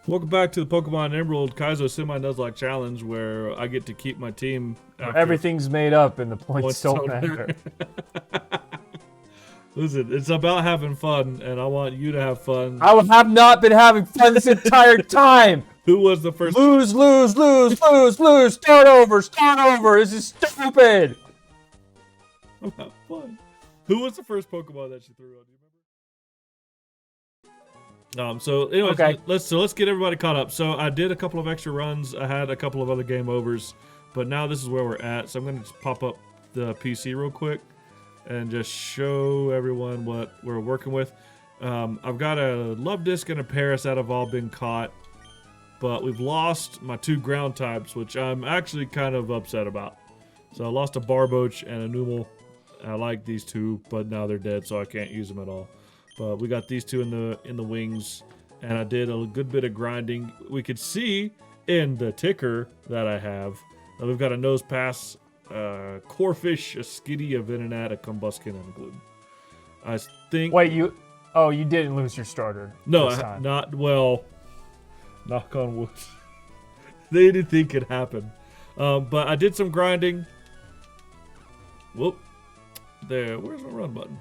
Welcome back to the Pokemon Emerald KAIZO Semi-Nuzlocke Challenge, where I get to keep my team. Everything's made up and the points don't matter. Listen, it's about having fun, and I want you to have fun. I have not been having fun this entire time. Who was the first? Lose, lose, lose, lose, lose. Start over, start over. This is stupid. I'm having fun. Who was the first Pokemon that you threw on? Do you remember? So anyways, okay. let's get everybody caught up. So I did a couple of extra runs. I had a couple of other game overs, but now this is where we're at. So I'm gonna just pop up the PC real quick and just show everyone what we're working with. I've got a Love Disc and a Paris that have all been caught, but we've lost my two ground types, which I'm actually kind of upset about. So I lost a Barboach and a Numel. I like these two, but now they're dead, so I can't use them at all. But we got these two in the wings, and I did a good bit of grinding. We could see in the ticker that I have that we've got a Nose Pass, Corphish, a Skitty, a Venonat, a Combuskin, and a Gluten. I think. Wait, you didn't lose your starter. No, not well. Knock on wood. Anything could happen. But I did some grinding. Whoop. There. Where's my run button?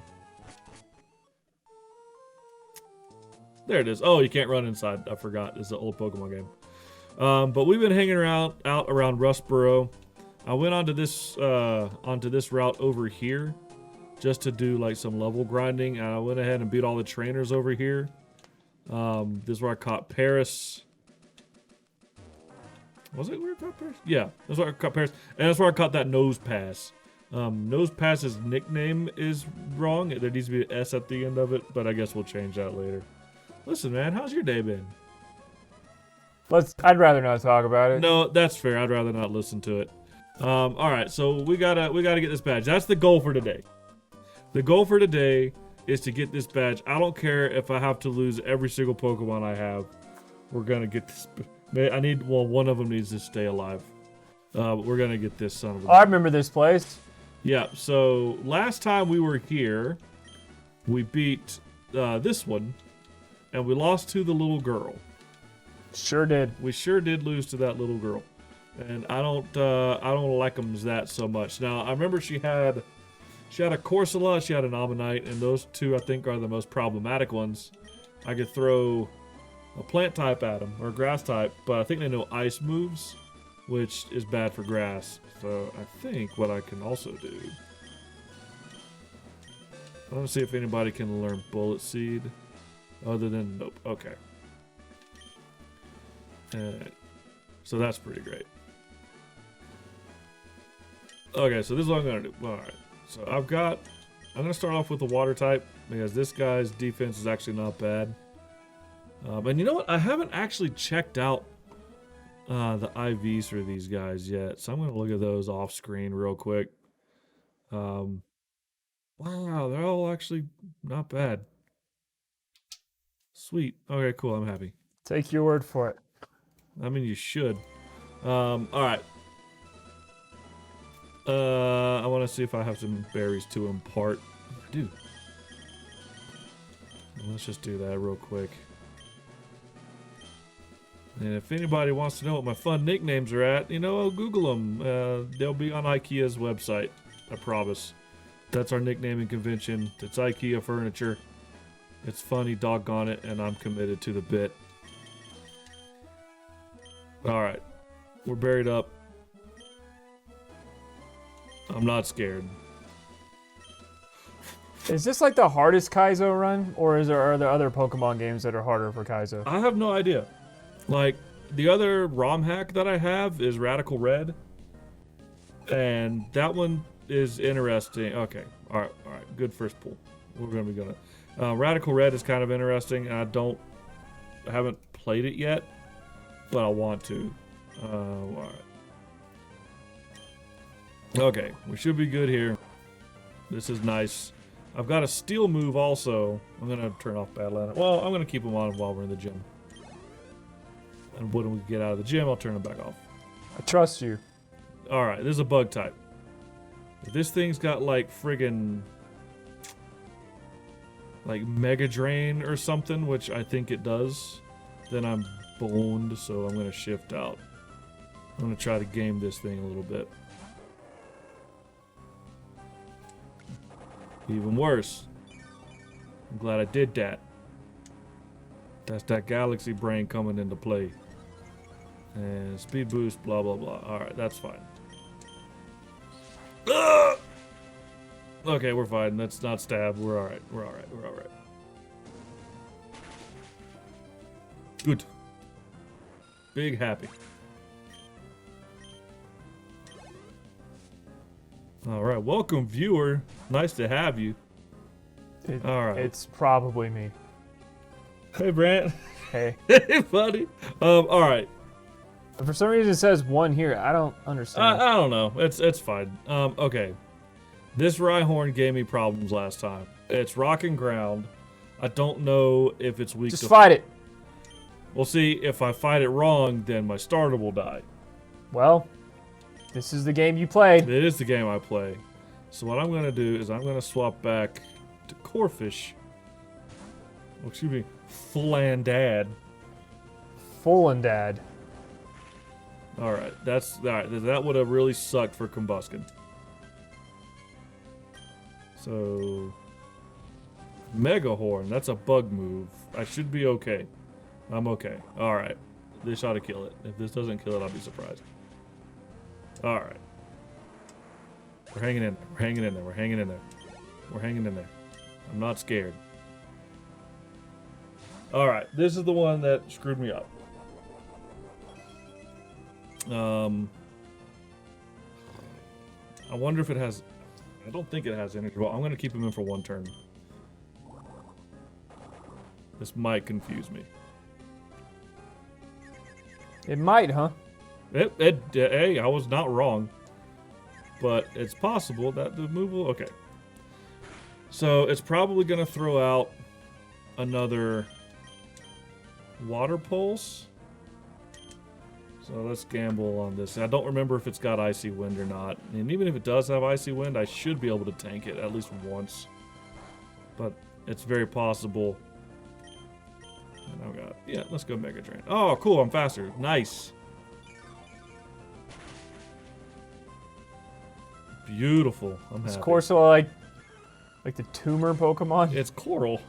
There it is. Oh, you can't run inside. I forgot. It's an old Pokemon game. But we've been hanging out around Rustboro. I went onto this route over here just to do like some level grinding. And I went ahead and beat all the trainers over here. This is where I caught Paris. Was it where I caught Paris? Yeah, that's where I caught Paris. And that's where I caught that Nose Pass. Nose Pass's nickname is wrong. There needs to be an S at the end of it, but I guess we'll change that later. Listen, man, how's your day been? I'd rather not talk about it. No, that's fair. I'd rather not listen to it. All right, so we gotta get this badge. That's the goal for today. The goal for today is to get this badge. I don't care if I have to lose every single Pokemon I have. We're gonna get this. One of them needs to stay alive. We're gonna get this son of a. Oh, I remember this place. Yeah. So last time we were here, we beat this one. And we lost to the little girl. Sure did. We sure did lose to that little girl, and I don't like them that so much. Now I remember she had a Corsola, she had an Ammonite, and those two I think are the most problematic ones. I could throw a plant type at them or a grass type, but I think they know ice moves, which is bad for grass. So I think what I can also do. I want to see if anybody can learn Bullet Seed. Other than, nope, okay. So that's pretty great. Okay, so this is what I'm going to do. Alright, so I'm going to start off with the water type, because this guy's defense is actually not bad. And you know what? I haven't actually checked out the IVs for these guys yet, so I'm going to look at those off screen real quick. Wow, they're all actually not bad. Sweet. Okay, cool. I'm happy. Take your word for it. I mean, you should. All right. I want to see if I have some berries to impart. I do. Let's just do that real quick. And if anybody wants to know what my fun nicknames are at, I'll Google them. They'll be on IKEA's website. I promise. That's our nicknaming convention. It's IKEA furniture. It's funny, doggone it, and I'm committed to the bit. Alright. We're buried up. I'm not scared. Is this like the hardest KAIZO run? Or are there other Pokemon games that are harder for KAIZO? I have no idea. Like, the other ROM hack that I have is Radical Red. And that one is interesting. Okay. Alright. Good first pull. We're going to be going to... Radical Red is kind of interesting, and I haven't played it yet, but I want to. Alright. Okay, we should be good here. This is nice. I've got a steel move also. I'm going to turn off Battle Line. Well, I'm going to keep them on while we're in the gym. And when we get out of the gym, I'll turn them back off. I trust you. Alright, this is a bug type. If this thing's got like friggin' like Mega Drain or something, which I think it does, then I'm boned, so I'm gonna shift out. I'm gonna try to game this thing a little bit. Even worse. I'm glad I did that. That's that galaxy brain coming into play. And speed boost, blah, blah, blah. Alright, that's fine. Ah! Okay, we're fine. Let's not stab. We're alright. We're alright. We're alright. Good. Big happy. Alright, welcome viewer. Nice to have you. Alright. It's probably me. Hey Brant. Hey. Hey buddy. Alright. For some reason it says 1 here. I don't understand. I don't know. It's fine. Okay. This Rhyhorn gave me problems last time. It's rock and ground. I don't know if it's weak Just to... fight it. We'll see. If I fight it wrong, then my starter will die. Well, this is the game you played. It is the game I play. So what I'm going to do is I'm going to swap back to Corphish. Oh, excuse me. Flandad. Fullendad. Alright, alright. That would have really sucked for Combuskin. So Mega Horn, that's a bug move. I should be okay. I'm okay. Alright. This ought to kill it. If this doesn't kill it, I'll be surprised. Alright. We're hanging in there. We're hanging in there. We're hanging in there. We're hanging in there. I'm not scared. Alright, this is the one that screwed me up. I wonder if it has... I don't think it has energy. Well, I'm going to keep him in for 1 turn. This might confuse me. It might, huh? Hey, I was not wrong. But it's possible that the move will... Okay. So, it's probably going to throw out another Water Pulse. So let's gamble on this. I don't remember if it's got Icy Wind or not. And even if it does have Icy Wind, I should be able to tank it at least once. But it's very possible. And I've got... Yeah, let's go Mega Drain. Oh, cool. I'm faster. Nice. Beautiful. I'm happy. Is Corsola like the tumor Pokemon? It's Coral.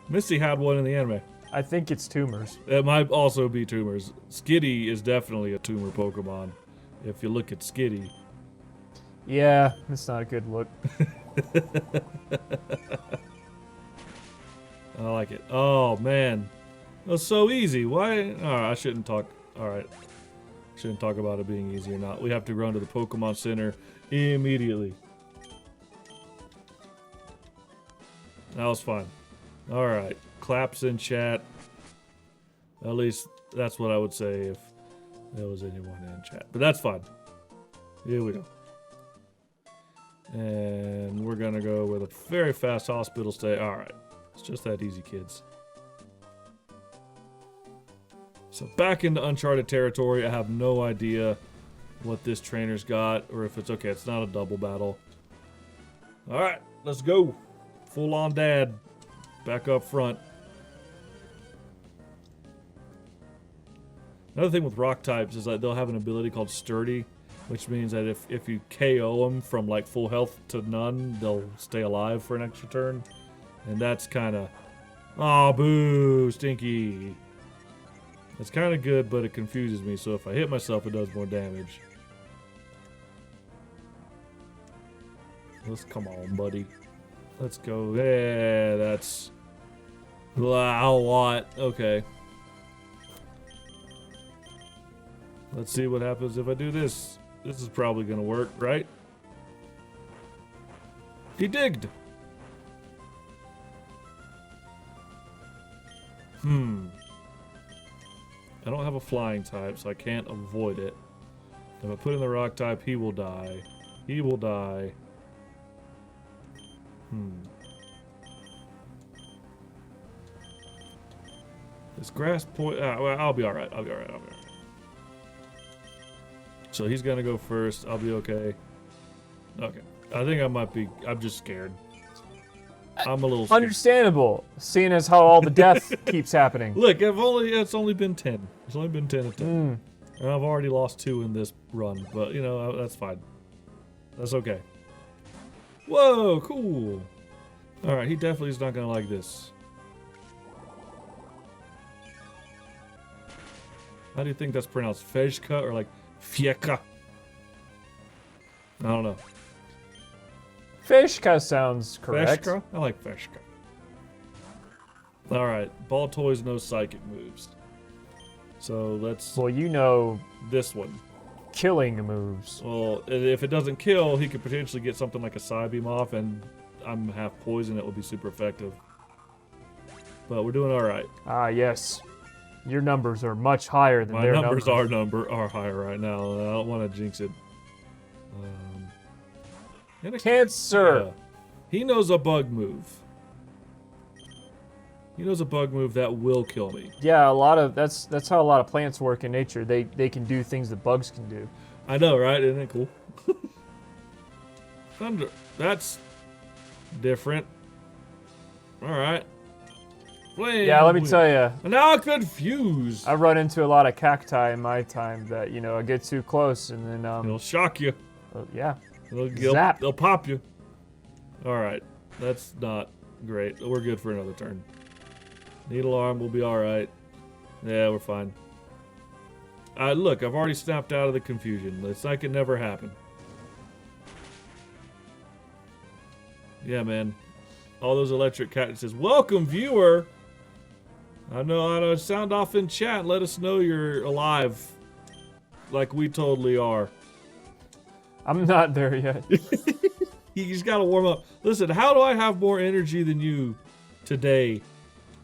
Misty had one in the anime. I think it's tumors. It might also be tumors. Skitty is definitely a tumor Pokemon. If you look at Skitty. Yeah, it's not a good look. I like it. Oh, man. That's so easy. Why? Alright, I shouldn't talk. Alright. Shouldn't talk about it being easy or not. We have to run to the Pokemon Center immediately. That was fun. Alright. Claps in chat. At least that's what I would say if there was anyone in chat. But that's fine. Here we go. And we're gonna go with a very fast hospital stay. Alright. It's just that easy, kids. So back into uncharted territory. I have no idea what this trainer's got. Or if it's okay. It's not a double battle. Alright. Let's go. Full on dad. Back up front. Another thing with rock types is that they'll have an ability called Sturdy, which means that if you KO them from like full health to none, they'll stay alive for an extra turn. And that's kind of... Aw, boo, stinky. It's kind of good, but it confuses me, so if I hit myself, it does more damage. Let's come on, buddy. Let's go. Yeah, that's... a lot. Okay. Let's see what happens if I do this. This is probably going to work, right? He digged. I don't have a flying type, so I can't avoid it. If I put in the rock type, he will die. He will die. This grass point... well, I'll be alright. I'll be alright. I'll be alright. So he's gonna go first. I'll be okay. Okay. I think I might be... I'm just scared. I'm a little scared. Understandable, seeing as how all the death keeps happening. Look, it's only been 10. It's only been 10 attempts. And I've already lost 2 in this run, but you know, that's fine. That's okay. Whoa, cool. All right, he definitely is not gonna like this. How do you think that's pronounced? Fejka or like Fieka? I don't know. Fishka sounds correct. Fejka? I like Fejka. All right, ball toys, no psychic moves. So let's. Well, you know, this one. killing moves. Well, if it doesn't kill, he could potentially get something like a Psy Beam off, and I'm half poison. It would be super effective. But we're doing all right. Ah, yes. Your numbers are much higher than their numbers. My numbers are higher right now. And I don't want to jinx it. Cancer. Yeah. He knows a bug move. He knows a bug move that will kill me. Yeah, that's how a lot of plants work in nature. They can do things that bugs can do. I know, right? Isn't it cool? Thunder. That's different. All right. Flame. Yeah, let me tell you. Now I'm confused. I've run into a lot of cacti in my time that, you know, I get too close and then It'll shock you. yeah. Zap. They'll pop you. All right. That's not great. We're good for another turn. Needle arm will be all right. Yeah, we're fine. Look, I've already snapped out of the confusion. It's like it never happened. Yeah, man. All those electric cactuses. Welcome, viewer. I know. Sound off in chat. Let us know you're alive, like we totally are. I'm not there yet. He's got to warm up. Listen, how do I have more energy than you today?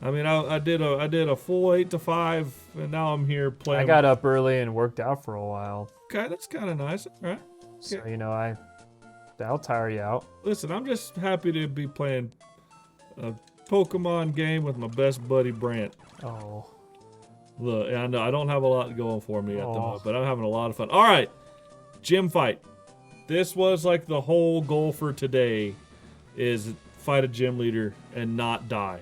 I mean, I did a full 8 to 5, and now I'm here playing. I got up early and worked out for a while. Okay, that's kind of nice. All right. So, you know, that'll tire you out. Listen, I'm just happy to be playing a Pokemon game with my best buddy Brant. Oh. Look, I know I don't have a lot going for me at the moment, but I'm having a lot of fun. All right, gym fight. This was like the whole goal for today, is fight a gym leader and not die.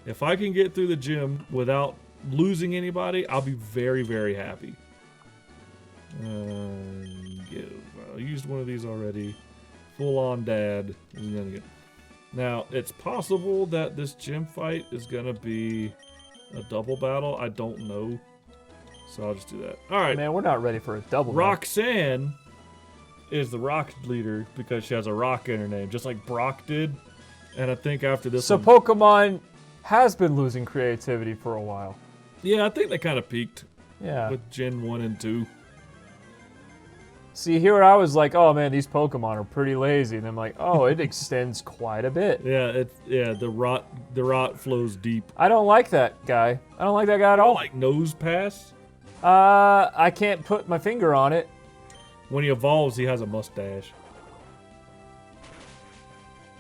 If I can get through the gym without losing anybody, I'll be very, very happy. I used one of these already. Full on dad is gonna get. Now, it's possible that this gym fight is gonna be a double battle. I don't know. So I'll just do that. All right. Man, we're not ready for a double battle. Roxanne is the rock leader because she has a rock in her name, just like Brock did. And I think after this So Pokemon has been losing creativity for a while. Yeah, I think they kind of peaked. Yeah. With Gen 1 and 2. See, here I was like, oh man, these Pokemon are pretty lazy. And I'm like, oh, it extends quite a bit. Yeah, the rot flows deep. I don't like that guy. I don't like that guy at all. Like nose pass? I can't put my finger on it. When he evolves, he has a mustache.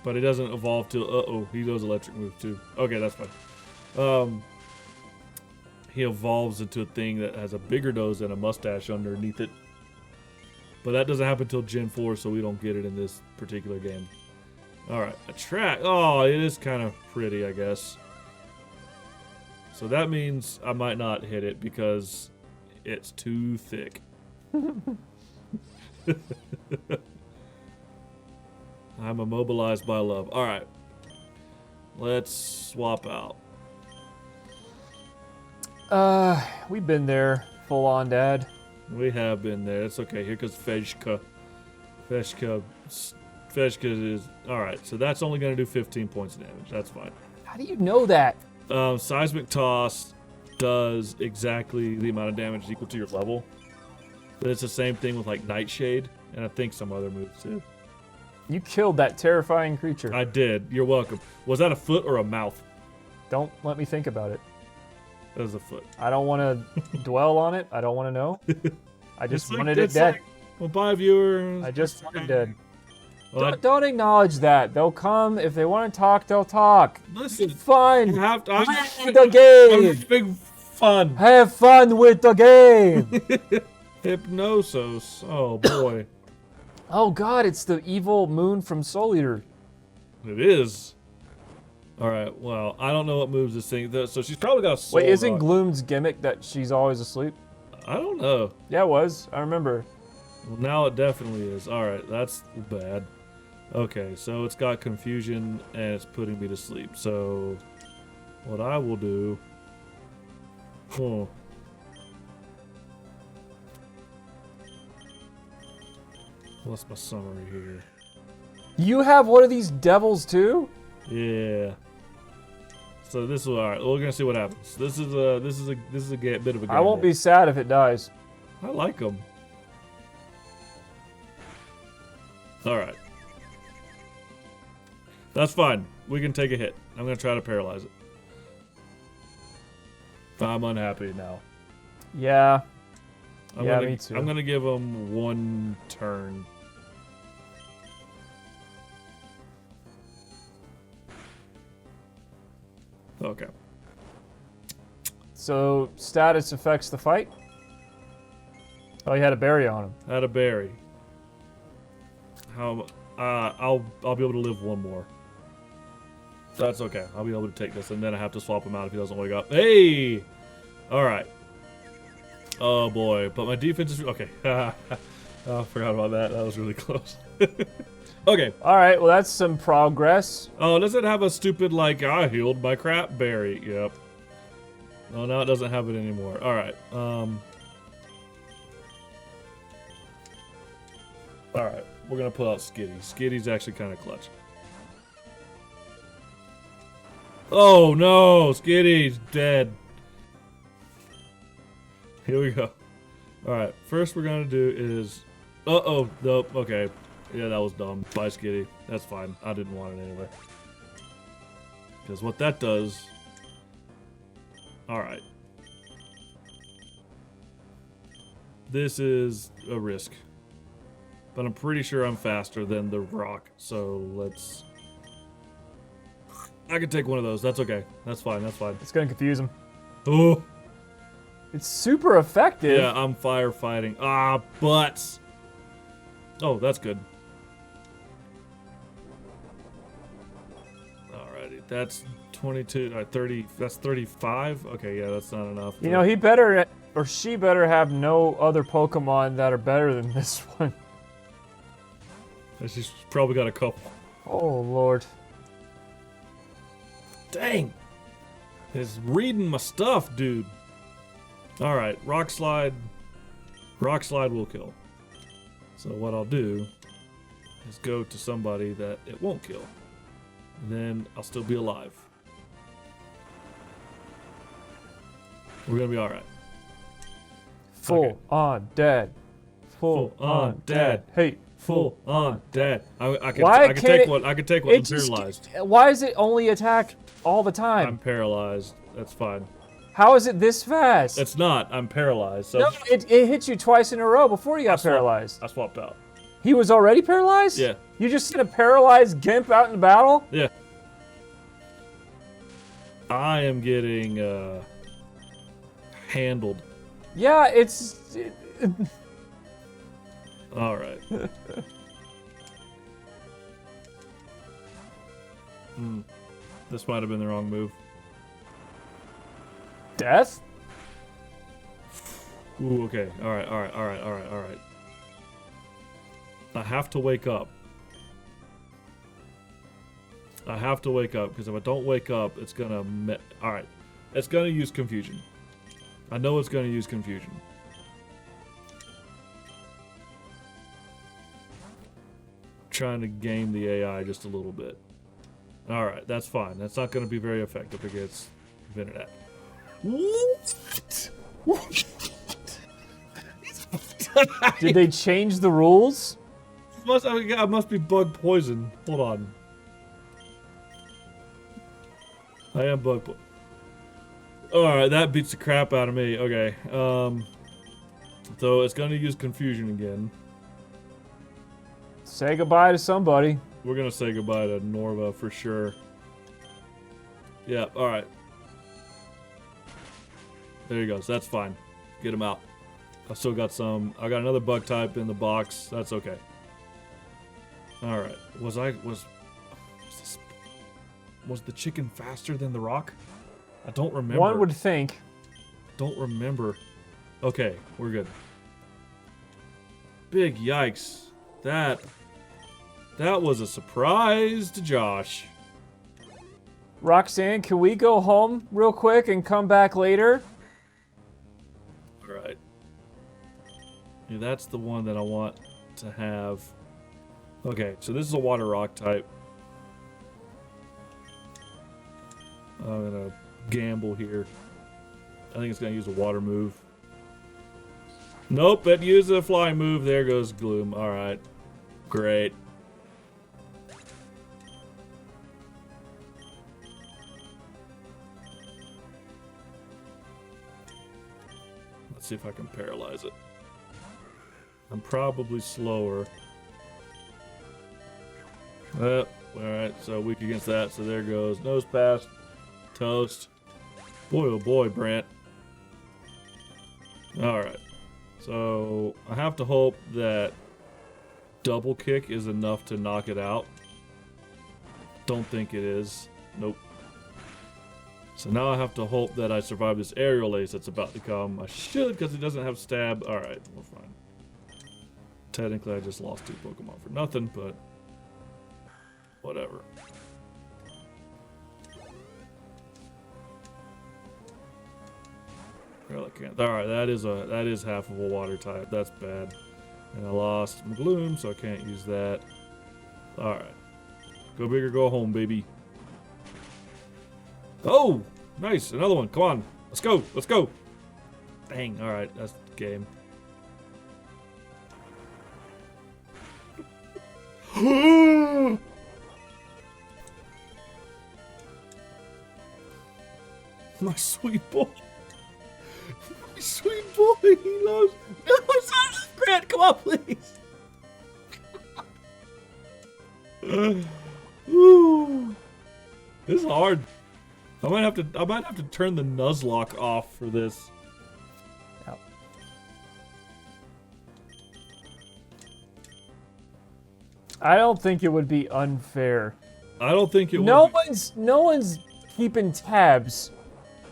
But it doesn't evolve till, he does electric moves too. Okay, that's fine. He evolves into a thing that has a bigger nose and a mustache underneath it. But that doesn't happen until Gen 4, so we don't get it in this particular game. Alright, attract. Oh, it is kind of pretty, I guess. So that means I might not hit it because it's too thick. I'm immobilized by love. Alright. Let's swap out. We've been there, full on, Dad. We have been there. It's okay. Here comes Fejka. Fejka is... Alright, so that's only going to do 15 points of damage. That's fine. How do you know that? Seismic Toss does exactly the amount of damage equal to your level. But it's the same thing with, like, Nightshade, and I think some other moves, too. You killed that terrifying creature. I did. You're welcome. Was that a foot or a mouth? Don't let me think about it. That was a foot. I don't want to dwell on it. I don't want to know. I just wanted it dead. Well, bye, viewers. I just want it dead. Well, don't acknowledge that. They'll come. If they want to talk, they'll talk. Listen. Fun. You have to... Play the game. I'm big fun. Have fun with the game. Hypnosis. Oh, boy. Oh, God. It's the evil moon from Soul Eater. It is. All right. Well, I don't know what moves this thing. So she's probably got a soul Wait, isn't rock. Gloom's gimmick that she's always asleep? I don't know. Yeah, it was. I remember. Well, now it definitely is. All right, that's bad. Okay, so it's got confusion and it's putting me to sleep. So what I will do... Oh. What's my summary here? You have one of these devils too? Yeah. So this is all right. We're gonna see what happens. This is a bit of a gamble. I won't be sad if it dies. I like them. All right. That's fine. We can take a hit. I'm gonna try to paralyze it. I'm unhappy now. Yeah. Yeah, me too. I'm gonna give him one turn. Okay. So status affects the fight? Oh, he had a berry on him. Had a berry. How? I'll be able to live one more. That's okay. I'll be able to take this, and then I have to swap him out if he doesn't wake up. Hey! All right. Oh boy, but my defense is okay. Oh, I forgot about that. That was really close. Okay. All right, well that's some progress. Oh, does it have a stupid like I healed my crap berry? Yep. Oh, now it doesn't have it anymore. All right. All right. We're gonna pull out Skitty. Skitty's actually kind of clutch. Oh no, Skitty's dead. Here we go. All right. First, we're gonna do is. Uh-oh. Nope. Okay. Yeah, that was dumb. Bye, Skitty. That's fine. I didn't want it anyway. Because what that does... Alright. This is a risk. But I'm pretty sure I'm faster than the rock. So let's... I can take one of those. That's okay. That's fine. That's fine. It's gonna confuse him. Oh! It's super effective. Yeah, I'm firefighting. Ah, butts! Oh, that's good. Alrighty, that's 22, 30, that's 35? Okay, yeah, that's not enough. You know, he better, or she better have no other Pokemon that are better than this one. She's probably got a couple. Oh, Lord. Dang! It's reading my stuff, dude. Alright, Rock Slide. Rock Slide will kill. So what I'll do is go to somebody that it won't kill. And then I'll still be alive. We're gonna be alright. Full on dead. Full on dead. Hey. Full on dead. I can Why take can't it- one. I can take one. I'm It's just- paralyzed. Why does it only attack all the I'm time? paralyzed. That's fine. How is it this fast? It's not. I'm paralyzed. So No, it hit you twice in a row before you got paralyzed. I swapped out. He was already paralyzed? Yeah. You just sent a paralyzed Gimp out in battle? Yeah. I am getting handled. Yeah, it's... All right. This might have been the wrong move. Death? Ooh, okay. All right. I have to wake up. I have to wake up, because if I don't wake up, it's gonna... Alright. It's gonna use confusion. I know it's gonna use confusion. Trying to game the AI just a little bit. Alright, that's fine. That's not gonna be very effective against Venonat. What? Did they change the rules? I must be bug poison. Hold on. I am bug poison. Alright, that beats the crap out of me. Okay. So it's gonna use confusion again. Say goodbye to somebody. We're gonna say goodbye to Norva for sure. Yeah, alright. There he goes. That's fine. Get him out. I still got some. I got another bug type in the box. That's okay. Alright. Was this? Was the chicken faster than the rock? I don't remember. One would think. Don't remember. Okay, we're good. Big yikes. That was a surprise to Josh. Roxanne, can we go home real quick and come back later? Alright. Yeah, that's the one that I want to have. Okay, so this is a water rock type. I'm gonna gamble here. I think it's gonna use a water move. Nope, it used a flying move. There goes Gloom. Alright. Great. Let's see if I can paralyze it. I'm probably slower. Alright, so weak against that, so there goes. Nose pass. Toast. Boy, oh boy, Brant. Alright. So, I have to hope that double kick is enough to knock it out. Don't think it is. Nope. So now I have to hope that I survive this aerial ace that's about to come. I should, because it doesn't have stab. Alright, we're fine. Technically, I just lost 2 Pokemon for nothing, but whatever. Alright, that is half of a water type. That's bad. And I lost my Gloom, so I can't use that. Alright. Go big or go home, baby. Oh! Nice! Another one. Come on. Let's go. Let's go. Dang. Alright, that's the game. My sweet boy. My sweet boy. He loves. No, it's not Grant. Come on, please. Woo. This is hard. I might have to turn the Nuzlocke off for this. Yep. I don't think it would be unfair. I don't think it would. No one's keeping tabs.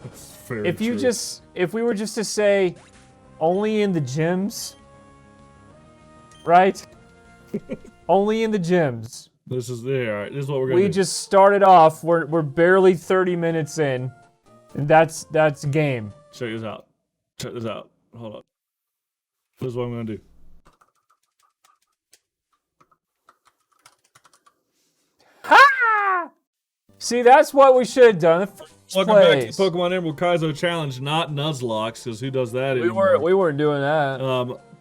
That's very If you true. if we were just to say only in the gyms, right? Only in the gyms. This is there. All right, this is what we're gonna We do. just started off. We're barely 30 minutes in, and that's game. Check this out. Check this out. Hold up. This is what I'm gonna do. Ha! See, that's what we should have done. The first Welcome back to place. the Pokemon Emerald Kaizo Challenge, not Nuzlocks, because who does that We anymore? weren't doing that.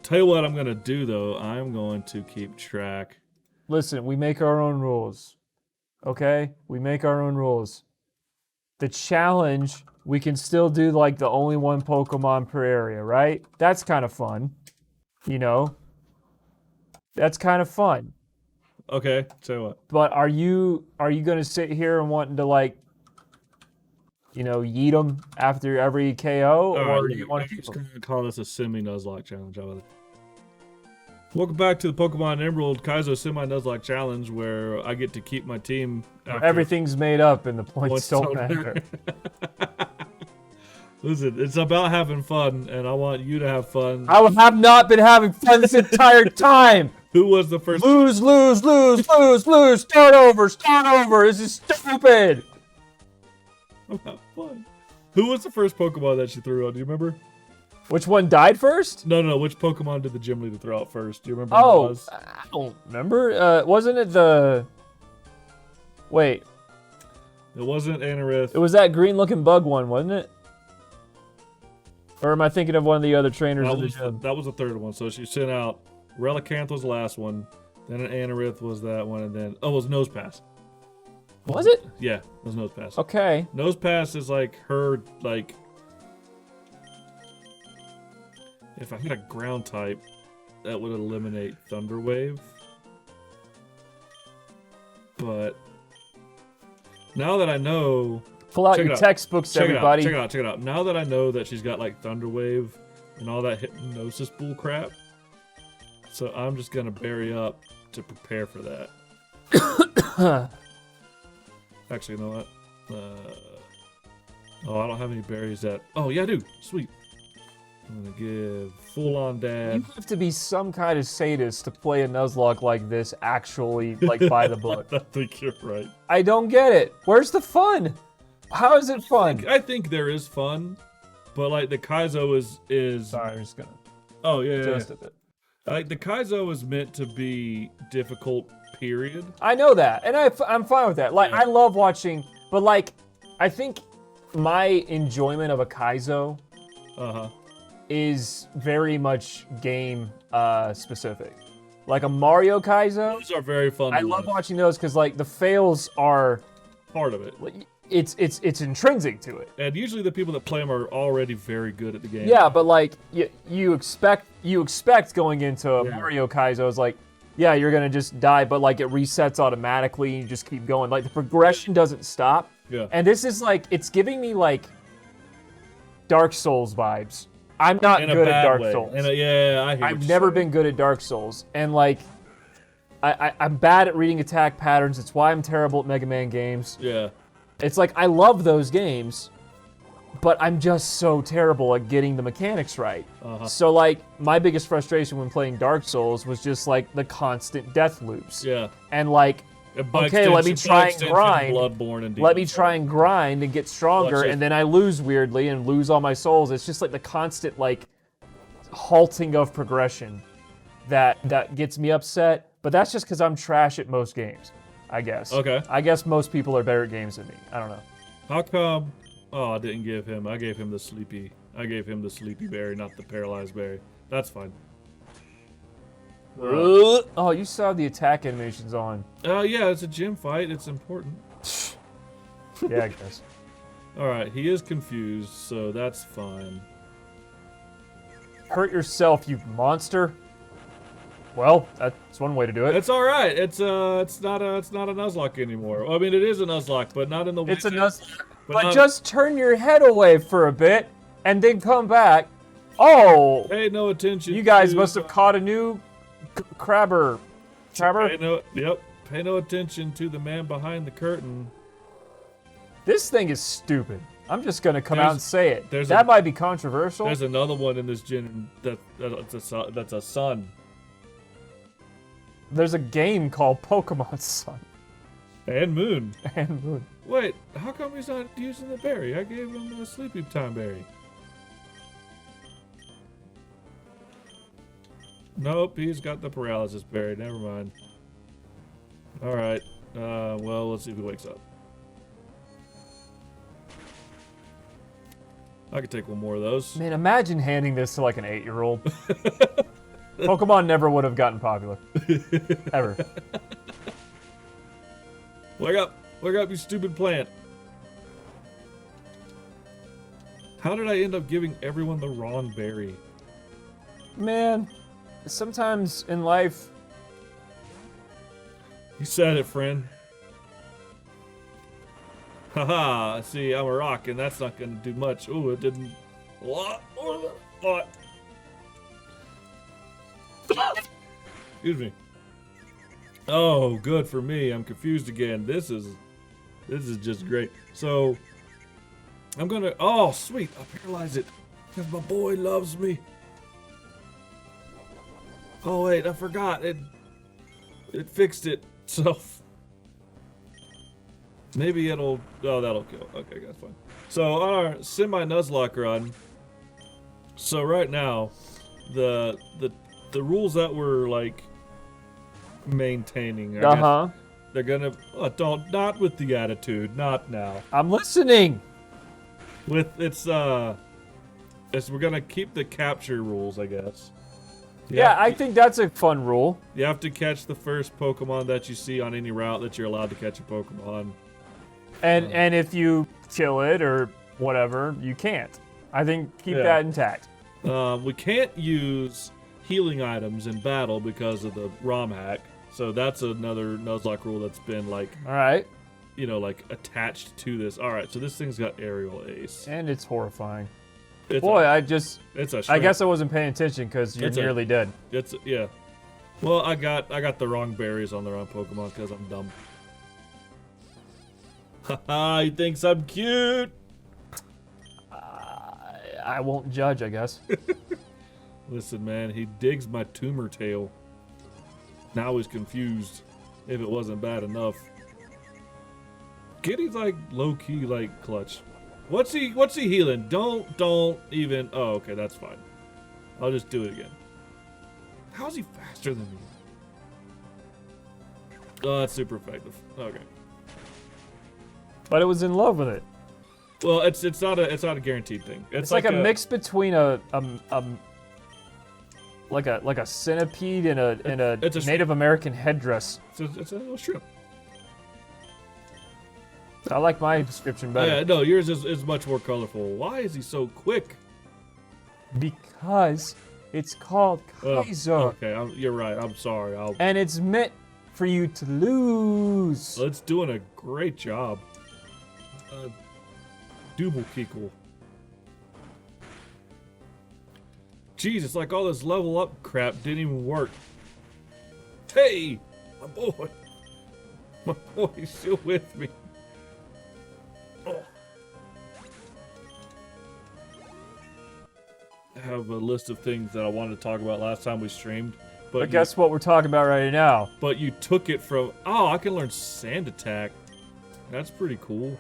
Tell you what I'm gonna do though. I'm going to keep track. Listen, we make our own rules. Okay? We make our own rules. The challenge, we can still do like the only one Pokemon per area, right? That's kind of fun. You know? That's kind of fun. Okay, tell you what. But are you gonna sit here and wanting to like, you know, yeet them after every KO, or do you want to I'm keep just them? gonna call this a semi-Nuzlocke challenge. How about it? Welcome back to the Pokemon Emerald Kaizo semi-Nuzlocke challenge, where I get to keep my team. After Everything's made up and the points points don't matter. Listen, it's about having fun, and I want you to have fun. I have not been having fun this entire time. Who was the first? Lose. Start over. This is stupid. I'm having fun. Who was the first Pokemon that she threw out? Do you remember? Which one died first? No. Which Pokemon did the gym leader throw out first? Do you remember? Who it Oh, was? I don't remember. Wasn't it the? Wait, It wasn't Anorith. it was that green-looking bug one, wasn't it? Or am I thinking of one of the other trainers That of the was, gym? that was the third one. So she sent out Relicanth was the last one. Then an Anorith was that one, and then it was Nosepass. Was it? Yeah, it was Nosepass. Okay. Nosepass is like her like. If I had a ground type, that would eliminate Thunder Wave. But now that I know, Pull out Check it your out. textbooks, everybody. Check it out. Now that I know that she's got like Thunder Wave and all that hypnosis bull crap, so I'm just gonna bury up to prepare for that. Actually, you know what? Oh, I don't have any berries that. Oh, yeah, I do. Sweet. I'm gonna give full-on dab. You have to be some kind of sadist to play a Nuzlocke like this actually, like, by the book. I think you're right. I don't get it. Where's the fun? How is it fun? I think there is fun, but like the KAIZO is. Sorry, I'm just gonna Oh yeah, adjust a bit. Like the KAIZO is meant to be difficult. Period. I know that, and I'm fine with that. Like, Yeah. I love watching, but like, I think my enjoyment of a KAIZO is very much game specific. Like a Mario KAIZO, Those are very fun. I to love watch. watching those because like the fails are Part of it. it's intrinsic to it. And usually the people that play them are already very good at the game. Yeah, but like you expect going into a Yeah. Mario KAIZO is like, yeah, you're gonna just die, but like it resets automatically and you just keep going. Like the progression doesn't stop. Yeah. And this is like, it's giving me like Dark Souls vibes. I'm not In a good at bad Dark way. Souls. Yeah, I hear what I've you're never saying. been good at Dark Souls. And like, I'm bad at reading attack patterns. It's why I'm terrible at Mega Man games. Yeah. It's like, I love those games, but I'm just so terrible at getting the mechanics right. So like, my biggest frustration when playing Dark Souls was just like the constant death loops. Yeah. And like, And by okay, let me extension- try by and extension, grind. Bloodborne and Let me Demon's try and grind and get stronger, Watch it. and then I lose weirdly and lose all my souls. It's just like the constant like halting of progression that gets me upset. But that's just because I'm trash at most games, I guess. Okay. I guess most people are better at games than me. I don't know. How come? Oh, I didn't give him. I gave him the sleepy. I gave him the sleepy berry, not the paralyzed berry. That's fine. Oh, you saw the attack animations on. Yeah, it's a gym fight. It's important. Yeah, I guess. All right, he is confused, so that's fine. Hurt yourself, you monster. Well, that's one way to do it. It's all right. It's not a Nuzlocke anymore. Well, I mean, it is a Nuzlocke, but not in the. It's a way- Nuzlocke. But not- just turn your head away for a bit and then come back. Oh, Pay no attention. you guys to- must have caught a new crabber. Pay no attention to the man behind the curtain. This thing is stupid. I'm just gonna come out There's- and say it. there's That a- might be controversial. There's another one in this gen that's a sun. There's a game called Pokemon Sun And moon. and Moon. Wait, how come he's not using the berry? I gave him a sleepy time berry. Nope, he's got the paralysis berry. Never mind. All right. Well, let's see if he wakes up. I could take one more of those. Man, imagine handing this to like an 8-year-old. Pokemon never would have gotten popular. Ever. Wake up, you stupid plant. How did I end up giving everyone the wrong berry? Man, sometimes in life, You said it, friend. Haha, see, I'm a rock, and that's not gonna do much. Ooh, it didn't. What? Excuse me. Oh, good for me. I'm confused again. This is just great. So, I'm gonna. Oh, sweet. I'll paralyze it because my boy loves me. Oh wait, I forgot. It fixed it. So. Maybe it'll. Oh, that'll kill. Okay, that's fine. So on our semi-Nuzlocke run. So right now, the rules that we're like maintaining. I guess they're gonna. Not with the attitude. Not now. I'm listening. With we're gonna keep the capture rules, I guess. Yeah, I think that's a fun rule. You have to catch the first Pokemon that you see on any route that you're allowed to catch a Pokemon. And if you kill it or whatever, you can't. I think keep Yeah. that intact. We can't use healing items in battle because of the ROM hack. So that's another Nuzlocke rule that's been like, All right. like attached to this. All right, so this thing's got aerial ace. And it's horrifying. It's Boy, a, it's it's a I shrimp. guess I wasn't paying attention because you're It's a- nearly dead. Yeah. Well, I got the wrong berries on the wrong Pokemon because I'm dumb. Haha, he thinks I'm cute. I won't judge, I guess. Listen, man, he digs my tumor tail. Now he's confused if it wasn't bad enough. Kitty's like low-key like clutch. What's he healing? Don't even. Oh, okay, that's fine. I'll just do it again. How's he faster than me? Oh, that's super effective. Okay. But it was in love with it. Well, it's not a guaranteed thing. It's like a mix between a centipede and a Native American headdress. It's a little shrimp. I like my description better. Yeah, no, yours is much more colorful. Why is he so quick? Because it's called KAIZO. Okay, you're right. I'm sorry. And it's meant for you to lose. It's doing a great job. Double kickle. Jeez, it's like all this level up crap didn't even work. Hey, my boy. My boy's still with me. Oh. I have a list of things that I wanted to talk about last time we streamed. But guess what we're talking about right now? But you took it from... Oh, I can learn Sand Attack. That's pretty cool.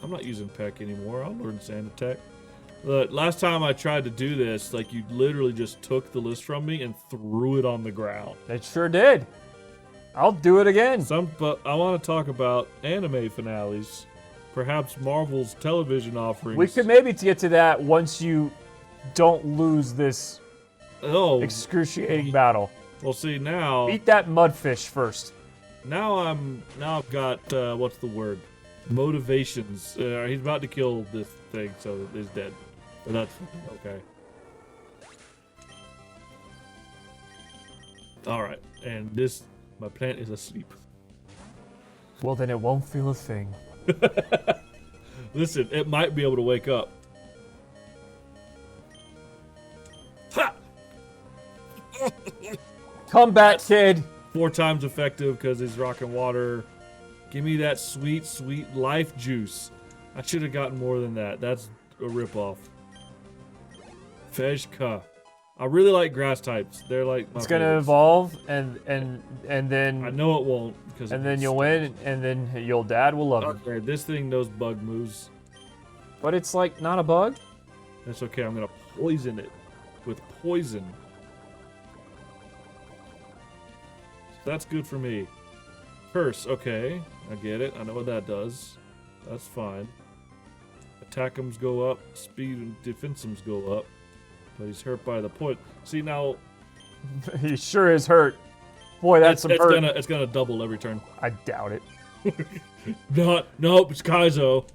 I'm not using Peck anymore. I'll learn Sand Attack. Look, last time I tried to do this, like, you literally just took the list from me and threw it on the ground. It sure did. I'll do it again. But I want to talk about anime finales. Perhaps Marvel's television offerings. We could maybe get to that once you don't lose this excruciating battle. Well, see, now... Eat that mudfish first. Now I've got, what's the word? Motivations. He's about to kill this thing, so he's dead. But that's okay. Alright, and my plant is asleep. Well, then it won't feel a thing. Listen, it might be able to wake up. Ha! Come back, kid. 4 times effective because he's rocking water. Give me that sweet, sweet life juice. I should have gotten more than that. That's a ripoff. Fejka. I really like grass types. They're like my It's gonna favorites. evolve, and then I know it won't, because and then you'll win, and then your dad will love you. Okay, this thing knows bug moves. But it's like not a bug. That's okay. I'm gonna poison it with poison. So that's good for me. Curse. Okay, I get it. I know what that does. That's fine. Attackums go up. Speed and defensums go up. But he's hurt by the point. See now. He sure is hurt. Boy, that's some hurt. It's gonna double every turn. I doubt it. Nope, it's KAIZO.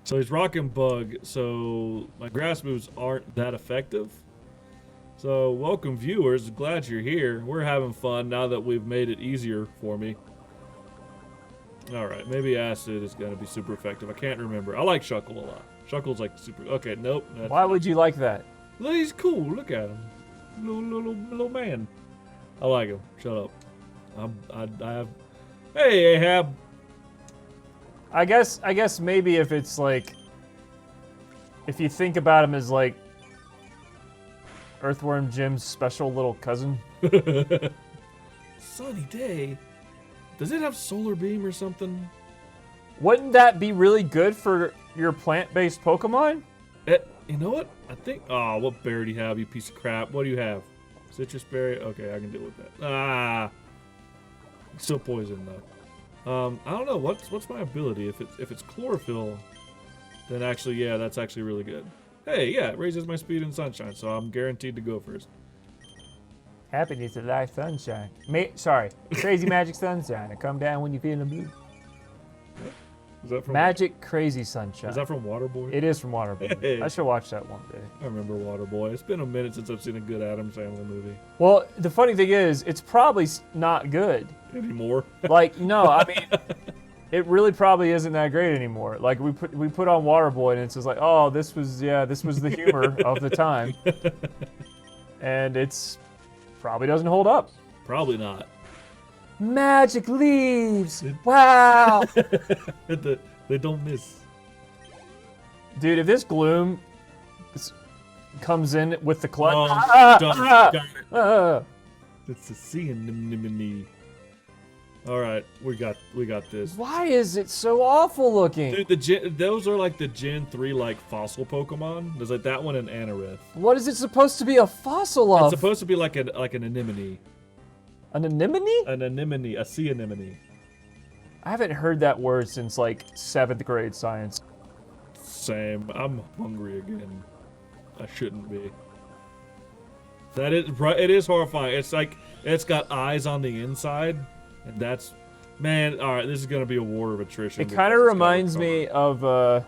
So he's rocking bug, so my grass moves aren't that effective. So welcome viewers, glad you're here. We're having fun now that we've made it easier for me. Alright, maybe acid is gonna be super effective. I can't remember. I like Shuckle a lot. Shuckle's like super... Okay, nope. Why would you like that? Look, he's cool, look at him. Little man. I like him. Shut up. I have... Hey, Ahab! I guess maybe if it's like, if you think about him as like Earthworm Jim's special little cousin. Sunny day. Does it have solar beam or something? Wouldn't that be really good for your plant-based Pokemon? You know what? I think. Oh, what berry do you have, you piece of crap? What do you have? Citrus berry. Okay, I can deal with that. Ah, still poison though. I don't know what's my ability. If it's chlorophyll, then actually, yeah, that's actually really good. Hey, yeah, it raises my speed in sunshine, so I'm guaranteed to go first. Happiness is like sunshine. Crazy magic sunshine. I come down when you're feeling blue. Is that from Magic Crazy Sunshine? Is that from Waterboy? It is from Waterboy. Hey. I should watch that one day. I remember Waterboy. It's been a minute since I've seen a good Adam Sandler movie. Well, the funny thing is, it's probably not good. Anymore? Like, no, I mean, it really probably isn't that great anymore. Like, we put on Waterboy, and it's just like, oh, this was the humor of the time. And it's probably doesn't hold up. Probably not. Magic leaves. Wow. They don't miss. Dude, if this gloom comes in with the clutch. Got it. It's a sea anemone. All right, we got this. Why is it so awful looking? Dude, those are like the Gen 3 like fossil Pokemon. There's like that one and Anorith. What is it supposed to be a fossil of? It's supposed to be like an anemone. An anemone? An anemone, a sea anemone. I haven't heard that word since like 7th grade science. Same. I'm hungry again. I shouldn't be. That is right. It is horrifying. It's like it's got eyes on the inside, and that's, man. All right, this is gonna be a war of attrition. It kind of reminds me of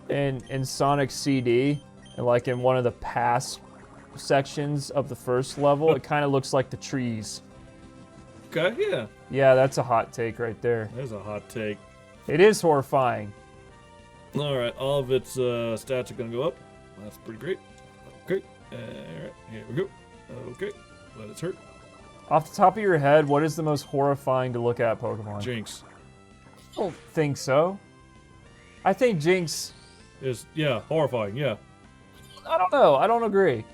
in Sonic CD, and like in one of the past sections of the first level, it kind of looks like the trees. Okay, yeah. Yeah, that's a hot take right there. There's a hot take. It is horrifying. All right, all of its stats are gonna go up. That's pretty great. Okay. All right, here we go. Okay, let it hurt. Off the top of your head, what is the most horrifying to look at Pokemon? Jinx I don't think so. I think Jinx. is horrifying. Yeah. I don't know. I don't agree.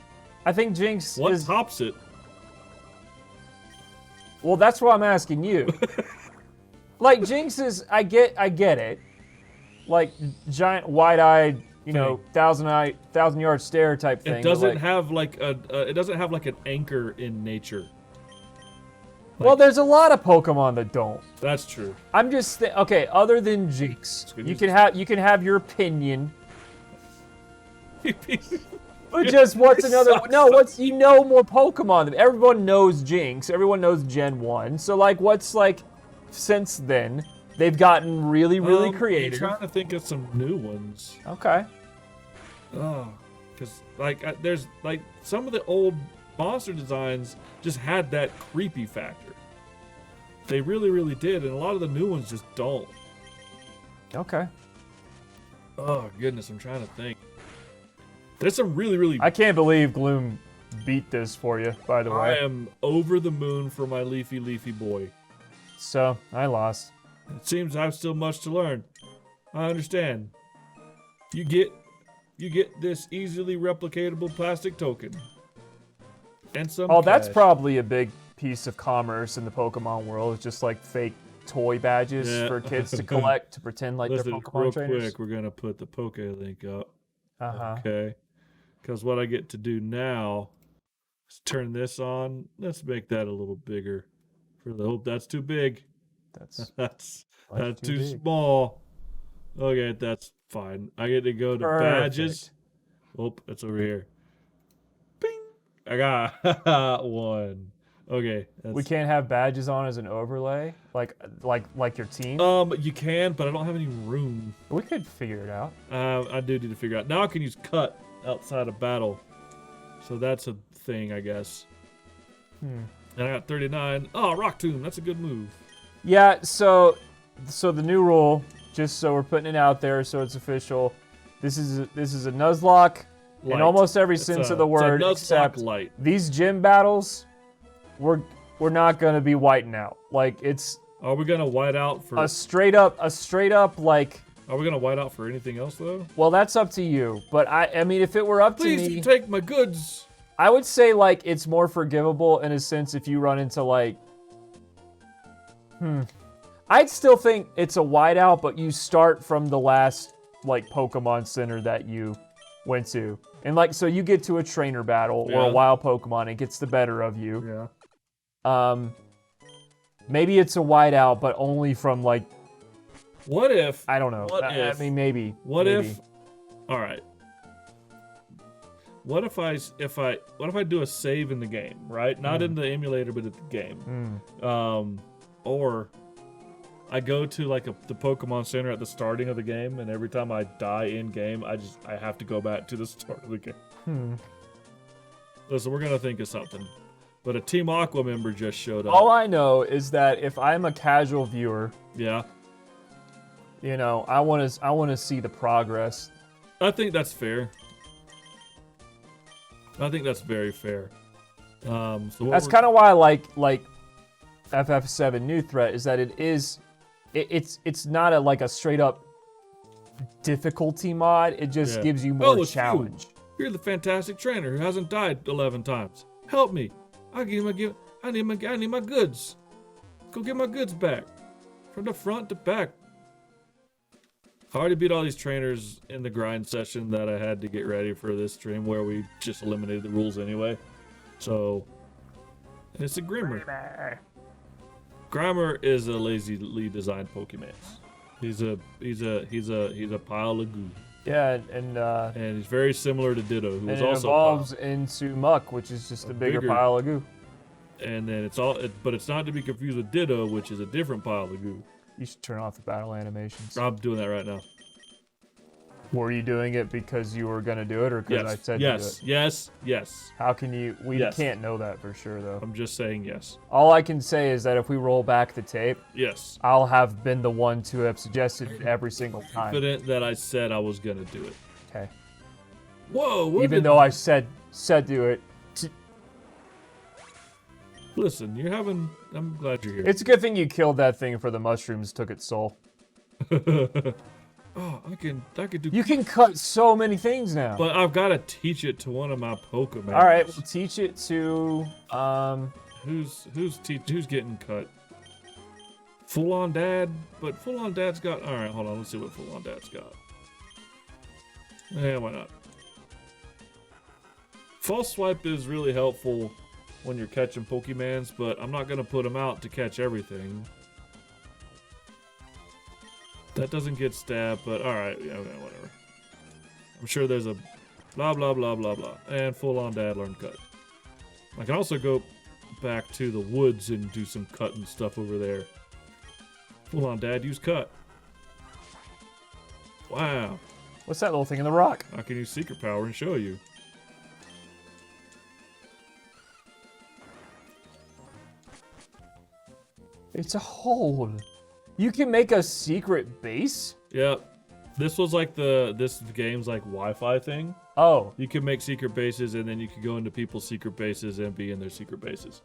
I think Jinx What is. tops it? Well, that's what I'm asking you. Like Jinx is. I get it. Like giant, wide-eyed, you know, thousand-yard stare type thing. It doesn't have like it doesn't have like an anchor in nature. Well, there's a lot of Pokemon that don't. That's true. I'm just okay. Other than Jinx, you can have your opinion. But just what's another? No, what's more Pokemon? Everyone knows Jinx. Everyone knows Gen 1. So like, what's like since then? They've gotten really creative. I'm trying to think of some new ones. Okay. Oh, because like there's like some of the old monster designs just had that creepy factor. They really did, and a lot of the new ones just don't. Okay. Oh goodness, I'm trying to think. There's some really. I can't believe Gloom beat this for you. By the way, I am over the moon for my leafy boy. So I lost. It seems I have still much to learn. I understand. You get this easily replicatable plastic token. And some that's cash. probably a big piece of commerce in the Pokemon world. It's just like fake toy badges for kids to collect to pretend like Listen, they're Pokemon trainers. real quick, we're gonna put the Poke link up. Uh-huh. Okay. Because what I get to do now is turn this on. Let's make that a little bigger. That's too big. That's too big. small. Okay, that's fine. I get to go to badges. Oh, it's over here. Bing. I got one. Okay. We can't have badges on as an overlay, like your team. You can, but I don't have any room. We could figure it out. I do need to figure out. Now I can use cut outside of battle, so that's a thing, I guess. And I got 39. Oh, Rock Tomb. That's a good move. Yeah. So the new rule, just so we're putting it out there, so it's official. This is a Nuzlocke in almost every sense of the word, except light. These gym battles. We're not gonna be whiting out. Like it's. Are we gonna white out for a straight up like? Are we gonna white out for anything else though? Well, that's up to you. But I mean, if it were up to me, please take my goods. I would say like it's more forgivable in a sense if you run into like. I'd still think it's a whiteout, but you start from the last like Pokemon Center that you went to, and like so you get to a trainer battle or a wild Pokemon, it gets the better of you. Yeah. Maybe it's a whiteout, but only from like. What if? I don't know. I mean, maybe. What if? All right. What if I do a save in the game, right? Not in the emulator, but at the game. Or I go to like the Pokemon Center at the starting of the game, and every time I die in game, I have to go back to the start of the game. Listen, we're gonna think of something. But a Team Aqua member just showed up. All I know is that if I'm a casual viewer, you know, I want to see the progress. I think that's fair. I think that's very fair. So that's kind of why I like FF7 new threat is that it's not like a straight up difficulty mod. It just gives you more it's challenge. You're the fantastic trainer who hasn't died 11 times. Help me. I need my goods. Go get my goods back. From the front to back. I already beat all these trainers in the grind session that I had to get ready for this stream where we just eliminated the rules anyway. So it's a Grimmer. Grimer is a lazily designed Pokemon. He's a pile of goo. Yeah, and he's very similar to Ditto, who is also evolves into Muck, which is just a bigger pile of goo. And then but it's not to be confused with Ditto, which is a different pile of goo. You should turn off the battle animations. I'm doing that right now. Were you doing it because you were gonna do it, or because I said to do it? Yes. How can you? We can't know that for sure, though. I'm just saying yes. All I can say is that if we roll back the tape, yes, I'll have been the one to have suggested it every single time. Confident that I said I was gonna do it. Okay. Whoa! Even though I said do it. Listen, I'm glad you're here. It's a good thing you killed that thing for the mushrooms took its soul. Oh, I can do. You can cut so many things now. But I've got to teach it to one of my Pokemon. All right, we'll teach it to who's getting cut? Full on Dad, but Full on Dad's got. All right, hold on. Let's see what Full on Dad's got. Yeah, why not? False Swipe is really helpful when you're catching Pokemons, but I'm not gonna put them out to catch everything. That doesn't get stabbed, but alright, yeah, whatever. I'm sure there's a blah blah blah blah blah. And Full on Dad learned cut. I can also go back to the woods and do some cutting stuff over there. Full on Dad, use cut. Wow. What's that little thing in the rock? I can use Secret Power and show you. It's a hole. You can make a secret base? Yep. This was like this game's like Wi-Fi thing. Oh. You can make secret bases and then you could go into people's secret bases and be in their secret bases.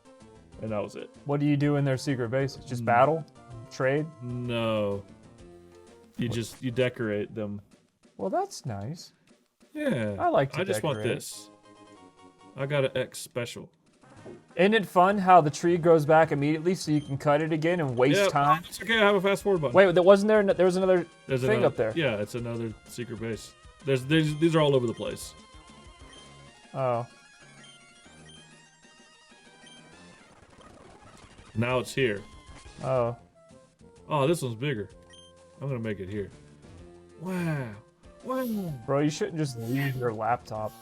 And that was it. What do you do in their secret bases? Just battle? Trade? No. You decorate them. Well, that's nice. Yeah. I like to I just decorate. want this. I got an X special. Isn't it fun how the tree grows back immediately so you can cut it again and waste time? It's okay, I have a fast forward button. Wait, there was another thing up there. Yeah, it's another secret base. These are all over the place. Oh. Now it's here. Oh. Oh, this one's bigger. I'm gonna make it here. Wow. Wow. Bro, you shouldn't just leave your laptop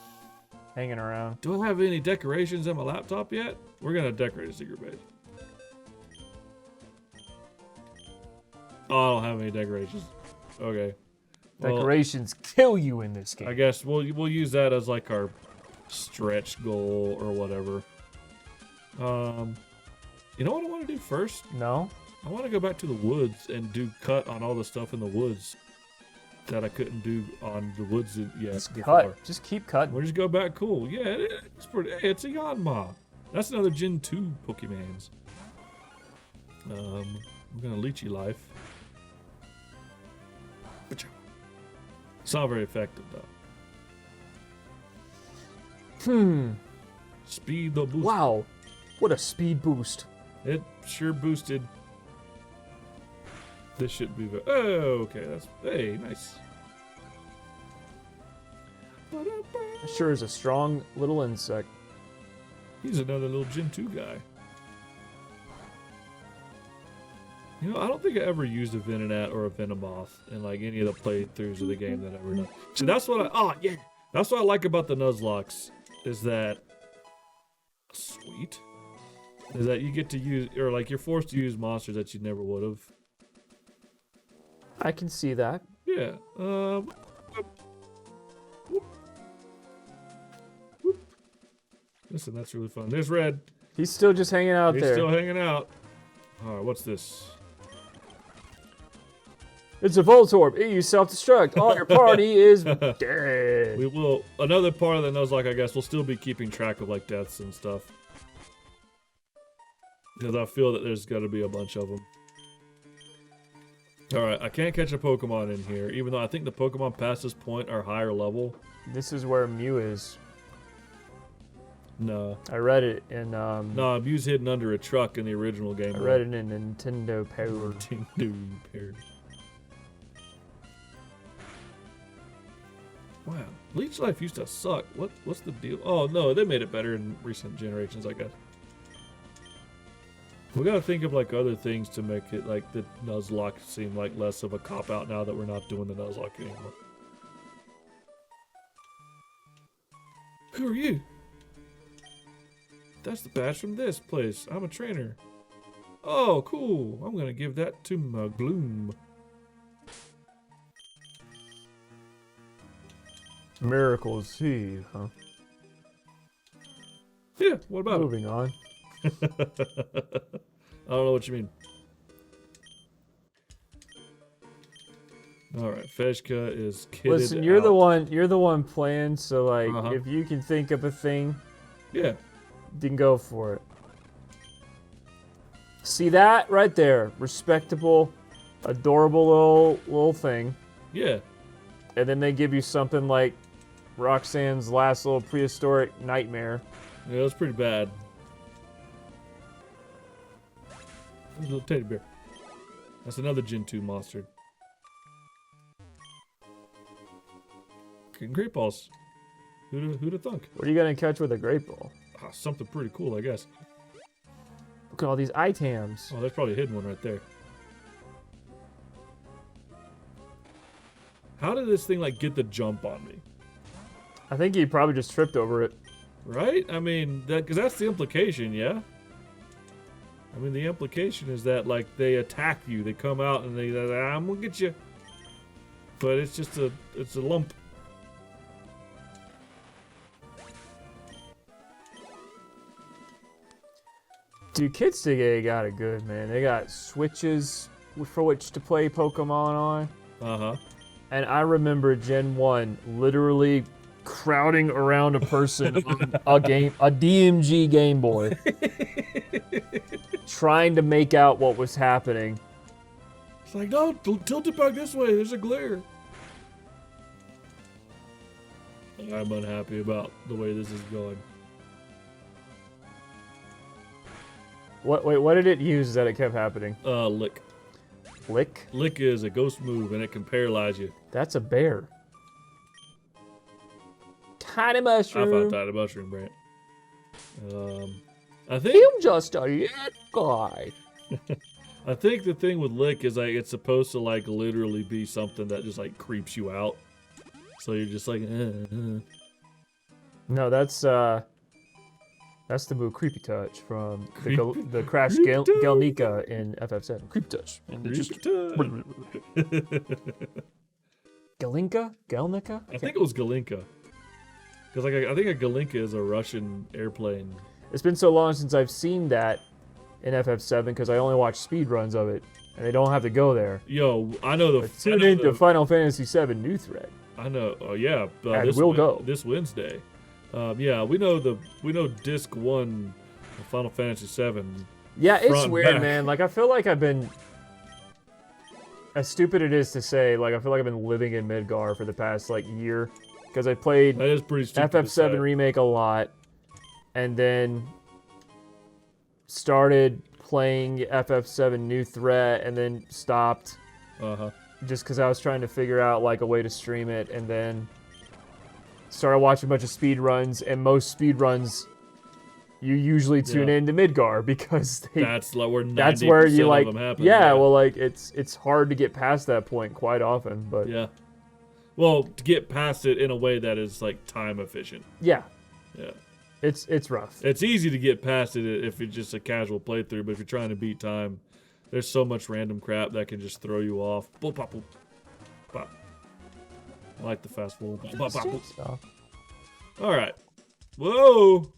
hanging around. Do I have any decorations on my laptop yet? We're gonna decorate a secret base. Oh, I don't have any decorations. Okay. Decorations kill you in this game. I guess we'll use that as like our stretch goal or whatever. You know what I want to do first? No? I want to go back to the woods and do cut on all the stuff in the woods that I couldn't do on the woods yet. Just before. cut. Just keep cutting. We'll just go back. Cool. Yeah, it's pretty. Hey, it's a Yanma. That's another Gen 2 Pokemons. I'm gonna Lychee Life. It's not very effective though. Speed the boost. Wow. What a speed boost. It sure boosted. This should be very. Oh, okay. Hey, nice. It sure is a strong little insect. He's another little Gen 2 guy. You know, I don't think I ever used a Venonat or a Venomoth in like any of the playthroughs of the game that I've ever done. So that's what that's what I like about the Nuzlocks is that sweet. Is that you get to use, or like you're forced to use monsters that you never would have. I can see that. Yeah. Listen, that's really fun. There's Red. He's still just hanging out He's there. still hanging out. Alright, what's this? It's a Voltorb. You self-destruct. All your party is dead. We will. Another part of the Nuzlocke, I guess, we'll still be keeping track of like deaths and stuff. Because I feel that there's got to be a bunch of them. Alright, I can't catch a Pokemon in here, even though I think the Pokemon past this point are higher level. This is where Mew is. No. I read it in No, Mew's hidden under a truck in the original game. I read it in Nintendo Power. Nintendo Power. Wow, Leech Life used to suck. What's the deal? Oh no, they made it better in recent generations, I guess. We gotta think of like other things to make it like the Nuzlocke seem like less of a cop out now that we're not doing the Nuzlocke anymore. Who are you? That's the badge from this place. I'm a trainer. Oh, cool. I'm gonna give that to my Gloom. Miracle Seed, huh? Yeah, what about Moving on. it? I don't know what you mean. Alright, Feshka is kitted Listen, you're out. the one playing, so like Uh-huh. if you can think of a thing, Yeah. then go for it. See that right there? Respectable, adorable little thing. Yeah. And then they give you something like Roxanne's last little prehistoric nightmare. Yeah, that's pretty bad. A little teddy bear. That's another Gen 2 monster. Getting great balls. Who'da thunk? What are you gonna catch with a great ball? Ah, something pretty cool, I guess. Look at all these items. Oh, there's probably a hidden one right there. How did this thing like get the jump on me? I think he probably just tripped over it. Right? I mean, because that's the implication, yeah? I mean, the implication is that, like, they attack you. They come out and they, I'm gonna get you. But it's just it's a lump. Dude, kids today got it good, man. They got Switches for which to play Pokemon on. Uh-huh. And I remember Gen 1 literally crowding around a person on a DMG Game Boy. Trying to make out what was happening. It's like, no, tilt it back this way. There's a glare. I'm unhappy about the way this is going. Wait, what did it use that it kept happening? Lick. Lick? Lick is a ghost move, and it can paralyze you. That's a bear. Tiny I mushroom. found Tiny Mushroom, Brant. I think I'm just a little guy. I think the thing with Lick is like it's supposed to like literally be something that just like creeps you out. So you're just like, No, that's the move Creepy Touch from the Crash Creepy Touch. Galnica in FF7. Creepy Touch. And it just... Galinka? Galnica? I think it was Galinka. Because like I think a Galinka is a Russian airplane. It's been so long since I've seen that in FF7 because I only watch speed runs of it, and they don't have to go there. Yo, I know But tune in to Final Fantasy VII New Thread. I know. Oh yeah. And we'll go this Wednesday. Yeah, we know Disc 1 of Final Fantasy VII. Yeah, it's front, weird, back. man. Like I feel like I've been, as stupid it is to say, like I feel like I've been living in Midgar for the past like year because I played That is pretty stupid. to say. FF7 Remake a lot, and then started playing FF7 New Threat, and then stopped Uh-huh. just because I was trying to figure out like a way to stream it, and then started watching a bunch of speed runs, and most speed runs you usually tune in to Midgar because That's like where 90% that's where you like of them happen. yeah, well like it's hard to get past that point quite often, but Yeah. Well, to get past it in a way that is like time efficient. yeah, Yeah. it's rough. It's easy to get past it if it's just a casual playthrough, but if you're trying to beat time, there's so much random crap that can just throw you off. Boop, bop, boop, bop. I like the fast forward. Boop, bop, bop, boop. All right. Whoa.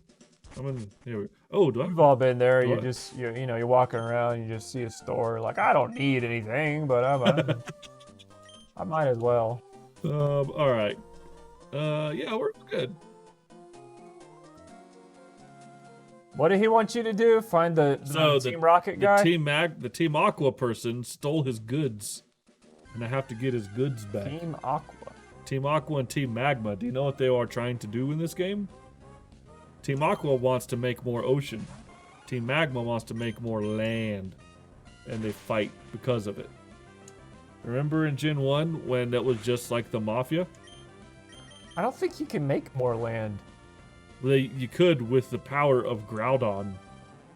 I'm in here. Oh, do I? We've all been there. What? You're walking around, you just see a store like I don't need anything, but I might as well. All right. Yeah, we're good. What did he want you to do? Find the Team Rocket guy? The Team Aqua person stole his goods. And I have to get his goods back. Team Aqua. Team Aqua and Team Magma. Do you know what they are trying to do in this game? Team Aqua wants to make more ocean. Team Magma wants to make more land. And they fight because of it. Remember in Gen 1 when that was just like the Mafia? I don't think you can make more land. You could with the power of Groudon,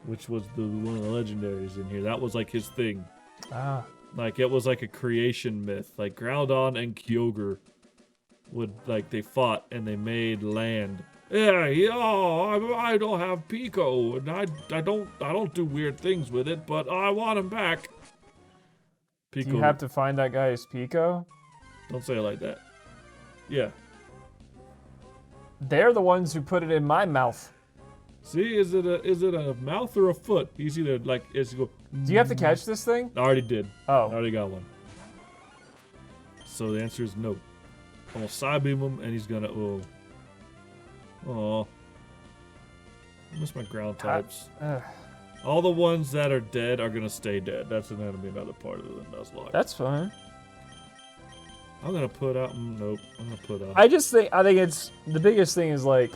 which was one of the legendaries in here. That was like his thing. Ah. Like it was like a creation myth. Like Groudon and Kyogre they fought and they made land. Yeah, I don't have Pico and I don't do weird things with it, but I want him back. Pico. Do you have to find that guy's Pico? Don't say it like that. Yeah. They're the ones who put it in my mouth. See, is it a mouth or a foot? He's either like go. Do you have to catch this thing? I already did. Oh. I already got one. So the answer is no. I'm gonna side beam him and he's gonna oh. I miss my ground types. All the ones that are dead are gonna stay dead. That's gonna be another part of the Nuzlocke. That's fine. I'm gonna put out. Nope. I'm gonna put out. I think it's the biggest thing is like.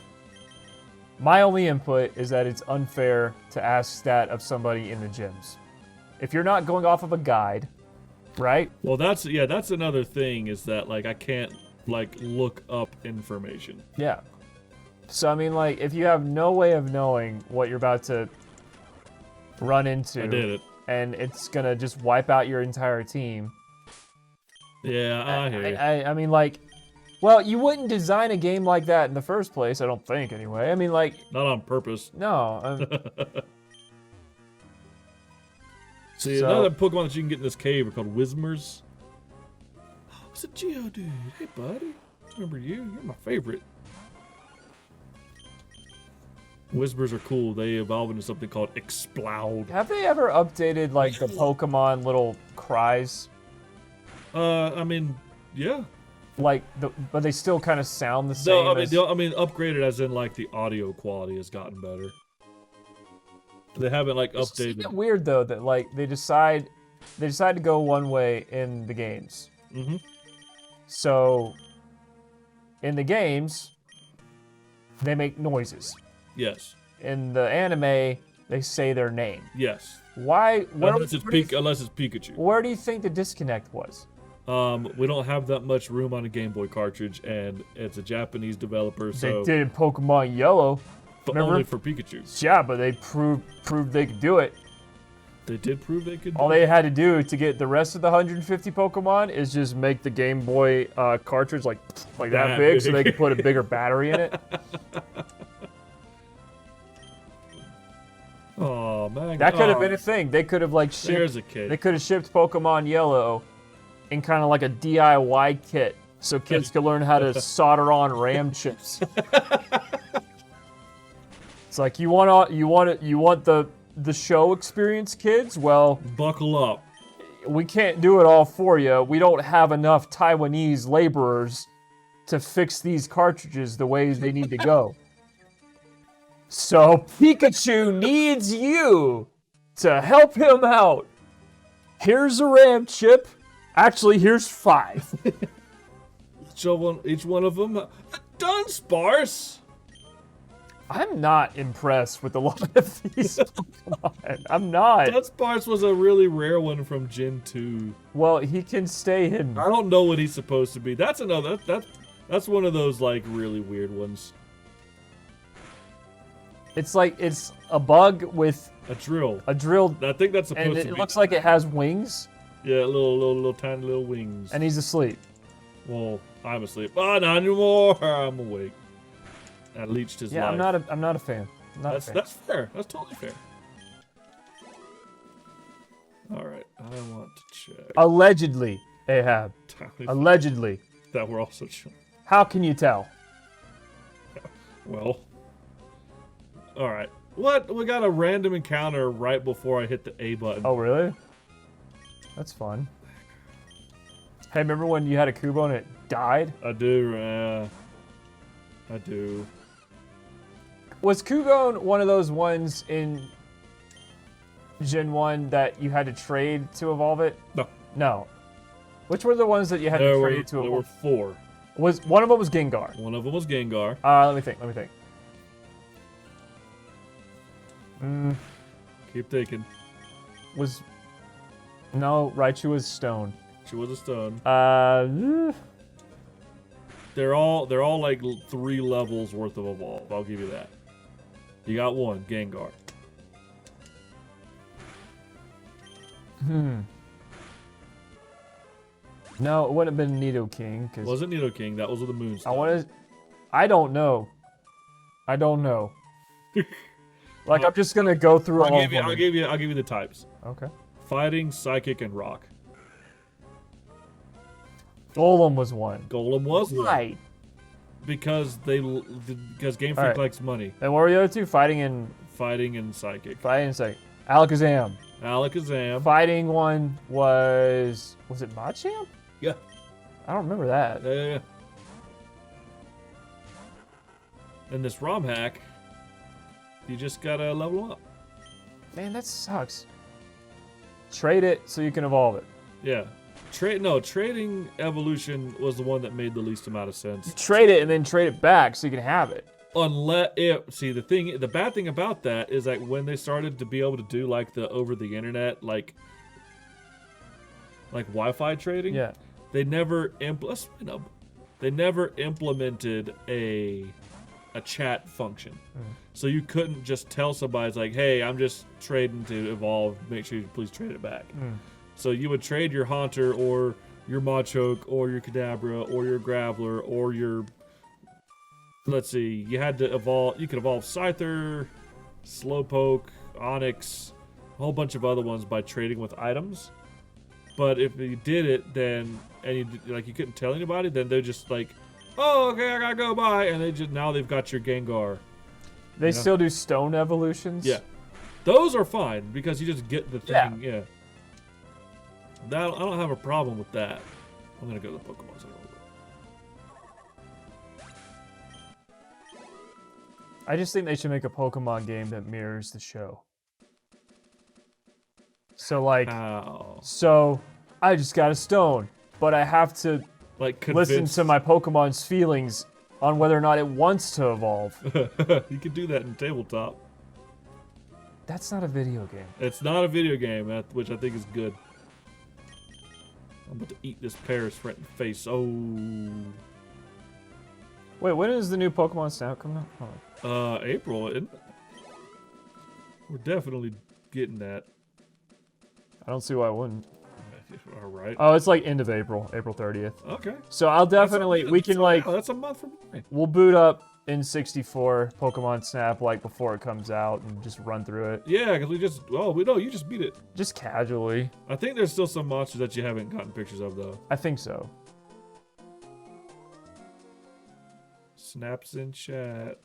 My only input is that it's unfair to ask that of somebody in the gyms. If you're not going off of a guide, right? Well, that's another thing is that like I can't like look up information. Yeah. So I mean, like, if you have no way of knowing what you're about to run into, I did it, and it's gonna just wipe out your entire team. Yeah, I hear you. I mean, like, well, you wouldn't design a game like that in the first place. I don't think, anyway. I mean, like, not on purpose. No. See, another Pokemon that you can get in this cave are called Whismers. Oh, it's a Geodude. Hey, buddy. Remember you? You're my favorite. Whispers are cool. They evolve into something called Explode. Have they ever updated, like, the Pokemon little cries? I mean, yeah. Like, but they still kind of sound the same. No, I mean, upgraded as in, like, the audio quality has gotten better. They haven't, like, updated. It's weird, though, that, like, they decide to go one way in the games. Mm-hmm. So, in the games, they make noises. Yes. In the anime, they say their name. Yes. Why? Unless it's Pikachu. Where do you think the disconnect was? We don't have that much room on a Game Boy cartridge, and it's a Japanese developer, so... They did in Pokemon Yellow. But remember? Only for Pikachu. Yeah, but they proved they could do it. They did prove they could do it? All they had to do to get the rest of the 150 Pokemon is just make the Game Boy cartridge like that big, so they could put a bigger battery in it. Oh, man. That could have been a thing. They could have, like, There's a kid. They could have shipped Pokemon Yellow in kind of like a DIY kit, so kids could learn how to solder on RAM chips. It's like, you want the show experience, kids? Well, buckle up. We can't do it all for you. We don't have enough Taiwanese laborers to fix these cartridges the way they need to go. So Pikachu needs you to help him out. Here's a RAM chip. Actually, here's 5. Each one of them Dunsparce. I'm not impressed with a lot of these Pokemon. I'm not. Dunsparce was a really rare one from Gen 2. Well, he can stay hidden. I don't know what he's supposed to be. That's another. That's one of those like really weird ones. It's like it's a bug with a drill. A drill. I think that's supposed to be. And it looks like it has wings. Yeah, little tiny little wings. And he's asleep. Well, I'm asleep. Oh, not anymore. I'm awake. I leached his life. I'm not a fan. That's fair. That's totally fair. All right, I want to check. Allegedly, Ahab. Allegedly. That we're also showing. How can you tell? Well. All right. What? We got a random encounter right before I hit the A button. Oh, really? That's fun. Hey, remember when you had a Kubo and it died? I do. I do. Was Kugon one of those ones in Gen 1 that you had to trade to evolve it? No. No. Which were the ones that you had to trade to There were evolve? 4. Was one of them was Gengar? One of them was Gengar. Let me think. Keep thinking. No, Raichu was Stone. She was a stone. Uh, They're all like 3 levels worth of evolve. I'll give you that. You got one, Gengar. No, it wouldn't have been Nidoking. Wasn't Nidoking? That was with the Moonstone. I don't know. Like I'm just gonna go through all of them. I'll give you the types. Okay. Fighting, Psychic, and Rock. Golem was one. Golem was one. Right. Because Game Freak Alright. likes money. And what were the other two? Fighting and Psychic. Alakazam. Alakazam. Fighting one was it Machamp? Yeah. I don't remember that. Yeah. And this ROM hack, you just gotta level up. Man, that sucks. Trade it so you can evolve it. Yeah. Trading evolution was the one that made the least amount of sense. Trade it and then trade it back so you can have it. The bad thing about that is like when they started to be able to do like the over the internet like Wi-Fi trading. Yeah. They never implemented a chat function. So you couldn't just tell somebody like, hey, I'm just trading to evolve. Make sure you please trade it back. So you would trade your Haunter or your Machoke or your Kadabra or your Graveler or your... Let's see. You had to evolve... You could evolve Scyther, Slowpoke, Onix, a whole bunch of other ones by trading with items. But if you did it, then... And you couldn't tell anybody, then they're just like... Oh, okay, I gotta go by. And now they've got your Gengar. They still do stone evolutions? Yeah. Those are fine because you just get the thing. Yeah. I don't have a problem with that. I'm gonna go to the Pokemon Center. I just think they should make a Pokemon game that mirrors the show. So like, so I just got a stone, but I have to listen to my Pokemon's feelings on whether or not it wants to evolve. You could do that in tabletop. That's not a video game. It's not a video game, which I think is good. I'm about to eat this Paris right in the face. Oh. Wait, when is the new Pokemon Snap coming out? Hold on. April, isn't it? We're definitely getting that. I don't see why I wouldn't. All right. Oh, it's like end of April, April 30th. Okay. So I'll definitely, that's a month from now. We'll boot up in 64 Pokemon Snap like before it comes out and just run through it. Yeah, because you just beat it. Just casually. I think there's still some monsters that you haven't gotten pictures of though. I think so. Snaps in chat.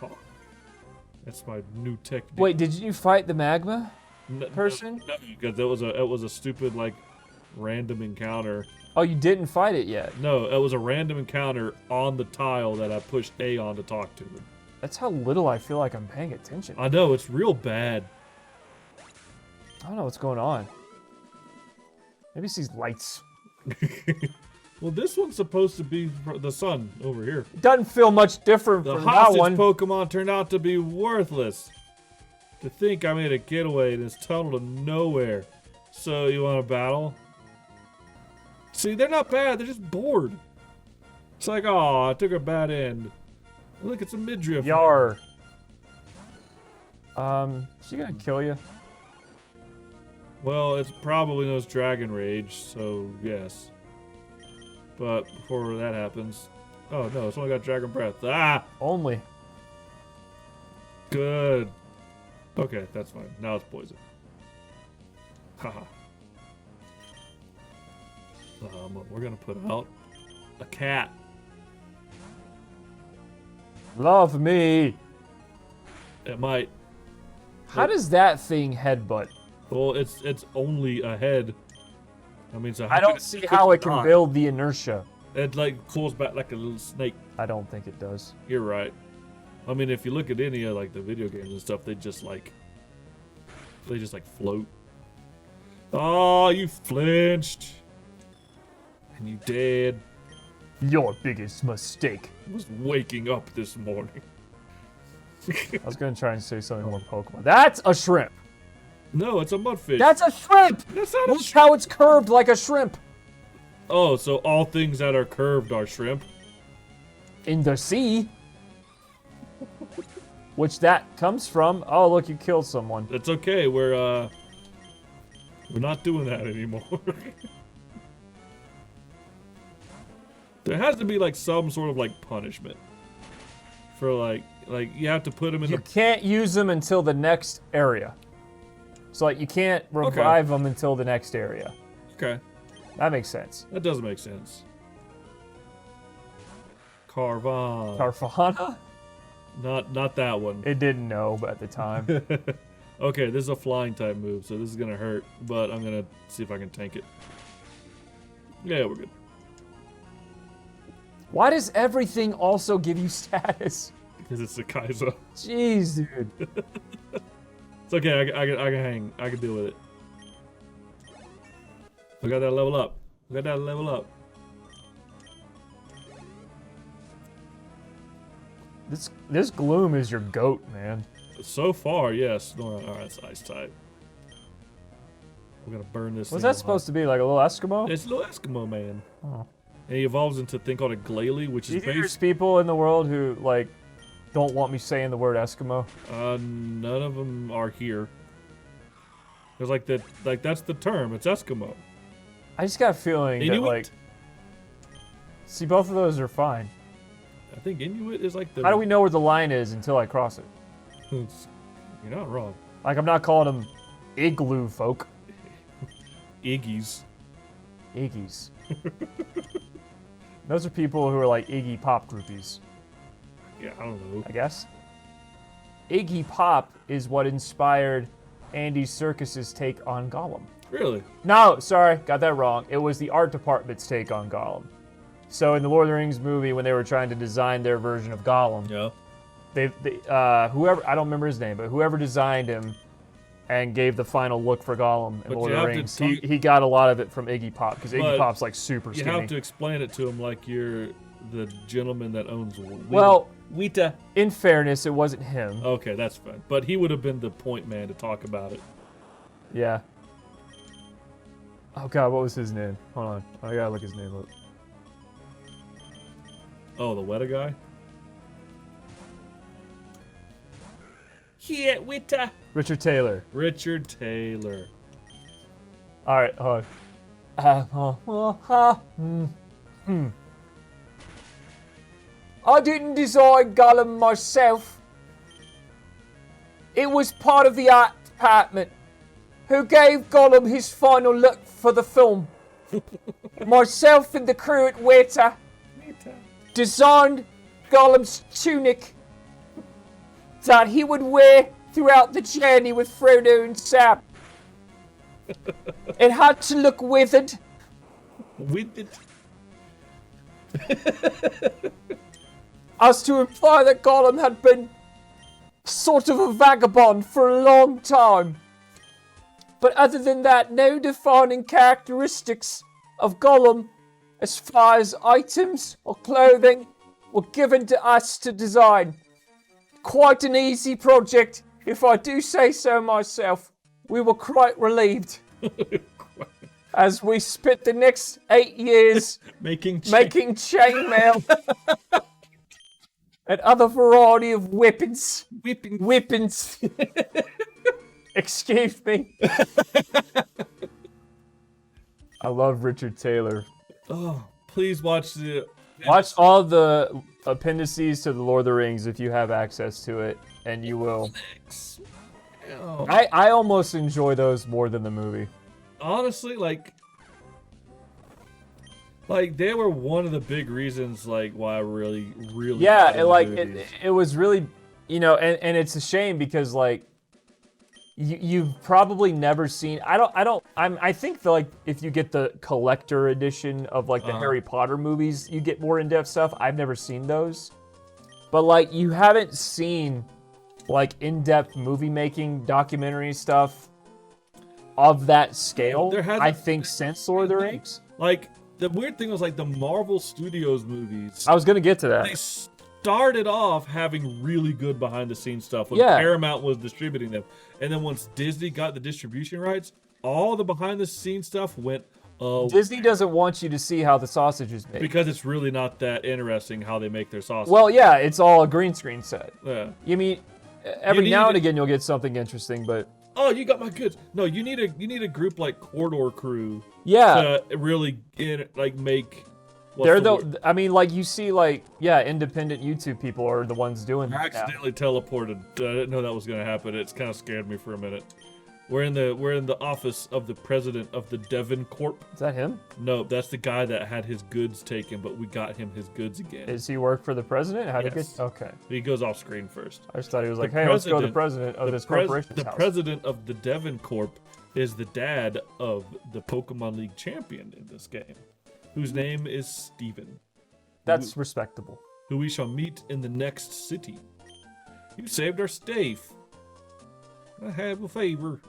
Oh, that's my new technique. Wait, did you fight the magma person? No, because it was a stupid like random encounter. Oh, you didn't fight it yet? No, it was a random encounter on the tile that I pushed A on to talk to him. That's how little I feel like I'm paying attention. I know, it's real bad. I don't know what's going on. Maybe it's these lights. Well, this one's supposed to be the sun over here. It doesn't feel much different The from that hostage one. Pokemon turned out to be worthless. To think I made a getaway in this tunnel to nowhere. So you want to battle? See, they're not bad. They're just bored. It's like, oh, I took a bad end. Look, it's a midriff. Yar. Is she gonna kill you? Well, it's probably knows Dragon Rage, so yes. But before that happens... Oh, no, it's only got Dragon Breath. Ah! Only. Good. Okay, that's fine. Now it's poison. Haha. We're gonna put out a cat. Love me. It might. How does that thing headbutt? Well, it's only a head. I mean, so I don't see how it can build the inertia. It like pulls back like a little snake. I don't think it does. You're right. I mean, if you look at any of like the video games and stuff, they just like float. Oh, you flinched. And you dead. Your biggest mistake. I was waking up this morning. I was gonna try and say something more Pokemon. That's a shrimp. No, it's a mudfish. That's a shrimp. That's not Look how it's curved like a shrimp. Oh, so all things that are curved are shrimp? In the sea. Which that comes from. Oh, look, you killed someone. It's okay. We're not doing that anymore. There has to be like some sort of like punishment for like you have to put them in You can't use them until the next area. So like you can't revive them until the next area. Okay. That makes sense. That does make sense. Carvana? Not that one. It didn't know at the time. Okay, this is a flying type move, so this is gonna hurt, but I'm gonna see if I can tank it. Yeah, we're good. Why does everything also give you status? Because it's a KAIZO. Jeez, dude. It's okay, I can hang. I can deal with it. I got that level up. This Gloom is your goat, man. So far, yes. No, alright, it's ice type. We're gonna burn this. What's that supposed to be? Like a little Eskimo? It's a little Eskimo man. Oh. And he evolves into a thing called a Glalie, which is There's people in the world who like don't want me saying the word Eskimo. None of them are here. There's like that's the term. It's Eskimo. I just got a feeling Inuit? that like. See, both of those are fine. I think Inuit is like the. How do we know where the line is until I cross it? You're not wrong. Like I'm not calling them igloo folk. Iggies. Iggies. Those are people who are like Iggy Pop groupies. Yeah, I don't know. I guess. Iggy Pop is what inspired Andy Serkis's take on Gollum. Really? No, sorry, got that wrong. It was the art department's take on Gollum. So in the Lord of the Rings movie, when they were trying to design their version of Gollum, Yeah. they whoever, I don't remember his name, but whoever designed him and gave the final look for Gollum in But Lord you of the have Rings, to he got a lot of it from Iggy Pop, because Iggy But Pop's like super You skinny. have to explain it to him like you're the gentleman that owns. Well, Weta. in fairness, it wasn't him. Okay, that's fine. But he would have been the point man to talk about it. Yeah. Oh god, what was his name? Hold on, I gotta look his name up. Oh, the Weta guy? Here, Weta. Richard Taylor. Richard Taylor. All right, hold on. I didn't design Gollum myself. It was part of the art department who gave Gollum his final look for the film. Myself and the crew at Weta designed Gollum's tunic that he would wear throughout the journey with Frodo and Sam. It had to look withered. Withered? As to imply that Gollum had been sort of a vagabond for a long time. But other than that, no defining characteristics of Gollum as far as items or clothing were given to us to design. Quite an easy project, if I do say so myself. We were quite relieved as we spent the next 8 years making chainmail and other variety of weapons. Weapons. Excuse me. I love Richard Taylor. Oh, please watch the. Watch all the appendices to the Lord of the Rings if you have access to it, and you will. Oh. I almost enjoy those more than the movie. Honestly, like they were one of the big reasons, like why I really. Yeah, it was really, and it's a shame because like You've probably never seen. I think like if you get the collector edition of like the Harry Potter movies, you get more in-depth stuff. I've never seen those, but like you haven't seen like in-depth movie making documentary stuff of that scale. I think since Lord of the Rings. Like the weird thing was like the Marvel Studios movies. I was gonna get to that. They started off having really good behind the scenes stuff when Paramount was distributing them. And then once Disney got the distribution rights, all the behind the scenes stuff went Disney doesn't want you to see how the sausage is made. Because it's really not that interesting how they make their sausage. Well, yeah, it's all a green screen set. Yeah. You mean every now and again you'll get something interesting, but oh, you got my goods. No, you need a group like Corridor Crew to really make they're I mean, like you see, like independent YouTube people are the ones doing that. I accidentally teleported. I didn't know that was gonna happen. It's kind of scared me for a minute. We're in the office of the president of the Devon Corp. Is that him? No, that's the guy that had his goods taken, but we got him his goods again. Does he work for the president? Yes. Okay. He goes off screen first. I just thought he was like, hey, let's go to the president of this corporation's house. The president of the Devon Corp is the dad of the Pokemon League champion in this game, whose name is Steven. That's respectable. Who we shall meet in the next city. You saved our stave. I have a favor.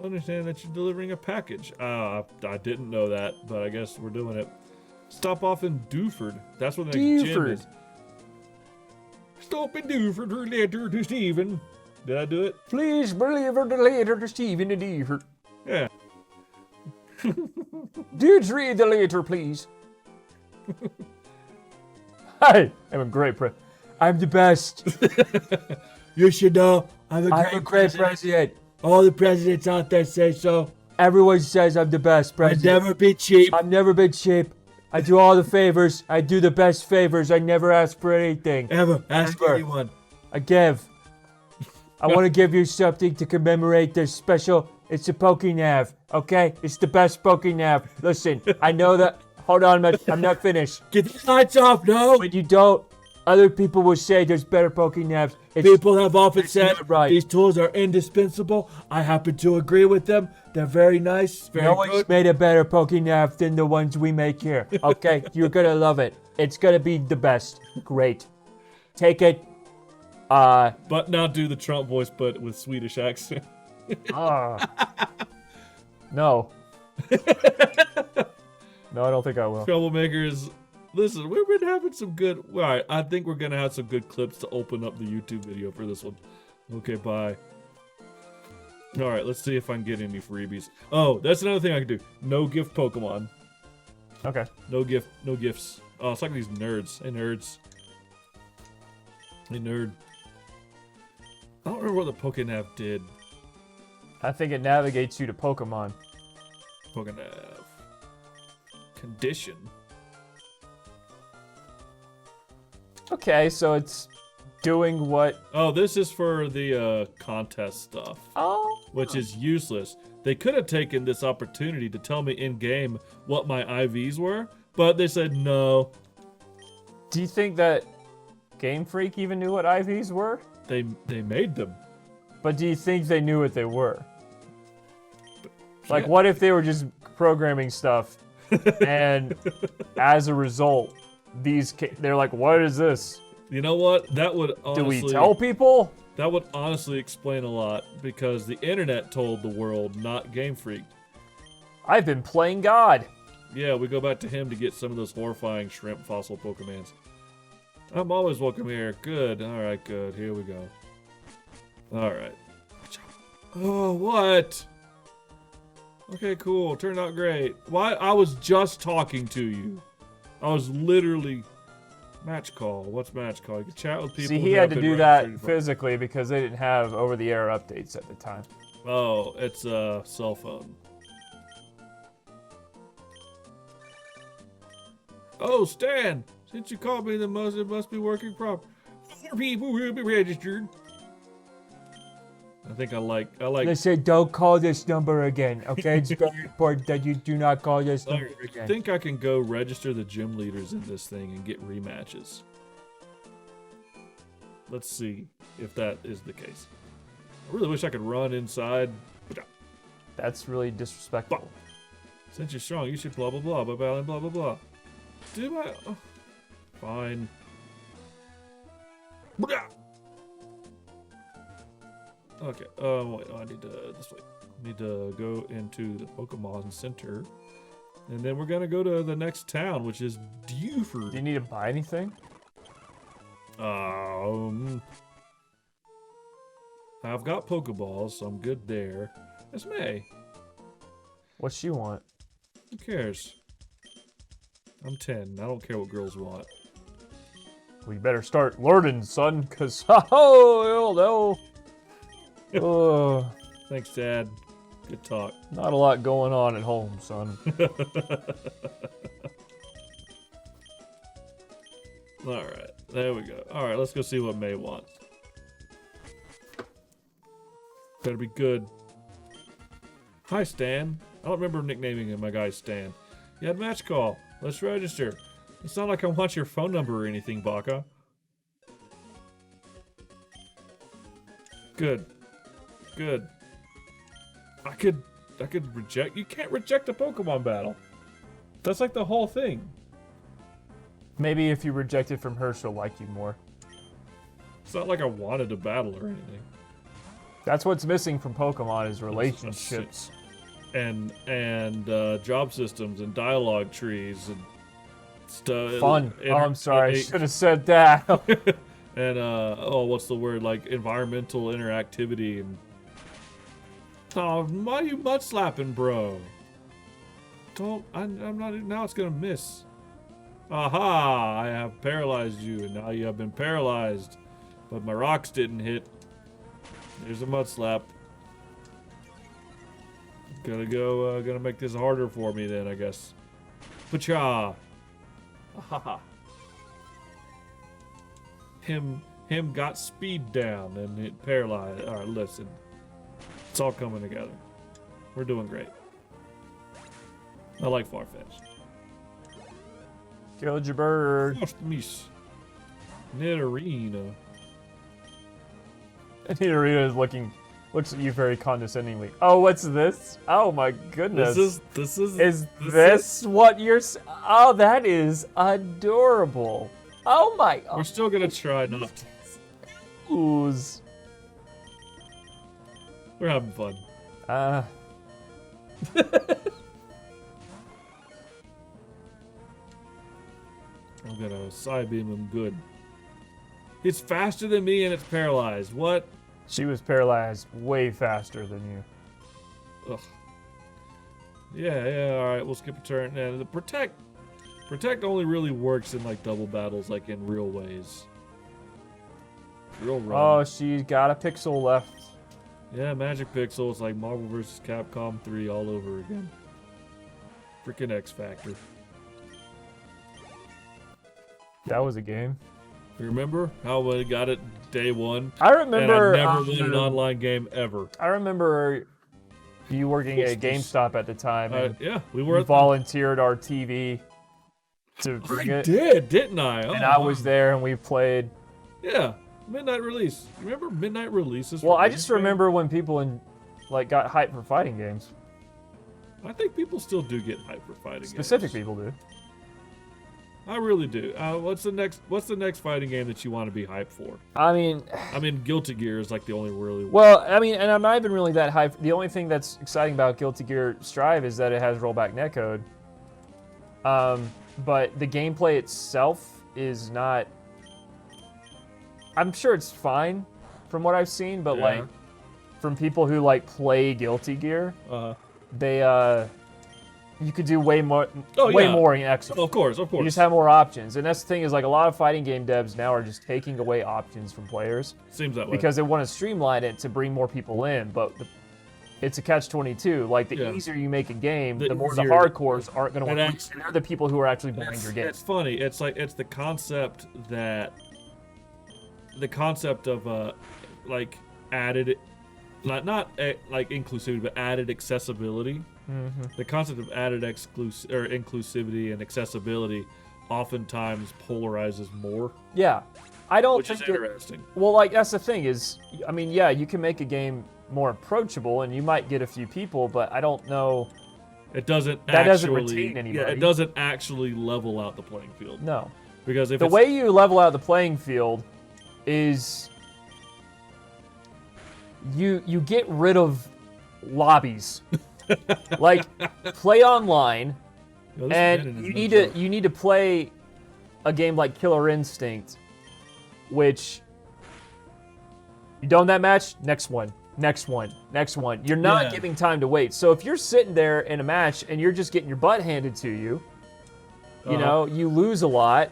I understand that you're delivering a package. I didn't know that, but I guess we're doing it. Stop off in Dewford. That's what the gym is. Stop in Dewford for a letter to Steven. Did I do it? Please deliver the letter to Steven in Dewford. Yeah. Dudes, read the letter, please. Hi, I'm a great I'm the best. You should know I'm a great president. All the presidents out there say so. Everyone says I'm the best president. I've never been cheap. I've never been cheap. I do all the favors. I do the best favors. I never ask for anything. Ever. Ask anyone. I give. I want to give you something to commemorate this special. It's a POKéNav, okay? It's the best POKéNav. Listen, I know that. Hold on, I'm not finished. Get the lights off, no! When you don't, other people will say there's better POKéNavs. People have often said these tools are indispensable. I happen to agree with them. They're very nice, very good. No one's made a better POKéNav than the ones we make here, okay? You're gonna love it. It's gonna be the best. Great. Take it. But now do the Trump voice, but with Swedish accent. No. No, I don't think I will. Troublemakers, listen, we've been having some good... Alright, I think we're gonna have some good clips to open up the YouTube video for this one. Okay, bye. Alright, let's see if I can get any freebies. Oh, that's another thing I can do. No gift Pokemon. Okay. No gifts. Oh, it's like these nerds. Hey, nerds. Hey, nerd. I don't remember what the POKéNav did. I think it navigates you to Pokemon. POKéNav. Condition. Okay, so it's doing what? Oh, this is for the contest stuff. Oh. Which is useless. They could have taken this opportunity to tell me in-game what my IVs were, but they said no. Do you think that Game Freak even knew what IVs were? They made them. But do you think they knew what they were? Like, what if they were just programming stuff, and as a result, they're like, what is this? You know what? That would honestly... Do we tell people? That would honestly explain a lot, because the internet told the world, not Game Freak. I've been playing God. Yeah, we go back to him to get some of those horrifying shrimp fossil Pokemons. I'm always welcome here. Good. Alright, good. Here we go. Alright. Oh, what? Okay, cool. Turned out great. Why? I was just talking to you. I was literally... Match call. What's match call? You can chat with people. See, he had to do that physically because they didn't have over-the-air updates at the time. Oh, it's a cell phone. Oh, Stan! Since you called me the most, it must be working proper. 4 people will be registered. I think I like... They said don't call this number again, okay? It's very important that you do not call this number again. I think I can go register the gym leaders in this thing and get rematches. Let's see if that is the case. I really wish I could run inside. That's really disrespectful. Since you're strong, you should blah blah blah blah blah blah blah blah. Do I? Oh, fine. Okay. Wait. I need to this way. Need to go into the Pokemon Center, and then we're gonna go to the next town, which is Dewford. Do you need to buy anything? I've got Pokeballs, so I'm good there. That's May. What she want? Who cares? I'm 10. I don't care what girls want. We better start learning, son, cause oh no. Thanks, Dad. Good talk. Not a lot going on at home, son. Alright, there we go. Alright, let's go see what May wants. Better be good. Hi, Stan. I don't remember nicknaming him, my guy Stan. You had match call. Let's register. It's not like I want your phone number or anything, Baka. Good. Good. I could reject. You can't reject a Pokemon battle. That's like the whole thing. Maybe if you reject it from her, she'll like you more. It's not like I wanted to battle or anything. That's what's missing from Pokemon is relationships. And job systems and dialogue trees and stuff. Fun. Oh, I'm sorry. I should have said that. And what's the word? Like environmental interactivity and. Oh, why are you mud slapping, bro? Don't. I'm not. Now it's gonna miss. Aha! I have paralyzed you, and now you have been paralyzed. But my rocks didn't hit. There's a mud slap. Gonna make this harder for me then, I guess. Pacha! Ahaha. Him got speed down and it paralyzed. Alright, listen. It's all coming together. We're doing great. I like Farfetch. Killed your bird. Miss. Nidorino. And Nidorino looks at you very condescendingly. Oh, what's this? Oh my goodness. This is what you're Oh, that is adorable. Oh my god. We're still gonna try not to. Ooze. We're having fun. I'm gonna side beam him good. It's faster than me and it's paralyzed. What? She was paralyzed way faster than you. Ugh. Yeah, alright, we'll skip a turn. And the Protect only really works in like double battles, like in real ways. Real run. Oh, she's got a pixel left. Yeah, Magic Pixel. It's like Marvel vs. Capcom 3 all over again. Freaking X Factor. That was a game. You remember how I got it day one? I remember. And I never won an online game ever. I remember you working at GameStop at the time. And yeah, we were. You volunteered our TV to bring it. Didn't I? Oh, and I was there, and we played. Yeah, midnight release. Remember midnight releases? Well, I just remember when people got hyped for fighting games. I think people still do get hyped for fighting games. Specific people do. I really do. What's the next fighting game that you want to be hyped for? I mean, Guilty Gear is like the only really. Well, I mean, and I'm not even really that hyped. The only thing that's exciting about Guilty Gear Strive is that it has rollback netcode. But the gameplay itself is not. I'm sure it's fine, from what I've seen, but like, from people who like play Guilty Gear, they you could do way more more in X. Of course. You just have more options, and that's the thing is like a lot of fighting game devs now are just taking away options from players. Seems that way because they want to streamline it to bring more people in, but it's a catch-22. Like the easier you make a game, the more the hardcores aren't going to want to. And they're the people who are actually buying your game. It's funny. It's like it's the concept of like added, not like inclusivity, but added accessibility. Mm-hmm. The concept of added inclusivity and accessibility oftentimes polarizes more. Yeah, I don't which is think interesting. Well, like that's the thing is, I mean, yeah, you can make a game more approachable, and you might get a few people, but I don't know. It doesn't That doesn't actually, retain anybody. Yeah, it doesn't actually level out the playing field. No, Because if the it's, way you level out the playing field is you get rid of lobbies, like play online, Yo, this and Brandon is you no need joke. to you need to play a game like Killer Instinct, which you done that match, next one. Next one, next one. You're not Yeah. giving time to wait. So if you're sitting there in a match and you're just getting your butt handed to you, you know, you lose a lot.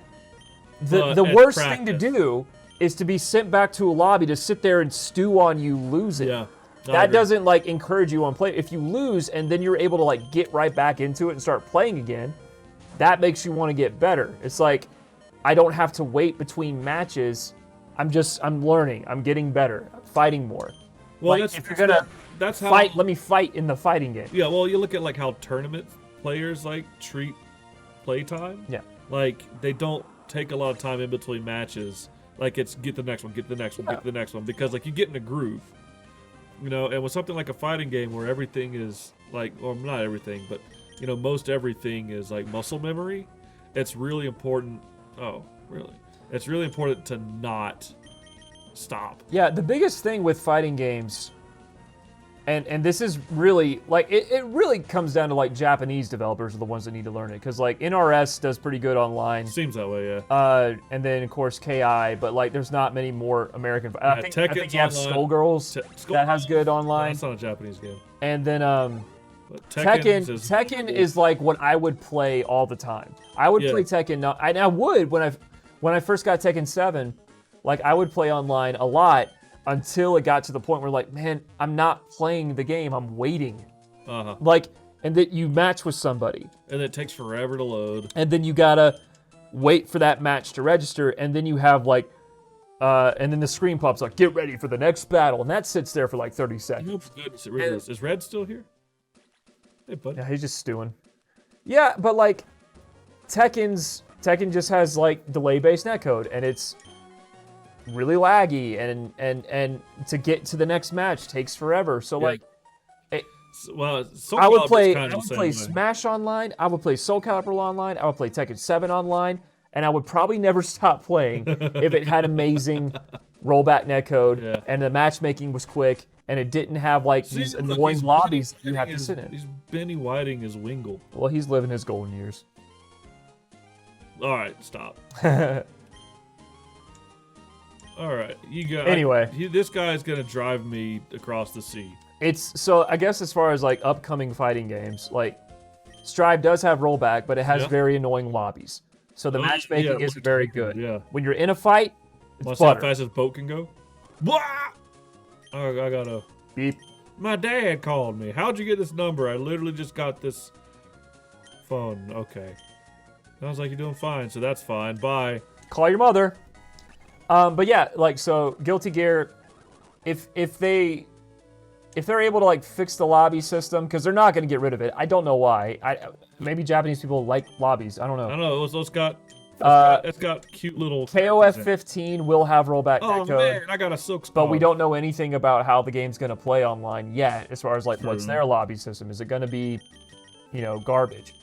But The at worst thing to practice. do is to be sent back to a lobby to sit there and stew on you losing. Yeah. I That agree. doesn't like encourage you on play. If you lose and then you're able to like get right back into it and start playing again, that makes you want to get better. It's like I don't have to wait between matches. I'm learning. I'm getting better. I'm fighting more. Well, Like, if you're gonna that's how fight, let me fight in the fighting game. Yeah, well, you look at like how tournament players like treat playtime. Yeah. Like they don't take a lot of time in between matches. Like it's get the next one, get the next one, get the next one, because like you get in a groove, you know. And with something like a fighting game where everything is like, or not everything, but you know, most everything is like muscle memory. It's really important. Oh, really? It's really important to not stop. Yeah, the biggest thing with fighting games, and this is really, like, it really comes down to, like, Japanese developers are the ones that need to learn it. Because, like, NRS does pretty good online. Seems that way, yeah. And then, of course, KI, but, like, there's not many more American. I think Tekken's you have online. Skullgirls that has good online. That's not a Japanese game. And then, But Tekken is like what I would play all the time. I would Yeah. play Tekken. And I would when I first got Tekken 7, like I would play online a lot until it got to the point where like, man, I'm not playing the game. I'm waiting. Uh-huh. Like, and that you match with somebody, And it takes forever to load. and then you gotta wait for that match to register, and then you have like, and then the screen pops up, get ready for the next battle, and that sits there for like 30 seconds. Oh, for goodness, it really is. Is Red still here? Hey, buddy. Yeah, he's just stewing. Yeah, but like Tekken just has like delay-based netcode, and it's really laggy, and to get to the next match takes forever. So Yeah. like, Well, Soul I would Calibur's play kind of the same way. Smash online. I would play Soul Calibur online. I would play Tekken 7 online, and I would probably never stop playing if it had amazing rollback netcode Yeah. and the matchmaking was quick and it didn't have like See, these look, annoying he's lobbies Benny- you have to Benny sit is- in. He's Benny Whiting his Wingle. Well, he's living his golden years. All right, stop. All right, you got. Anyway. This guy's gonna drive me across the sea. It's so I guess as far as like upcoming fighting games, like Strive does have rollback, but it has Yeah. very annoying lobbies. So the matchmaking yeah, isn't very good. Yeah. When you're in a fight, it's Want to see how butter. fast his boat can go? Blah! Oh, I gotta. Beep. My dad called me. How'd you get this number? I literally just got this phone. Okay. Sounds like you're doing fine, so that's fine. Bye. Call your mother. But yeah, like so, Guilty Gear, if they're able to like fix the lobby system, because they're not going to get rid of it. I don't know why. Maybe Japanese people like lobbies. I don't I know. don't know. It's got. It's got cute little. KOF 15 will have rollback Oh netcode, man, I got a silk. but we spot. don't know anything about how the game's going to play online yet. As far as like what's True. their lobby system, is it going to be, garbage?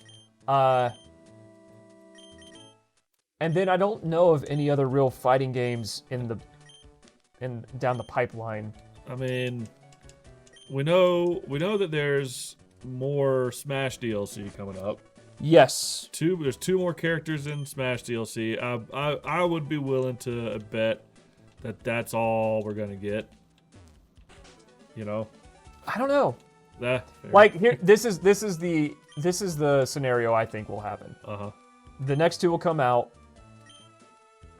And then I don't know of any other real fighting games down the pipeline. I mean, we know that there's more Smash DLC coming up. Yes. There's 2 more characters in Smash DLC. I would be willing to bet that that's all we're gonna get. You know, I don't know. fair. Like here, this is the scenario I think will happen. Uh-huh. The next 2 will come out.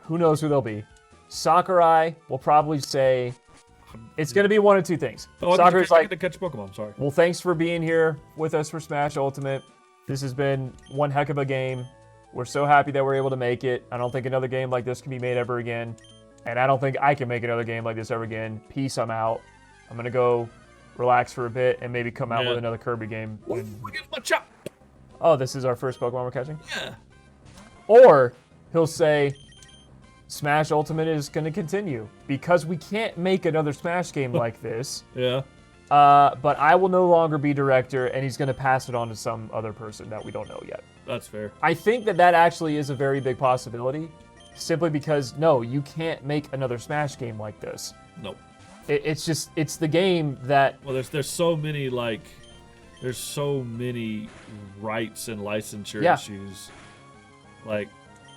Who knows who they'll be? Sakurai will probably say it's going to be one of 2 things. Oh, Sakurai's I like, get to catch Pokemon. Sorry. well, thanks for being here with us for Smash Ultimate. This has been one heck of a game. We're so happy that we're able to make it. I don't think another game like this can be made ever again. And I don't think I can make another game like this ever again. Peace, I'm out. I'm going to go relax for a bit and maybe come out Yeah. with another Kirby game. Look at my chop. Oh, this is our first Pokemon we're catching? Yeah. Or he'll say, Smash Ultimate is going to continue because we can't make another Smash game like this. Yeah. But I will no longer be director, and he's going to pass it on to some other person that we don't know yet. That's fair. I think that actually is a very big possibility, simply because, no, you can't make another Smash game like this. Nope. It's the game that... Well, there's so many, like... There's so many rights and licensure issues. Like,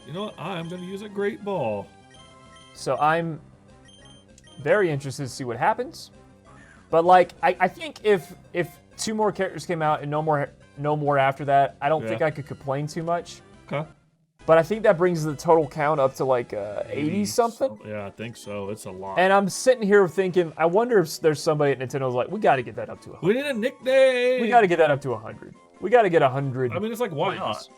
you know what? I'm going to use a Great Ball. So I'm very interested to see what happens. But, like, I think if 2 more characters came out and no more after that, I don't think I could complain too much. Okay. But I think that brings the total count up to, like, 80-something. Yeah, I think so. It's a lot. And I'm sitting here thinking, I wonder if there's somebody at Nintendo's like, we got to get that up to 100. We need a nickname. We got to get that up to 100. We got to get 100. I mean, it's like, why not?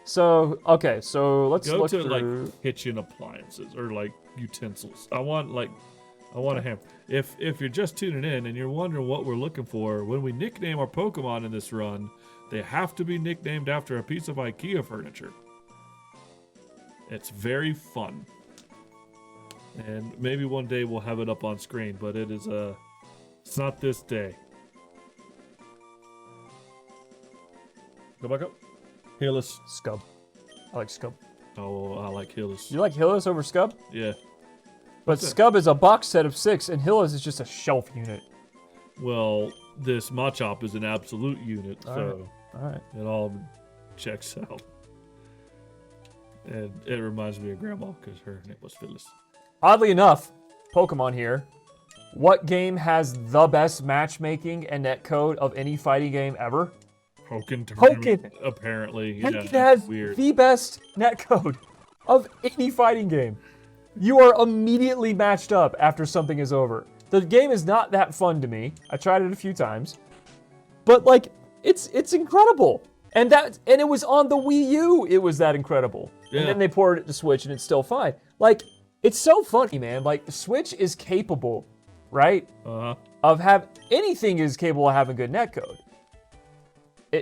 So, okay, so let's Go look to, through... like, kitchen appliances or, like, utensils. I want a hammer. If you're just tuning in and you're wondering what we're looking for, when we nickname our Pokemon in this run, they have to be nicknamed after a piece of IKEA furniture. It's very fun. And maybe one day we'll have it up on screen, but it's not this day. Go back up. Hillis. Scub. I like Scub. Oh, I like Hillis. You like Hillis over Scub? Yeah. But Scub is a box set of 6, and Hillis is just a shelf unit. Well, this Machop is an absolute unit, so All right. it all checks out. And it reminds me of Grandma because her name was Phyllis. Oddly enough, Pokemon here. What game has the best matchmaking and netcode of any fighting game ever? Pokken. Apparently. Pokken Yeah, has weird. the best netcode of any fighting game. You are immediately matched up after something is over. The game is not that fun to me. I tried it a few times. But, like, it's incredible. And it was on the Wii U. It was that incredible. Yeah. And then they ported it to Switch, and it's still fine. Like, it's so funny, man. Like, Switch is capable, right? Of anything is capable of having good netcode.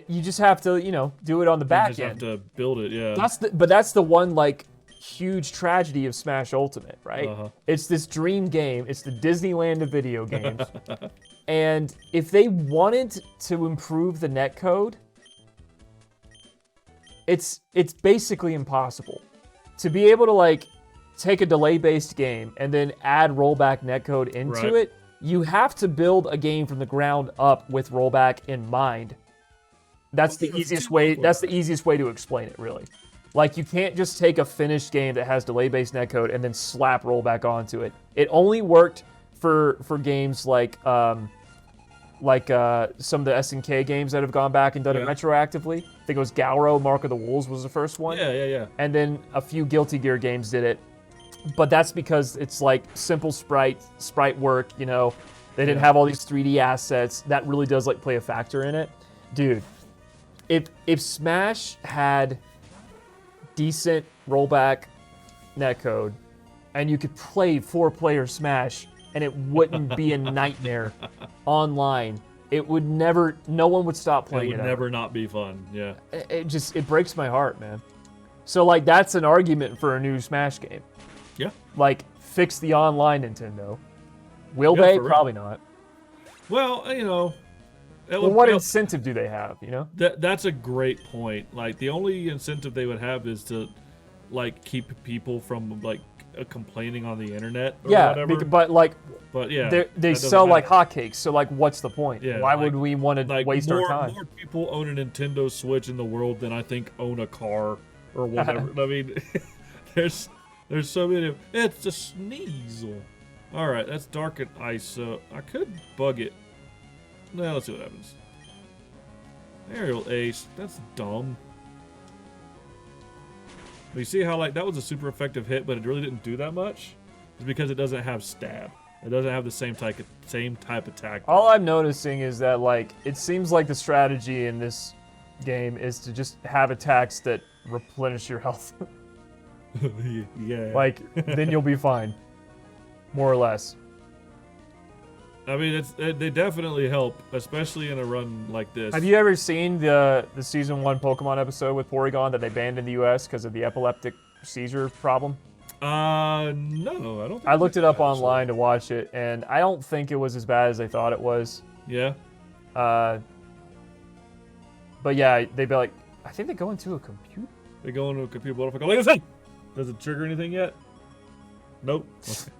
You just have to, do it on the back end. You just have to build it, yeah. But that's the one, like, huge tragedy of Smash Ultimate, right? It's this dream game. It's the Disneyland of video games. And if they wanted to improve the netcode, it's basically impossible. To be able to, like, take a delay-based game and then add rollback netcode into it, you have to build a game from the ground up with rollback in mind. That's the easiest way. That's the easiest way to explain it, really. Like, you can't just take a finished game that has delay-based netcode and then slap rollback onto it. It only worked for games like some of the SNK games that have gone back and done it retroactively. I think it was Gauro, Mark of the Wolves was the first one. Yeah. And then a few Guilty Gear games did it. But that's because it's like simple sprite work, They didn't have all these 3D assets. That really does like play a factor in it. Dude, if Smash had decent rollback netcode and you could play 4-player Smash and it wouldn't be a nightmare online, no one would stop playing it. It would never not be fun, yeah. It breaks my heart, man. So, like, that's an argument for a new Smash game. Yeah. Like, fix the online, Nintendo. Will they? Probably not. Well, what incentive do they have, That's a great point. Like, the only incentive they would have is to, like, keep people from, like, complaining on the internet or whatever. But yeah, they sell like hotcakes, so, like, what's the point? Yeah, Why would we want to waste our time? More people own a Nintendo Switch in the world than I think own a car or whatever. I mean, there's so many. It's a Sneasel. All right, that's Dark and Ice, so I could bug it. Now let's see what happens. Aerial Ace. That's dumb. But you see how, like, that was a super effective hit, but it really didn't do that much? It's because it doesn't have stab. It doesn't have the same type attack. All I'm noticing is that, like, it seems like the strategy in this game is to just have attacks that replenish your health. Yeah. Like, then you'll be fine. More or less. I mean, they definitely help, especially in a run like this. Have you ever seen the Season 1 Pokemon episode with Porygon that they banned in the US because of the epileptic seizure problem? No, I don't think I looked it up actually. online to watch it, and I don't think it was as bad as they thought it was. Yeah. But yeah, they'd be like, I think they go into a computer. They go into a computer. What if I go like this? Hey! Does it trigger anything yet? Nope. Okay.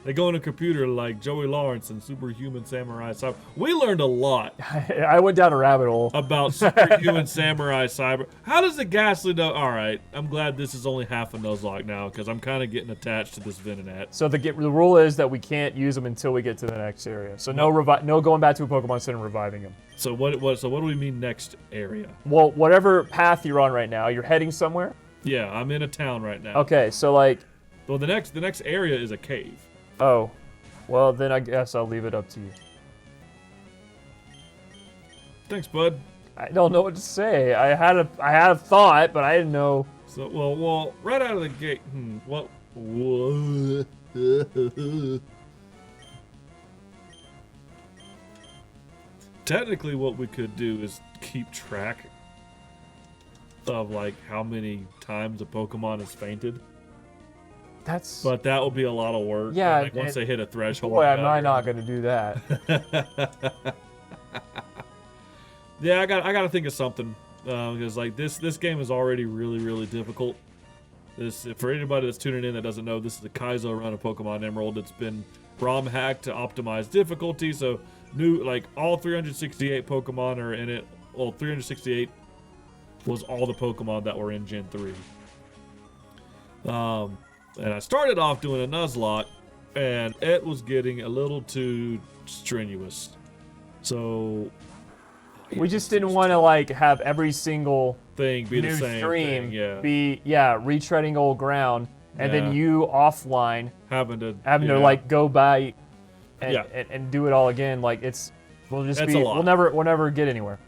They go in a computer like Joey Lawrence and Superhuman Samurai Cyber. We learned a lot I went down a rabbit hole. about Superhuman Samurai Cyber. How does the Ghastly know? All right, I'm glad this is only half a Nuzlocke now because I'm kind of getting attached to this Venonat. So the rule is that we can't use them until we get to the next area. So no going back to a Pokemon Center and reviving them. So what do we mean next area? Well, whatever path you're on right now, you're heading somewhere. Yeah, I'm in a town right now. Okay, so like, Well, the next area is a cave. oh, well then I guess I'll leave it up to you. Thanks, bud. I don't know what to say. I had a thought, but I didn't know. So well, right out of the gate. What? Technically, what we could do is keep track of like how many times a Pokemon has fainted. That's. But that will be a lot of work. Yeah, Like once they hit a threshold. Boy, am I not gonna do that. Yeah, I got to think of something because like this game is already really difficult. For anybody that's tuning in that doesn't know, this is the KAIZO run of Pokemon Emerald. It's been ROM hacked to optimize difficulty, so all 368 Pokemon are in it. Well, 368 was all the Pokemon that were in Gen 3. And I started off doing a Nuzlocke, and it was getting a little too strenuous. So We just didn't want to like have every single thing be the new same stream thing, yeah. be retreading old ground, and Yeah. then you offline Having to like go by and, Yeah. and do it all again. Like That's a lot. we'll never get anywhere.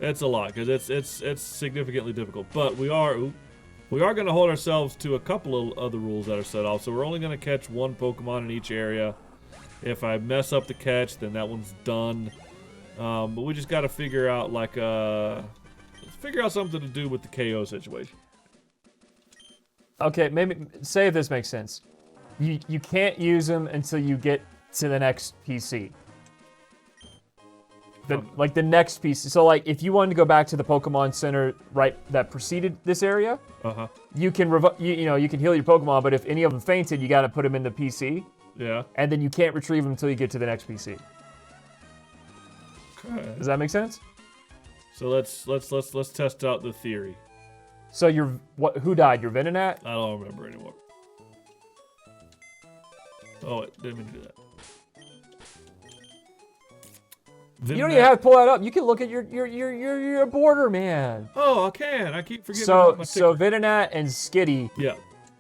It's a lot because it's significantly difficult. But we are going to hold ourselves to a couple of other rules that are set off. So we're only going to catch one Pokemon in each area. If I mess up the catch, then that one's done. But we just got to figure out something to do with the KO situation. Okay, maybe say if this makes sense. You can't use them until you get to the next PC. The next piece. So like if you wanted to go back to the Pokemon Center that preceded this area, you can you can heal your Pokemon, but if any of them fainted, you got to put them in the PC. Yeah. And then you can't retrieve them until you get to the next PC. Okay. Does that make sense? So let's test out the theory. So who died? Your Venonat? I don't remember anymore. Oh, it didn't mean to do that. You don't even have to pull that up. You can look at your border, man. Oh, I can. I keep forgetting. So about my ticker. Venonat and Skitty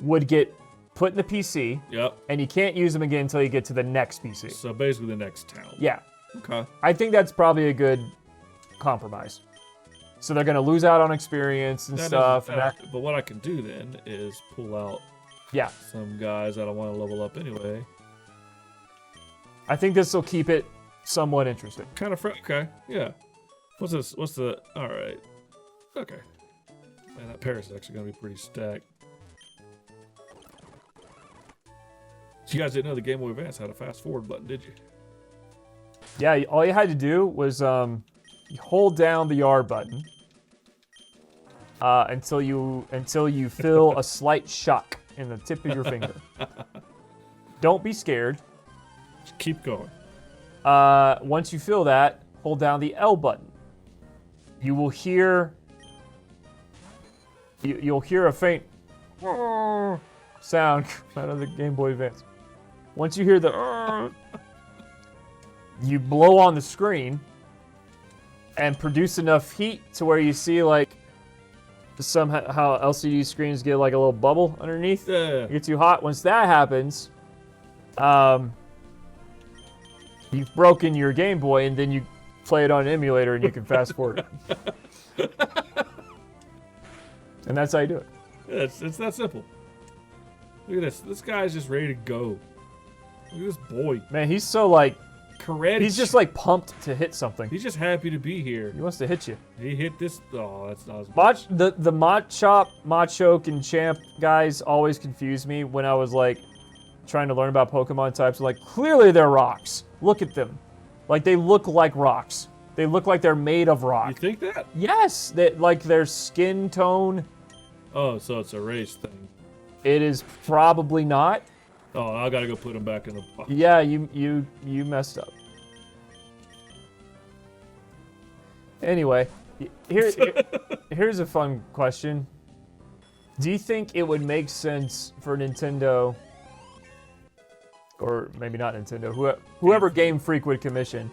would get put in the PC. Yep. And you can't use them again until you get to the next PC. So basically the next town. Yeah. Okay. I think that's probably a good compromise. So they're gonna lose out on experience and stuff. But what I can do then is pull out some guys that I want to level up anyway. I think this will keep it somewhat interesting. Kind of okay. Yeah. What's this? What's the? All right. Okay. Man, that Paris is actually gonna be pretty stacked. You guys didn't know the Game Boy Advance had a fast forward button, did you? Yeah, all you had to do was you hold down the R button until you feel a slight shock in the tip of your finger. Don't be scared. Just keep going. Once you feel that, hold down the L button. You will hear. You'll hear a faint sound out of the Game Boy Advance. Once you hear the, you blow on the screen and produce enough heat to where you see like somehow LCD screens get like a little bubble underneath. Yeah. It gets too hot. Once that happens, you've broken your Game Boy, and then you play it on an emulator, and you can fast forward it. And that's how you do it. It's that simple. Look at this. This guy's just ready to go. Look at this boy. Man, he's so like karate. He's just like pumped to hit something. He's just happy to be here. He wants to hit you. He hit this. Oh, that's not as much. The Machop, and Champ guys always confused me when I was like trying to learn about Pokemon types. Like, clearly they're rocks. Look at them. Like, they look like rocks. They look like they're made of rock. You think that? Yes, like their skin tone. Oh, so it's a race thing. It is probably not. Oh, I gotta go put him back in the box. Yeah, you messed up. Anyway, here's a fun question. Do you think it would make sense for Nintendo, or maybe not Nintendo, whoever Game Freak would commission,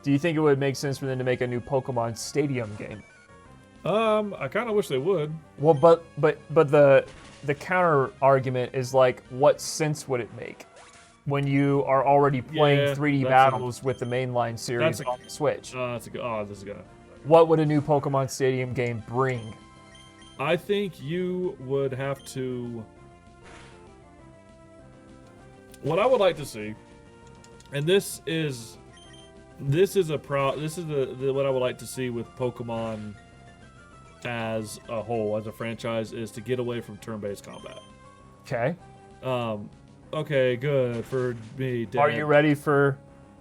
do you think it would make sense for them to make a new Pokemon Stadium game? I kind of wish they would. Well, but the counter argument is like, what sense would it make when you are already playing 3D battles with the mainline series on the Switch? That's a good. Oh, this is good. What would a new Pokemon Stadium game bring? I think you would have to. What I would like to see, and this is what I would like to see with Pokemon as a whole, as a franchise, is to get away from turn-based combat. Okay. Okay, good for me. Dad. Are you ready for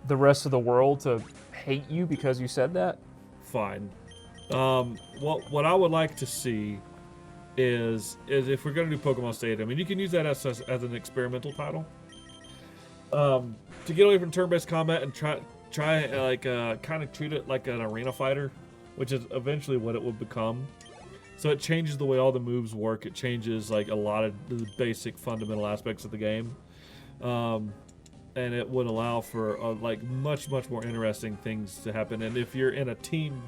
the rest of the world to hate you because you said that? Fine. What I would like to see is if we're gonna do Pokemon Stadium, and you can use that as an experimental title, to get away from turn-based combat and try like kind of treat it like an arena fighter, which is eventually what it will become. So it changes the way all the moves work. It changes like a lot of the basic fundamental aspects of the game, and it would allow for like much more interesting things to happen. And if you're in a team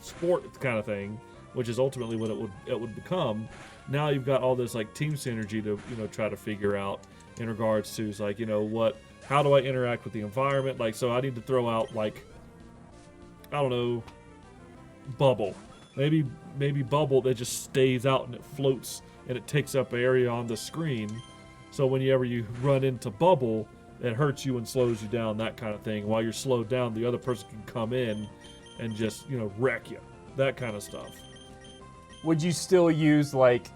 sport kind of thing, which is ultimately what it would become, now you've got all this like team synergy to try to figure out in regards to like how do I interact with the environment? Like, so I need to throw out like, I don't know, Bubble. Maybe Bubble that just stays out and it floats and it takes up area on the screen. So whenever you run into Bubble, it hurts you and slows you down, that kind of thing. While you're slowed down, the other person can come in and just, wreck you. That kind of stuff. Would you still use like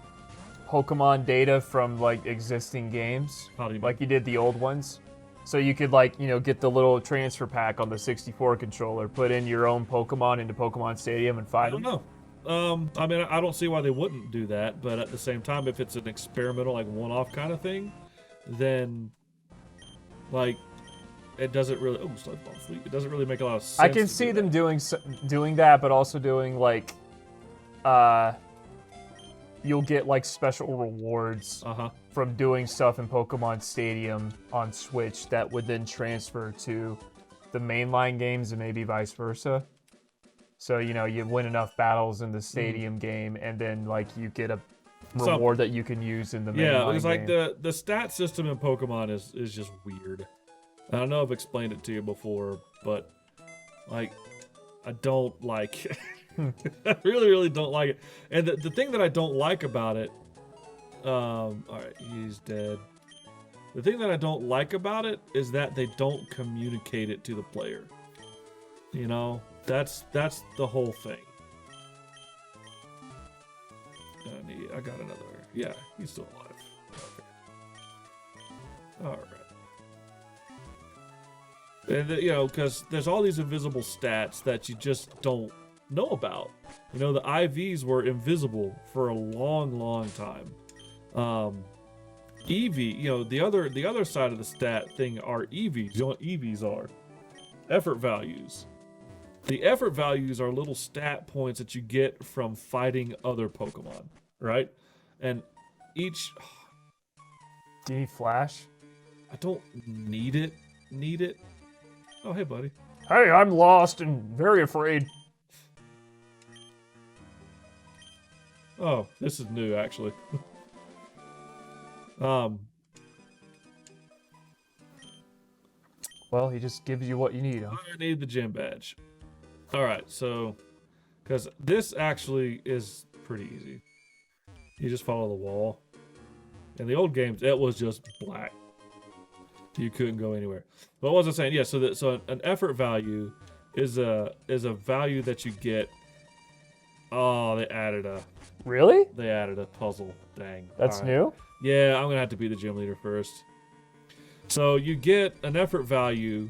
Pokemon data from like existing games? How do you like you did the old ones? So you could like, get the little transfer pack on the 64 controller, put in your own Pokemon into Pokemon Stadium and fight them? I don't know. I mean, I don't see why they wouldn't do that, but at the same time, if it's an experimental, like one-off kind of thing, then like it doesn't really. Oh, sweet. It doesn't really make a lot of sense. I can see them doing that, but also doing like, you'll get like special rewards from doing stuff in Pokemon Stadium on Switch that would then transfer to the mainline games and maybe vice versa. So, you win enough battles in the Stadium game and then like you get a reward that you can use in the mainline game. Yeah, it's like the stat system in Pokemon is just weird. And I know I've explained it to you before, but like I don't like it. I really don't like it. And the thing that I don't like about it, alright, he's dead. The thing that I don't like about it is that they don't communicate it to the player. That's the whole thing. I got another. Yeah, he's still alive. Okay. Alright. And because there's all these invisible stats that you just don't know about. The IVs were invisible for a long time. EV, the other side of the stat thing are EVs. You know what EVs are? Effort values. The effort values are little stat points that you get from fighting other Pokemon, right? And each. Do you need Flash? I don't need it. Oh, hey, buddy. Hey, I'm lost and very afraid. Oh, this is new, actually. Well, he just gives you what you need, huh? I need the gym badge. Alright, so... Because this actually is pretty easy. You just follow the wall. In the old games, it was just black. You couldn't go anywhere. But what was I saying? Yeah, so an effort value is a value that you get. Oh, they added a puzzle. Dang. That's All right. new? Yeah, I'm gonna have to be the gym leader first. So you get an effort value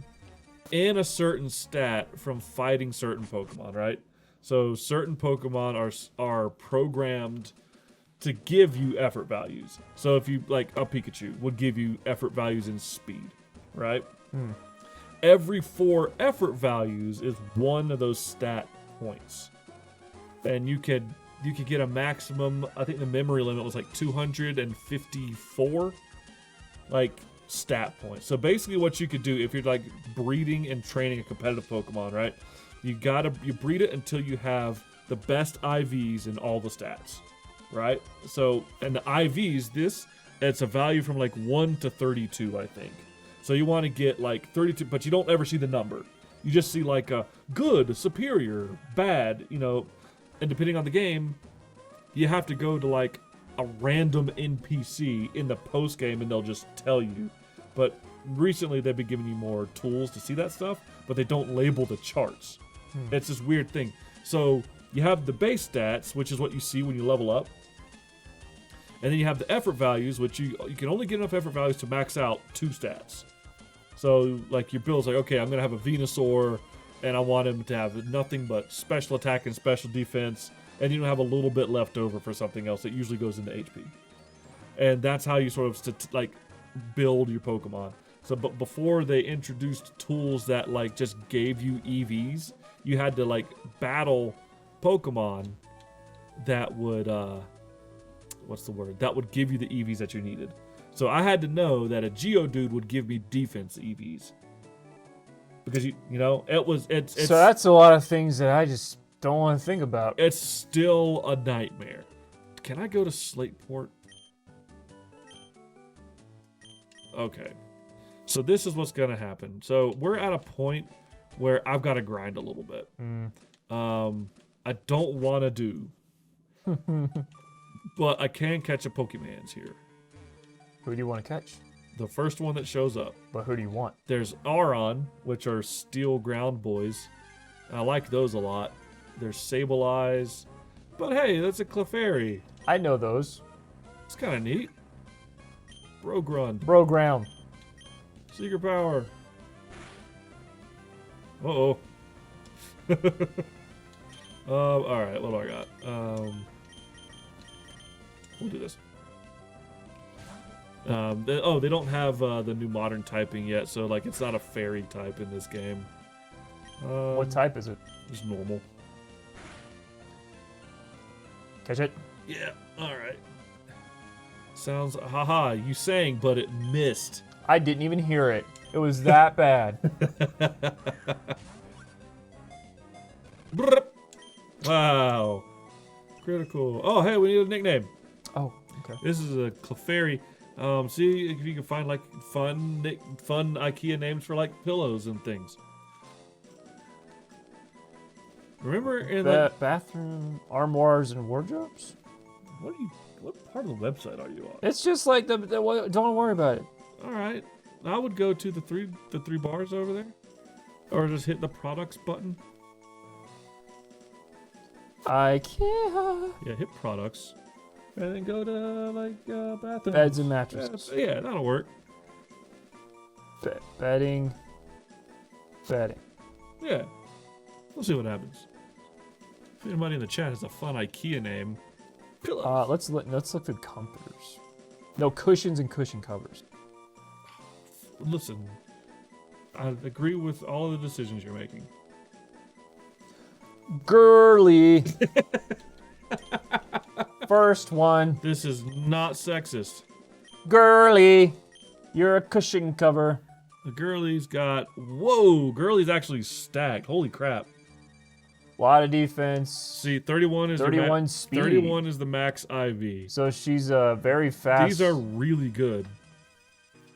in a certain stat from fighting certain Pokemon, right? So certain Pokemon are programmed to give you effort values. So if you like a Pikachu would give you effort values in speed, right? Every 4 effort values is one of those stat points, and you could get a maximum. I think the memory limit was like 254, like stat points. So basically, what you could do if you're like breeding and training a competitive Pokemon, right? You breed it until you have the best IVs in all the stats, right? So, and the IVs, it's a value from like 1 to 32, I think. So you want to get like 32, but you don't ever see the number. You just see like a good, superior, bad, and depending on the game, you have to go to like a random NPC in the post game and they'll just tell you. But recently they've been giving you more tools to see that stuff, but they don't label the charts. It's this weird thing. So you have the base stats, which is what you see when you level up. And then you have the effort values, which you can only get enough effort values to max out 2 stats. So like your build's like, okay, I'm going to have a Venusaur, and I want him to have nothing but special attack and special defense, and you don't have a little bit left over for something else that usually goes into HP. And that's how you sort of build your Pokemon. So, but before they introduced tools that like just gave you EVs, you had to like battle Pokemon that would that would give you the EVs that you needed. So I had to know that a Geodude would give me defense EVs. Because it's So that's a lot of things that I just don't want to think about. It's still a nightmare. Can I go to Slateport? Okay. So this is what's gonna happen. So we're at a point where I've got to grind a little bit. I don't want to do, but I can catch a Pokemans here. Who do you want to catch? The first one that shows up. But who do you want? There's Aron, which are Steel Ground Boys. I like those a lot. There's Sableyes. But hey, that's a Clefairy. I know those. It's kind of neat. Brogrund. Ground. Secret Power. Uh-oh. Alright, what do I got? We'll do this. They don't have the new modern typing yet, so like it's not a fairy type in this game. What type is it? Just normal. Catch it? Yeah, alright. Sounds, haha, you sang, but it missed. I didn't even hear it. It was that bad. Wow. Critical. Oh, hey, we need a nickname. Oh, okay. This is a Clefairy. See if you can find like fun IKEA names for like pillows and things. Remember in the bathroom armoires and wardrobes? What part of the website are you on? It's just like don't worry about it. All right, I would go to the three bars over there, or just hit the products button. IKEA. Yeah, hit products, and then go to like bathroom. Beds and mattresses. Yeah, that'll work. Bedding. Yeah, we'll see what happens. If anybody in the chat has a fun IKEA name, pillows. Let's look through comforters. No, cushions and cushion covers. Listen, I agree with all of the decisions you're making. Girly. First one. This is not sexist. Girly. You're a cushion cover. The girlie's got... Whoa, girlie's actually stacked. Holy crap. A lot of defense. See, 31 is 31 speed. 31 is the max IV. So she's very fast. These are really good.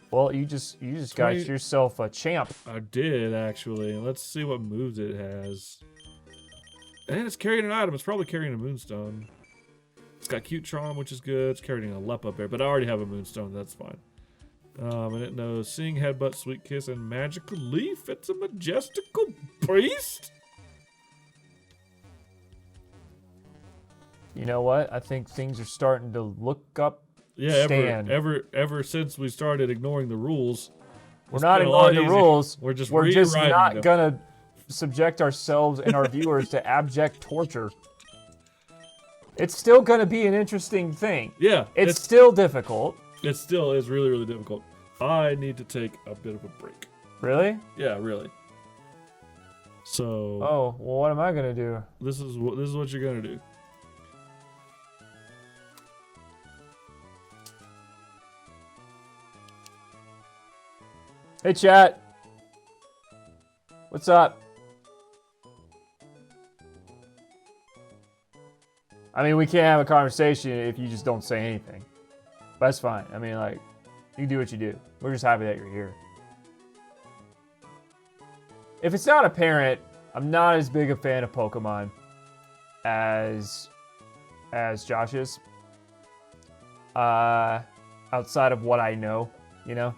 Well, you just got yourself a champ. I did, actually. Let's see what moves it has. And it's carrying an item. It's probably carrying a Moonstone. It's got Cute Charm, which is good. It's carrying a Lep up there, but I already have a Moonstone. That's fine. And it knows Sing, Headbutt, Sweet Kiss, and Magical Leaf. It's a majestical beast. You know what? I think things are starting to look up. Yeah, Stan. ever since we started ignoring the rules. We're not ignoring the rules. We're just not them. gonna subject ourselves and our viewers to abject torture. It's still gonna be an interesting thing. Yeah. It's still difficult. It still is really, really difficult. I need to take a bit of a break. Really? Yeah, really. So. Oh, well, what am I gonna do? This is what you're gonna do. Hey, chat. What's up? I mean, we can't have a conversation if you just don't say anything. But that's fine. I mean, like, you do what you do. We're just happy that you're here. If it's not apparent, I'm not as big a fan of Pokemon as Josh is. Outside of what I know, you know?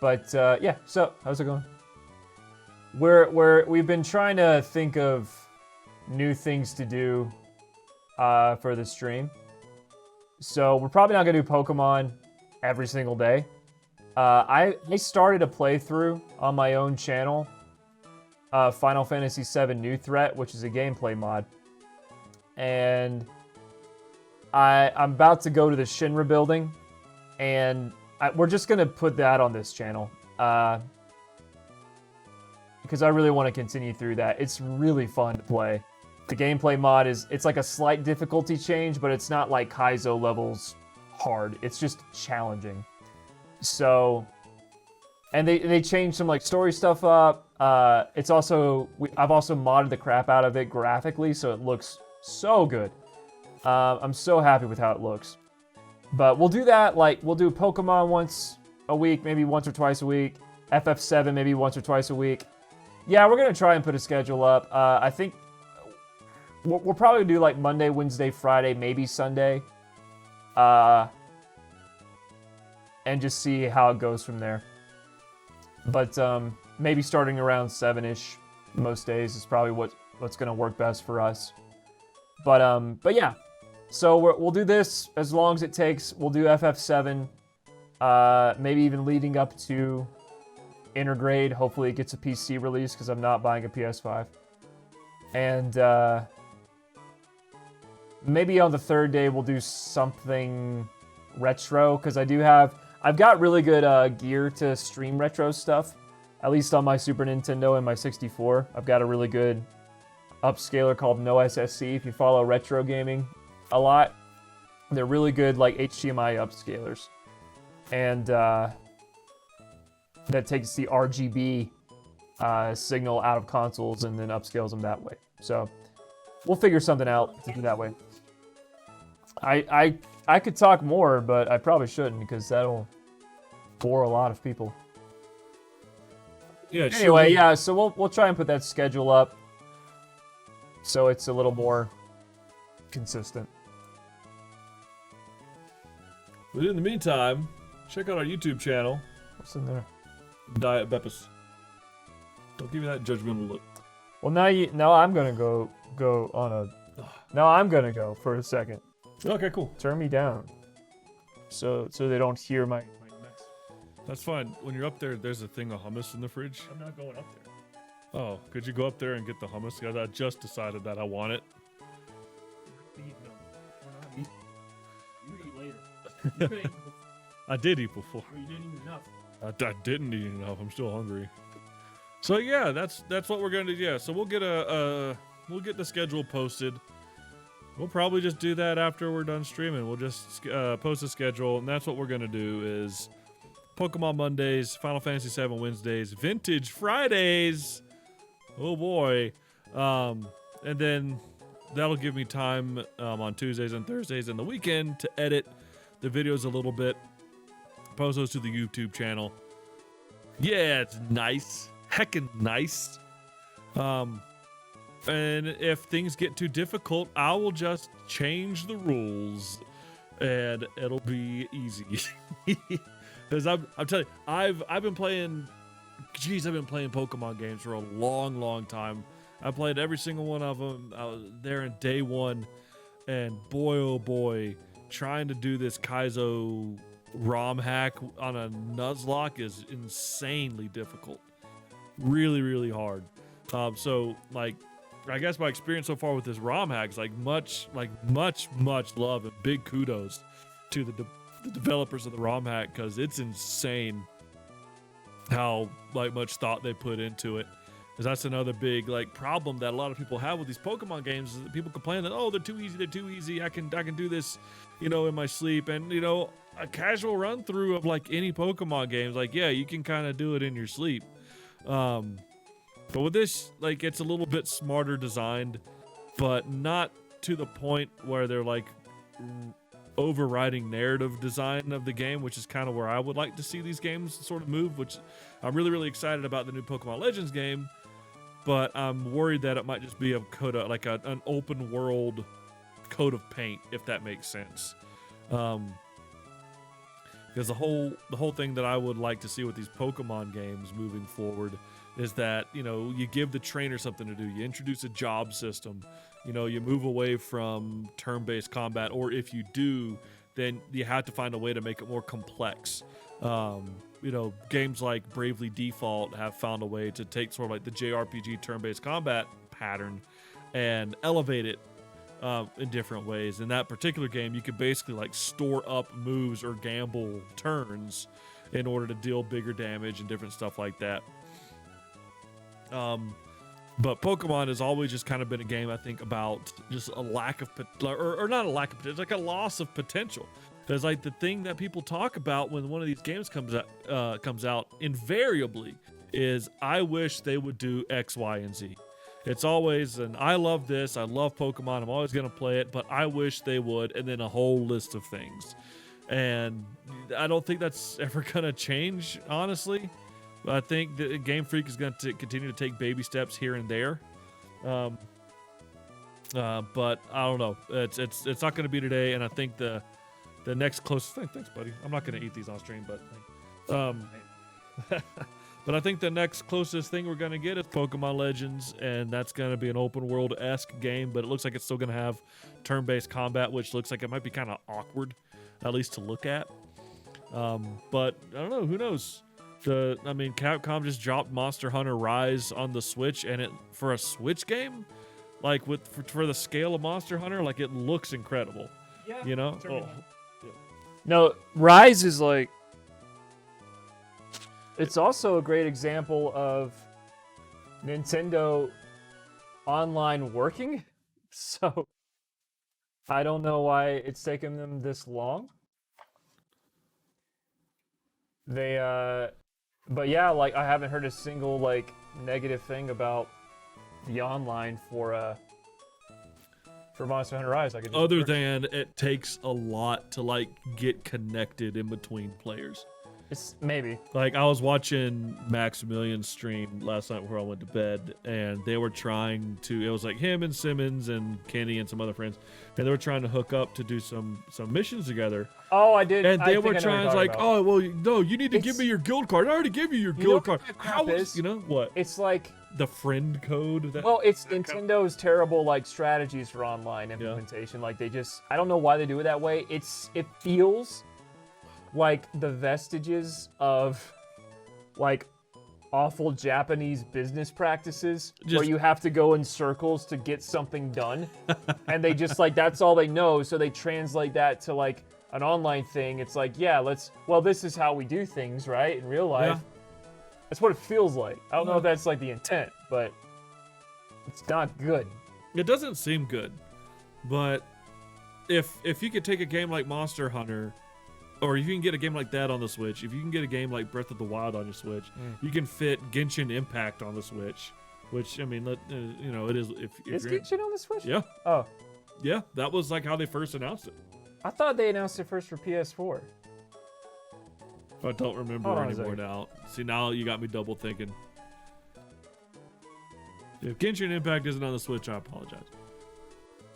But yeah, so how's it going? We've been trying to think of new things to do for the stream. So we're probably not gonna do Pokemon every single day. I started a playthrough on my own channel, Final Fantasy VII New Threat, which is a gameplay mod, and I'm about to go to the Shinra building, and we're just gonna put that on this channel because I really want to continue through that. It's really fun to play. The gameplay mod it's like a slight difficulty change, but it's not like KAIZO levels hard. It's just challenging. So, and they changed some like story stuff up. It's also I've also modded the crap out of it graphically, so it looks so good. I'm so happy with how it looks. But we'll do that, like, we'll do Pokemon once a week, maybe once or twice a week. FF7 maybe once or twice a week. Yeah, we're going to try and put a schedule up. I think we'll probably do, like, Monday, Wednesday, Friday, maybe Sunday. And just see how it goes from there. But maybe starting around 7-ish most days is probably what's going to work best for us. But yeah. So we'll do this as long as it takes. We'll do FF7, maybe even leading up to Intergrade. Hopefully it gets a PC release because I'm not buying a PS5. And maybe on the third day we'll do something retro because I've got really good gear to stream retro stuff. At least on my Super Nintendo and my 64. I've got a really good upscaler called No SSC if you follow retro gaming a lot. They're really good like HDMI upscalers. And that takes the RGB signal out of consoles and then upscales them that way. So we'll figure something out to do that way. I could talk more, but I probably shouldn't because that'll bore a lot of people. Yeah. Anyway, yeah, so we'll try and put that schedule up so it's a little more consistent. But in the meantime, check out our YouTube channel. What's in there? Diet Beppis. Don't give me that judgmental look. Well, now I'm gonna go on a. Now I'm gonna go for a second. Okay, cool. Turn me down, so they don't hear my mess. That's fine. When you're up there, there's a thing of hummus in the fridge. I'm not going up there. Oh, could you go up there and get the hummus? Because I just decided that I want it. You eat later. I did eat before. You didn't eat enough. I didn't eat enough. I'm still hungry. So yeah, that's what we're gonna do. Yeah, so we'll get the schedule posted. We'll probably just do that after we're done streaming. We'll just post a schedule, and that's what we're gonna do is Pokemon Mondays, Final Fantasy VII Wednesdays, Vintage Fridays. Oh boy, and then that'll give me time on Tuesdays and Thursdays and the weekend to edit the videos a little bit, post those to the YouTube channel. Yeah, it's nice. Heckin' nice. And if things get too difficult, I will just change the rules. and it'll be easy. Because I'm telling you, I've been playing. Geez, I've been playing Pokemon games for a long time. I played every single one of them. I was there in day one, and boy, oh boy, trying to do this KAIZO ROM hack on a NUZLOCK is insanely difficult. Really hard. So like, I guess my experience so far with this ROM hack is much love and big kudos to the developers of the ROM hack, because it's insane how much thought they put into it. Because that's another big problem that a lot of people have with these Pokemon games, is that people complain that, oh, they're too easy, I can do this, in my sleep. And a casual run through of any Pokemon games, yeah, you can kind of do it in your sleep. But with this, it's a little bit smarter designed, but not to the point where they're overriding narrative design of the game, which is kind of where I would like to see these games sort of move, which I'm really excited about the new Pokemon Legends game, but I'm worried that it might just be a code of, an open world coat of paint, if that makes sense. Because the whole thing that I would like to see with these Pokemon games moving forward is that, you give the trainer something to do. You introduce a job system. You move away from turn-based combat, or if you do, then you have to find a way to make it more complex. Games like Bravely Default have found a way to take sort of the JRPG turn-based combat pattern and elevate it in different ways. In that particular game, you could basically store up moves or gamble turns in order to deal bigger damage and different stuff like that. But Pokemon has always just kind of been a game, I think, about just a lack of, or not a lack of potential, a loss of potential. There's the thing that people talk about when one of these games comes out invariably is, I wish they would do X, Y, and Z. It's always an, I love this, I love Pokemon, I'm always going to play it, but I wish they would, and then a whole list of things. And I don't think that's ever going to change, honestly. But I think the Game Freak is going to continue to take baby steps here and there. But I don't know. It's not going to be today, and I think the next closest thing. Thanks, buddy. I'm not going to eat these on stream, but but I think the next closest thing we're going to get is Pokemon Legends, and that's going to be an open world-esque game. But it looks like it's still going to have turn-based combat, which looks like it might be kind of awkward, at least to look at. But I don't know. Who knows? Capcom just dropped Monster Hunter Rise on the Switch, and for a Switch game, for the scale of Monster Hunter, it looks incredible. Yeah. No, Rise is it's also a great example of Nintendo online working. So I don't know why it's taken them this long. But yeah, I haven't heard a single negative thing about the online for Monster Hunter Rise. Other than it takes a lot to get connected in between players. It's maybe. I was watching Maximilian's stream last night before I went to bed, and they were trying to, it was him and Simmons and Kenny and some other friends, and they were trying to hook up to do some missions together. Oh, I did. And they were trying oh, well, no, you need to give me your guild card. I already gave you your guild card. How is, what? It's the friend code. It's Nintendo's terrible strategies for online implementation. Yeah. They just, I don't know why they do it that way. It feels like the vestiges of awful Japanese business practices where you have to go in circles to get something done. And they just that's all they know, so they translate that to an online thing. It's this is how we do things, right? In real life. Yeah. That's what it feels like. I don't know if that's the intent, but it's not good. It doesn't seem good. But if you could take a game like Monster Hunter, or if you can get a game like that on the Switch, if you can get a game like Breath of the Wild on your Switch, you can fit Genshin Impact on the Switch, which, it is... Is Genshin on the Switch? Yeah. Oh. Yeah, that was how they first announced it. I thought they announced it first for PS4. I don't remember anymore now. See, now you got me double thinking. If Genshin Impact isn't on the Switch, I apologize.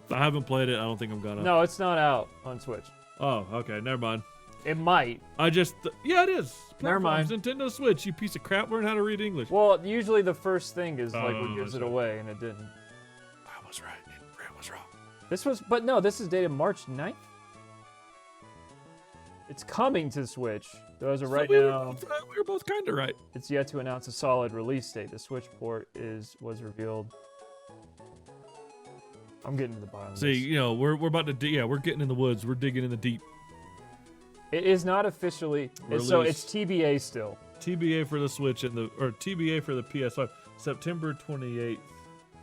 If I haven't played it, I don't think I'm gonna. No, it's not out on Switch. Oh, okay, never mind. It might. Yeah, it is. Never mind. Platforms, Nintendo Switch, you piece of crap. Learn how to read English. Well, usually the first thing is like what Oh, gives it sorry. away, and it didn't. I was right. Ram was wrong. But no, this is dated March 9th. It's coming to Switch. Though as of right we now, we were both kind of right. it's yet to announce a solid release date. The Switch port was revealed. I'm getting to the bottom. See, you know, we're about to we're getting in the woods. We're digging in the deep. It is not officially. So it's TBA still. TBA for the Switch or TBA for the PS5, September 28th,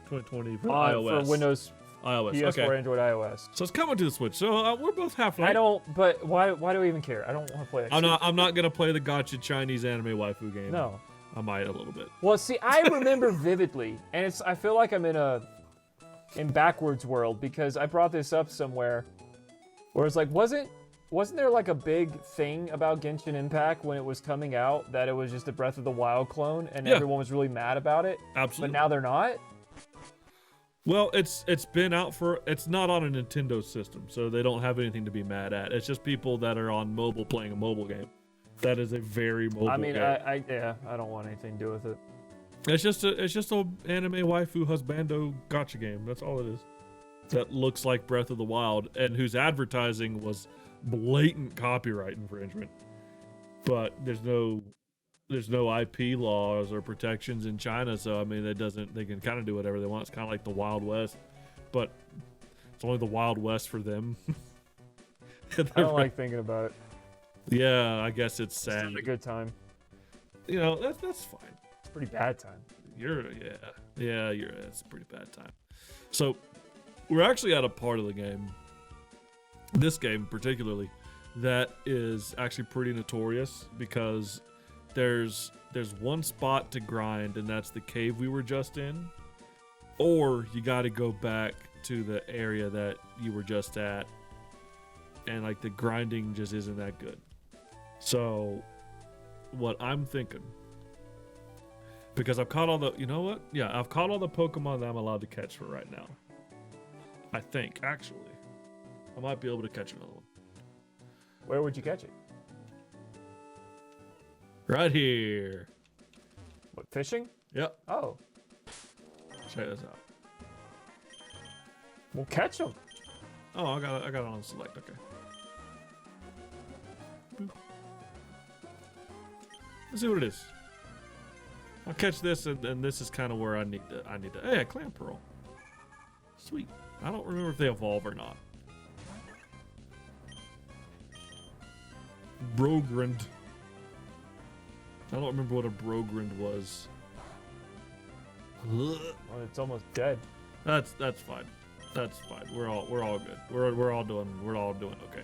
2020 for iOS. For Windows, iOS. PS4, Okay. Android, iOS. So it's coming to the Switch. So we're both half right. I don't. But why do we even care? I don't want to play that. I'm not gonna play the gotcha Chinese anime waifu game. No. I might a little bit. Well, see, I remember vividly, and I feel like I'm in backwards world because I brought this up somewhere, where it's like, wasn't there like a big thing about Genshin Impact when it was coming out that it was just a Breath of the Wild clone and Yeah. everyone was really mad about it? Absolutely. But now they're not. Well, it's been out it's not on a Nintendo system, so they don't have anything to be mad at. It's just people that are on mobile playing a mobile game. That is a very mobile I mean, game. I don't want anything to do with it. It's just a anime waifu husbando gotcha game. That's all it is. That looks like Breath of the Wild and whose advertising was blatant copyright infringement. But there's no IP laws or protections in China, so I mean they can kind of do whatever they want. It's kind of like the Wild West, but it's only the Wild West for them. I don't like thinking about it. Yeah, I guess it's It's sad. not a good time. You know, that's fine. It's a pretty bad time. It's a pretty bad time. So we're actually at a part of the game, this game particularly, that is actually pretty notorious because there's one spot to grind, and that's the cave we were just in, or you got to go back to the area that you were just at, and like the grinding just isn't that good. So what I'm thinking, because I've caught all the, you know what? Yeah, I've caught all the Pokemon that I'm allowed to catch for right now. I think, actually. I might be able to catch another one. Where would you catch it? Right here. What, fishing? Yep. Oh, Check this out. we'll catch them. Oh, I got it on select. Okay. Boop. Let's see what it is. I'll catch this, and this is kind of where I need to. Hey, a clam pearl. Sweet. I don't remember if they evolve or not. Brogrind. I don't remember what a Brogrind was. Well, it's almost dead. That's fine. That's fine. We're all good. We're all doing okay.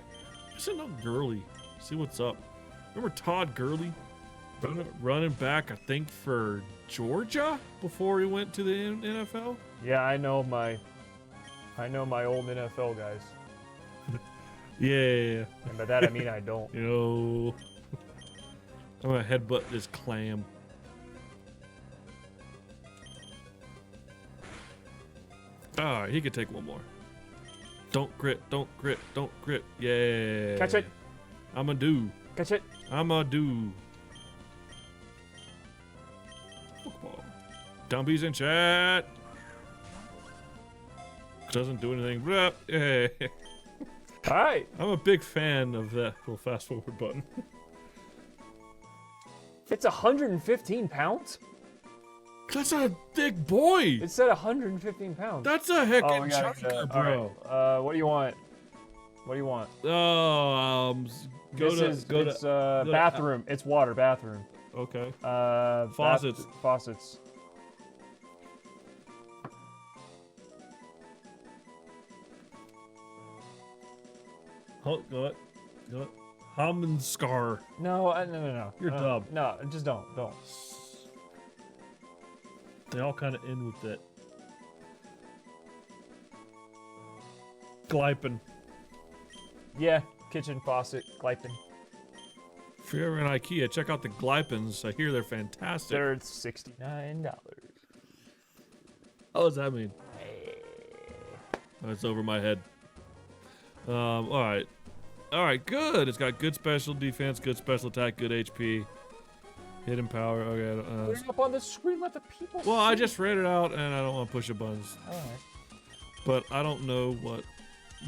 Send up Gurley. See what's up. Remember Todd Gurley? Running back, I think, for Georgia before he went to the NFL. Yeah, I know my old NFL guys. Yeah. And by that I mean I don't. You know, I'm gonna headbutt this clam. Alright, he could take one more. Don't crit, don't crit, don't crit. Yeah. Catch it. I'm a do. Catch it. I'm a do. Pokeball. Dumbies in chat. Doesn't do anything. Blah. Yeah. All right. I'm a big fan of that little fast forward button. It's 115 pounds? That's a big boy. It said 115 pounds. That's a heckin' chunker, bro. All right. What do you want? What do you want? Oh, go to bathroom. It's water, bathroom. Okay. Faucets. Faucets. Oh, go it. Hamenscar. No, no. You're dumb. No, just don't. They all kind of end with it. Glypin. Yeah, kitchen faucet, Glypin. If you're ever in IKEA, check out the Glypins. I hear they're fantastic. They're $69. What does that mean? Oh, it's over my head. All right. All right, good. It's got good special defense, good special attack, good HP. Hidden power. Okay. Put it up on the screen. Let the people Well, see. I just read it out, and I don't want to push a buttons. All right. But I don't know what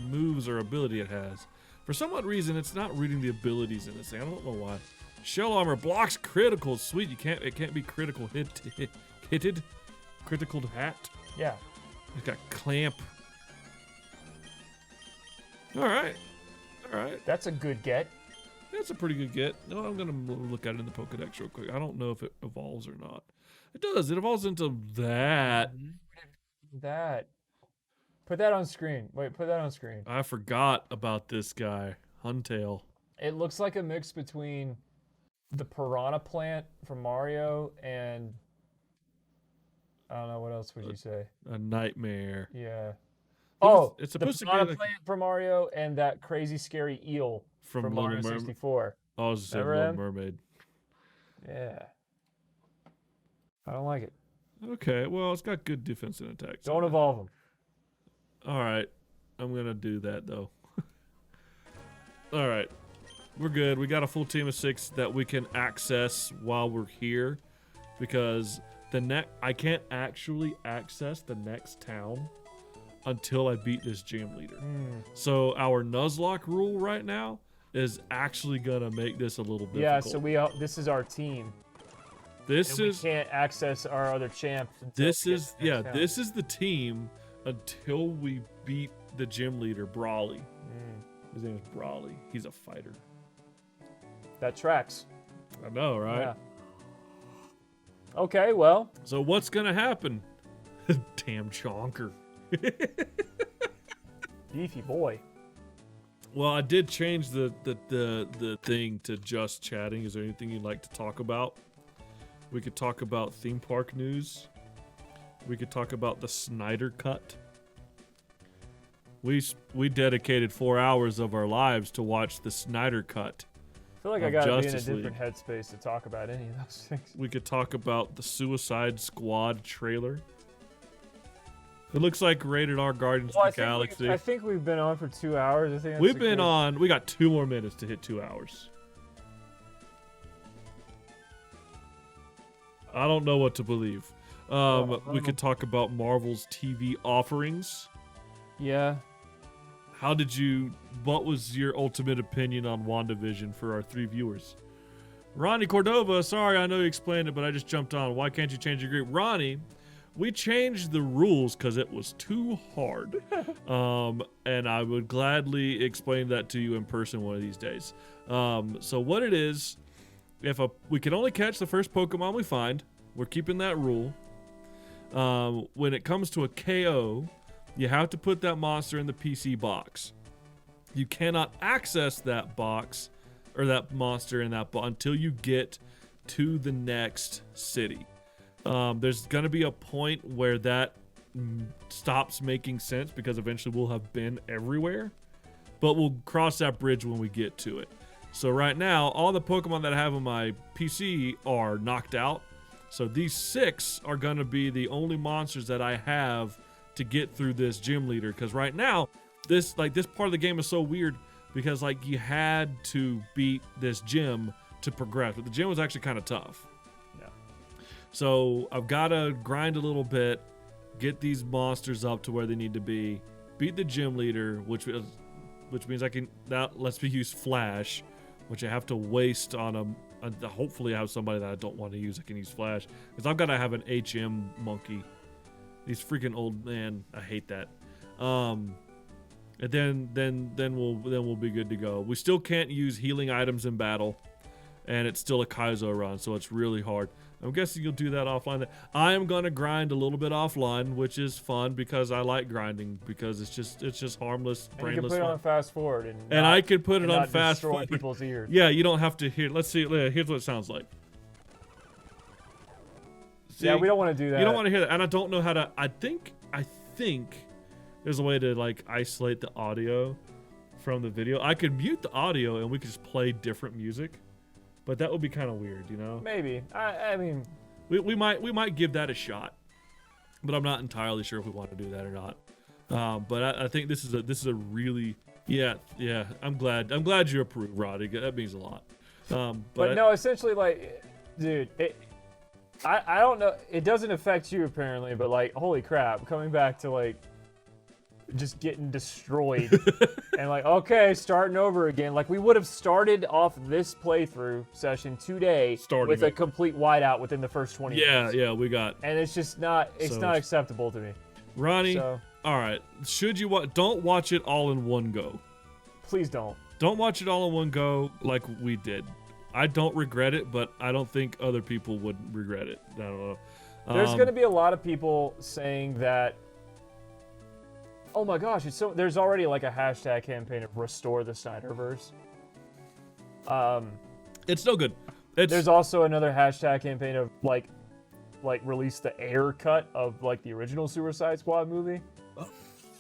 moves or ability it has. For some odd reason, it's not reading the abilities in this thing. I don't know why. Shell armor blocks critical. Sweet. It can't be critical hitted. Critical hat. Yeah. It's got clamp. All right. That's a good get. That's a pretty good get. No, I'm gonna look at it in the Pokedex real quick. I don't know if it evolves or not. It does. It evolves into that. That. Put that on screen. Wait, put that on screen. I forgot about this guy, Huntail. It looks like a mix between the piranha plant from Mario and I don't know, what else would you say? A nightmare. Yeah. It's supposed the to be piranha like plant from Mario and that crazy scary eel from Little Mario Mermaid. 64. Oh, I was just saying Remember Little them? Mermaid. Yeah. I don't like it. Okay, well, it's got good defense and attack. Don't evolve them. All right, I'm gonna do that though. All right, we're good. We got a full team of 6 that we can access while we're here, because I can't actually access the next town until I beat this gym leader. So our Nuzlocke rule right now is actually gonna make this a little difficult. Yeah, so this is our team. This And is we can't access our other champs. this is the team until we beat the gym leader, Brawly. His name is Brawly. He's a fighter. That tracks. I know, right? Yeah. Okay, well. So what's gonna happen? Damn chonker. Beefy boy. Well, I did change the thing to just chatting. Is there anything you'd like to talk about? We could talk about theme park news. We could talk about the Snyder Cut. We dedicated 4 hours of our lives to watch the Snyder Cut. I feel like I of gotta be in a Justice different headspace to talk about any of those things. We could talk about the Suicide Squad trailer. It looks like rated R Guardians of the Galaxy. I think we've been on for 2 hours. I think that's We've been on. We got 2 more minutes to hit 2 hours. I don't know what to believe. We could talk about Marvel's TV offerings. Yeah. What was your ultimate opinion on WandaVision for our 3 viewers? Ronnie Cordova, sorry, I know you explained it, but I just jumped on. Why can't you change your group? Ronnie, we changed the rules because it was too hard. And I would gladly explain that to you in person one of these days. So what it is, we can only catch the first Pokemon we find. We're keeping that rule. When it comes to a KO, you have to put that monster in the PC box. You cannot access that box or that monster in that box until you get to the next city. There's going to be a point where that stops making sense because eventually we'll have been everywhere. But we'll cross that bridge when we get to it. So right now, all the Pokemon that I have on my PC are knocked out. So these 6 are going to be the only monsters that I have to get through this gym leader. Because right now, this part of the game is so weird because you had to beat this gym to progress. But the gym was actually kind of tough. Yeah. So I've got to grind a little bit, get these monsters up to where they need to be, beat the gym leader, which means that lets me use Flash, which I have to waste on hopefully I have somebody that I don't want to use that can use Flash, because I've got to have an HM monkey. These freaking old man, I hate that. And then we'll be good to go. We still can't use healing items in battle, and it's still a KAIZO run, so it's really hard. I'm guessing you'll do that offline. I am gonna grind a little bit offline, which is fun because I like grinding because it's just harmless, brainless. And you can put it on fast forward, and I could put it on fast forward. forward. People's ears. Yeah, you don't have to hear. Let's see. Here's what it sounds like. See, yeah, we don't want to do that. You don't want to hear that, and I don't know how to. I think there's a way to isolate the audio from the video. I could mute the audio and we could just play different music. But that would be kind of weird, you know? Maybe. I mean, we might give that a shot, but I'm not entirely sure if we want to do that or not. But I think this is a really Yeah. I'm glad you approve, Roddy. That means a lot. But no, essentially, like, dude, I don't know. It doesn't affect you apparently, but like, holy crap, coming back to like just getting destroyed and like, okay, starting over again. Like, we would have started off this playthrough session today with a complete whiteout within the first 20 minutes. Yeah, we got. And it's just not. It's not acceptable to me. Ronnie, all right. Should you don't watch it all in one go. Please don't. Don't watch it all in one go like we did. I don't regret it, but I don't think other people would regret it. I don't know. There's going to be a lot of people saying that, oh my gosh, there's already like a hashtag campaign of restore the Snyderverse. It's no good. There's also another hashtag campaign of like release the air cut of like the original Suicide Squad movie. Oh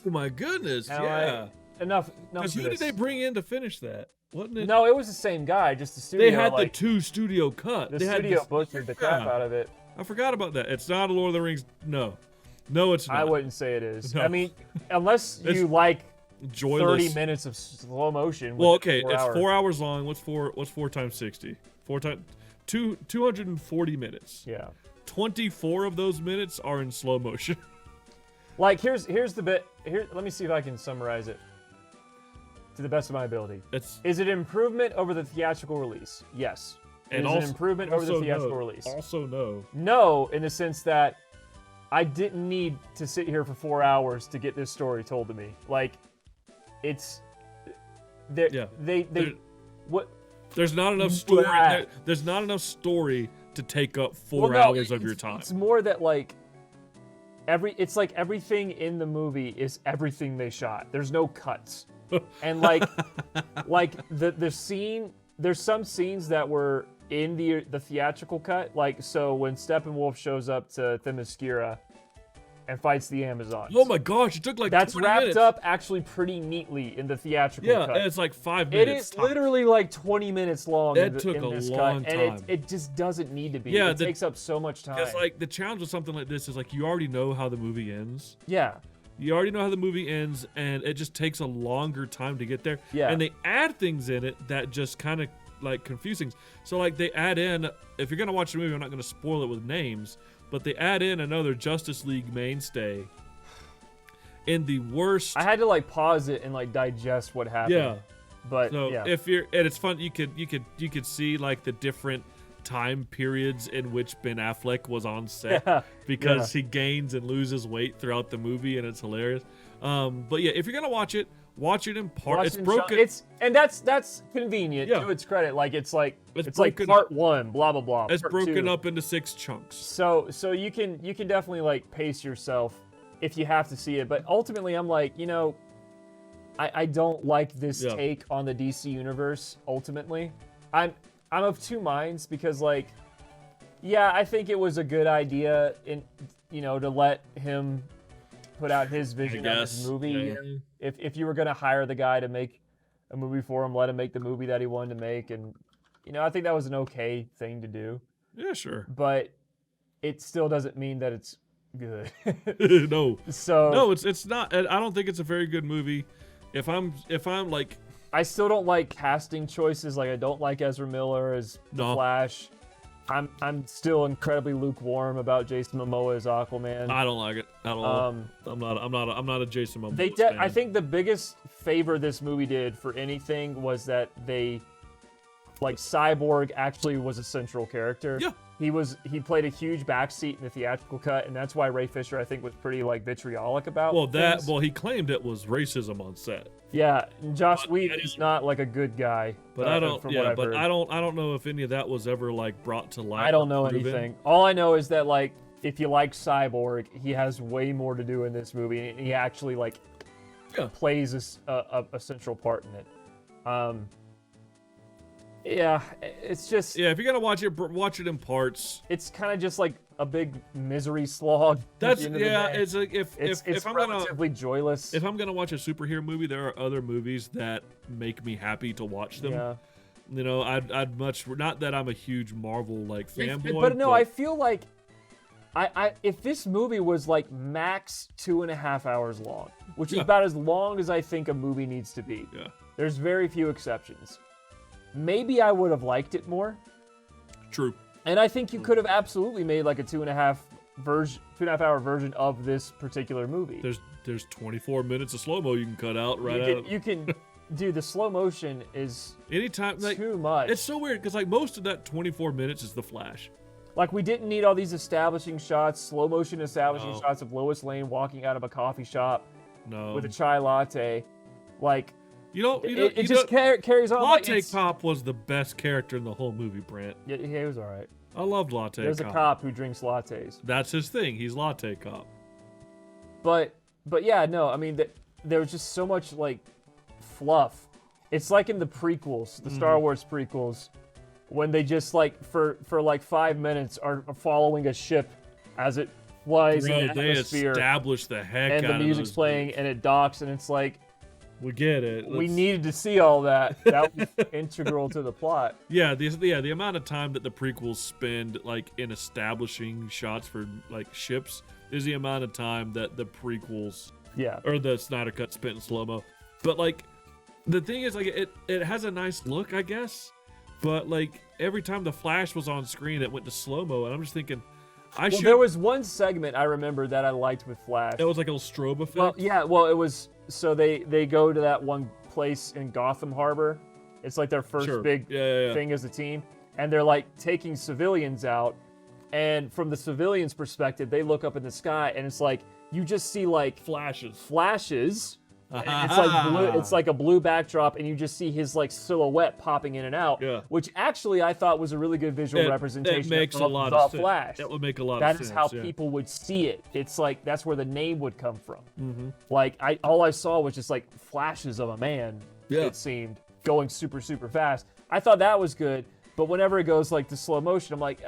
my goodness, and yeah. Enough. Because who did they bring in to finish that? Wasn't it? No, it was the same guy, just the studio. They had the 2 studio cut. The studio butchered the crap out of it. I forgot about that. It's not a Lord of the Rings. No, it's not. I wouldn't say it is. No. I mean, unless you like joyless. 30 minutes of slow motion. Well, okay, it's 4 hours long. What's 4 times 60? 240 minutes. Yeah. 24 of those minutes are in slow motion. Like, here's the bit. Here, let me see if I can summarize it to the best of my ability. Is it an improvement over the theatrical release? Yes. It is an improvement over the theatrical release. Also no. No, in the sense that I didn't need to sit here for 4 hours to get this story told to me. Like, it's there's not enough story. There's not enough story to take up 4 hours of your time. It's more that like it's like everything in the movie is everything they shot. There's no cuts. And like the scene, there's some scenes that were in the theatrical cut. Like, so when Steppenwolf shows up to Themyscira and fights the Amazons. Oh my gosh, it took like 20 minutes. That's wrapped up actually pretty neatly in the theatrical cut. Yeah, it's like 5 minutes. It is literally like 20 minutes long in this long cut. time. And it just doesn't need to be. Yeah, it takes up so much time. Because like the challenge with something like this is like you already know how the movie ends. Yeah. You already know how the movie ends, and it just takes a longer time to get there. Yeah. And they add things in it that just kind of like confuse things. So like they add in, if you're gonna watch the movie, I'm not gonna spoil it with names, but they add in another Justice League mainstay in the worst. I had to like pause it and like digest what happened. Yeah. But so yeah. if you're, and it's fun, you could see like the different time periods in which Ben Affleck was on set because he gains and loses weight throughout the movie, and it's hilarious. But yeah, if you're gonna watch it in part. It's broken. That's convenient to its credit. Like it's like part 1, blah blah blah. It's broken 2. up into 6 chunks. So you can definitely like pace yourself if you have to see it. But ultimately, I'm like, I don't like this take on the DC universe. Ultimately, I'm of two minds because like, yeah, I think it was a good idea to let him put out his vision of his movie. Yeah. If you were gonna hire the guy to make a movie for him, let him make the movie that he wanted to make, and I think that was an okay thing to do. Yeah, sure. But it still doesn't mean that it's good. No. So no, it's not. I don't think it's a very good movie. If I'm like, I still don't like casting choices. Like I don't like Ezra Miller as the Flash. I'm still incredibly lukewarm about Jason Momoa as Aquaman. I don't like it at all. I'm not a Jason Momoa fan. I think the biggest favor this movie did for anything was that they, like, Cyborg actually was a central character. Yeah. He played a huge backseat in the theatrical cut, and that's why Ray Fisher, I think, was pretty like vitriolic about things. He claimed it was racism on set. Yeah, and Joss Whedon is not like a good guy. But I don't. Yeah, but I don't know if any of that was ever like brought to light. I don't know anything. All I know is that like if you like Cyborg, he has way more to do in this movie, and he actually like plays a central part in it. Yeah, it's just... Yeah, if you're gonna watch it in parts. It's kind of just like a big misery slog. That's it's like if I'm relatively joyless. If I'm gonna watch a superhero movie, there are other movies that make me happy to watch them. Yeah. I'd much, not that I'm a huge Marvel like fanboy. But no, I feel like if this movie was like max 2.5 hours long, which is about as long as I think a movie needs to be. Yeah. There's very few exceptions. Maybe I would have liked it more. True. And I think you could have absolutely made like a 2.5 hour version of this particular movie. There's 24 minutes of slow mo you can cut out right You can, dude. The slow motion is anytime like too much. It's so weird because like most of that 24 minutes is the Flash. Like we didn't need all these establishing shots, slow motion establishing shots of Lois Lane walking out of a coffee shop with a chai latte. Like it just carries on. Latte Cop was the best character in the whole movie, Brent. Yeah, he was all right. I loved Latte There's Cop. a cop who drinks lattes. That's his thing. He's Latte Cop. But yeah, no, I mean, there was just so much, like, fluff. It's like in the prequels, the Star Wars prequels, when they just, like, for like 5 minutes are following a ship as it flies in the atmosphere. They established the heck out of and the music's playing, and it docks, and it's like... We get it. We needed to see all that. That was integral to the plot. Yeah, the amount of time that the prequels spend, like, in establishing shots for, like, ships is the amount of time that the prequels... Yeah. Or the Snyder Cut spent in slow-mo. But, like, the thing is, like, it has a nice look, I guess. But, like, every time the Flash was on screen, it went to slow-mo. And I'm just thinking, there was one segment I remember that I liked with Flash. It was like a little strobe effect? Well, yeah, well, it was... So they go to that one place in Gotham Harbor. It's like their first big thing as a team. And they're, like, taking civilians out. And from the civilians' perspective, they look up in the sky, and it's like... You just see like flashes. And it's like a blue backdrop, and you just see his like silhouette popping in and out. Yeah. Which actually I thought was a really good visual representation makes of a lot of sense. Flash. That would make a lot That of sense. is how people would see it. It's like that's where the name would come from. Like all I saw was just like flashes of a man. It seemed going super fast. I thought that was good, but whenever it goes like to slow motion, I'm like,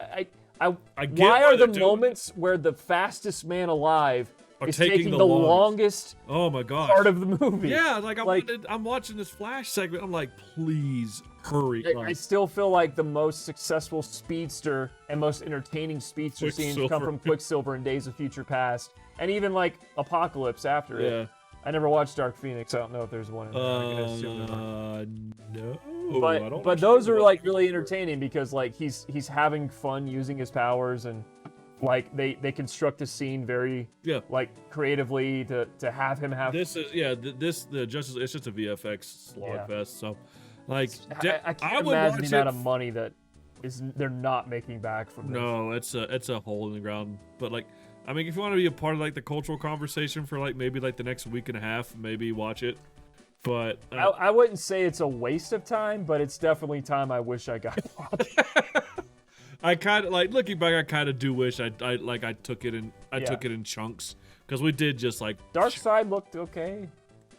why are the moments where the fastest man alive is taking the longest part of the movie? Yeah, like I'm watching this Flash segment. I'm like, please hurry. I still feel like the most successful speedster and most entertaining speedster scenes come from Quicksilver in Days of Future Past, and even like Apocalypse after it. I never watched Dark Phoenix. I don't know if there's one in there. I can assume no. But those are like really entertaining because like he's having fun using his powers, and like they construct a scene very like creatively to have him have the Justice, it's just a VFX slogfest. So like I can't imagine the amount of money that they're not making back from this. No, it's a hole in the ground. But like, I mean, if you want to be a part of like the cultural conversation for like maybe like the next week and a half, maybe watch it. But I wouldn't say it's a waste of time, but it's definitely time I wish I got. I kind of like looking back. I kind of do wish I took it in chunks because we did just like Darkseid looked okay,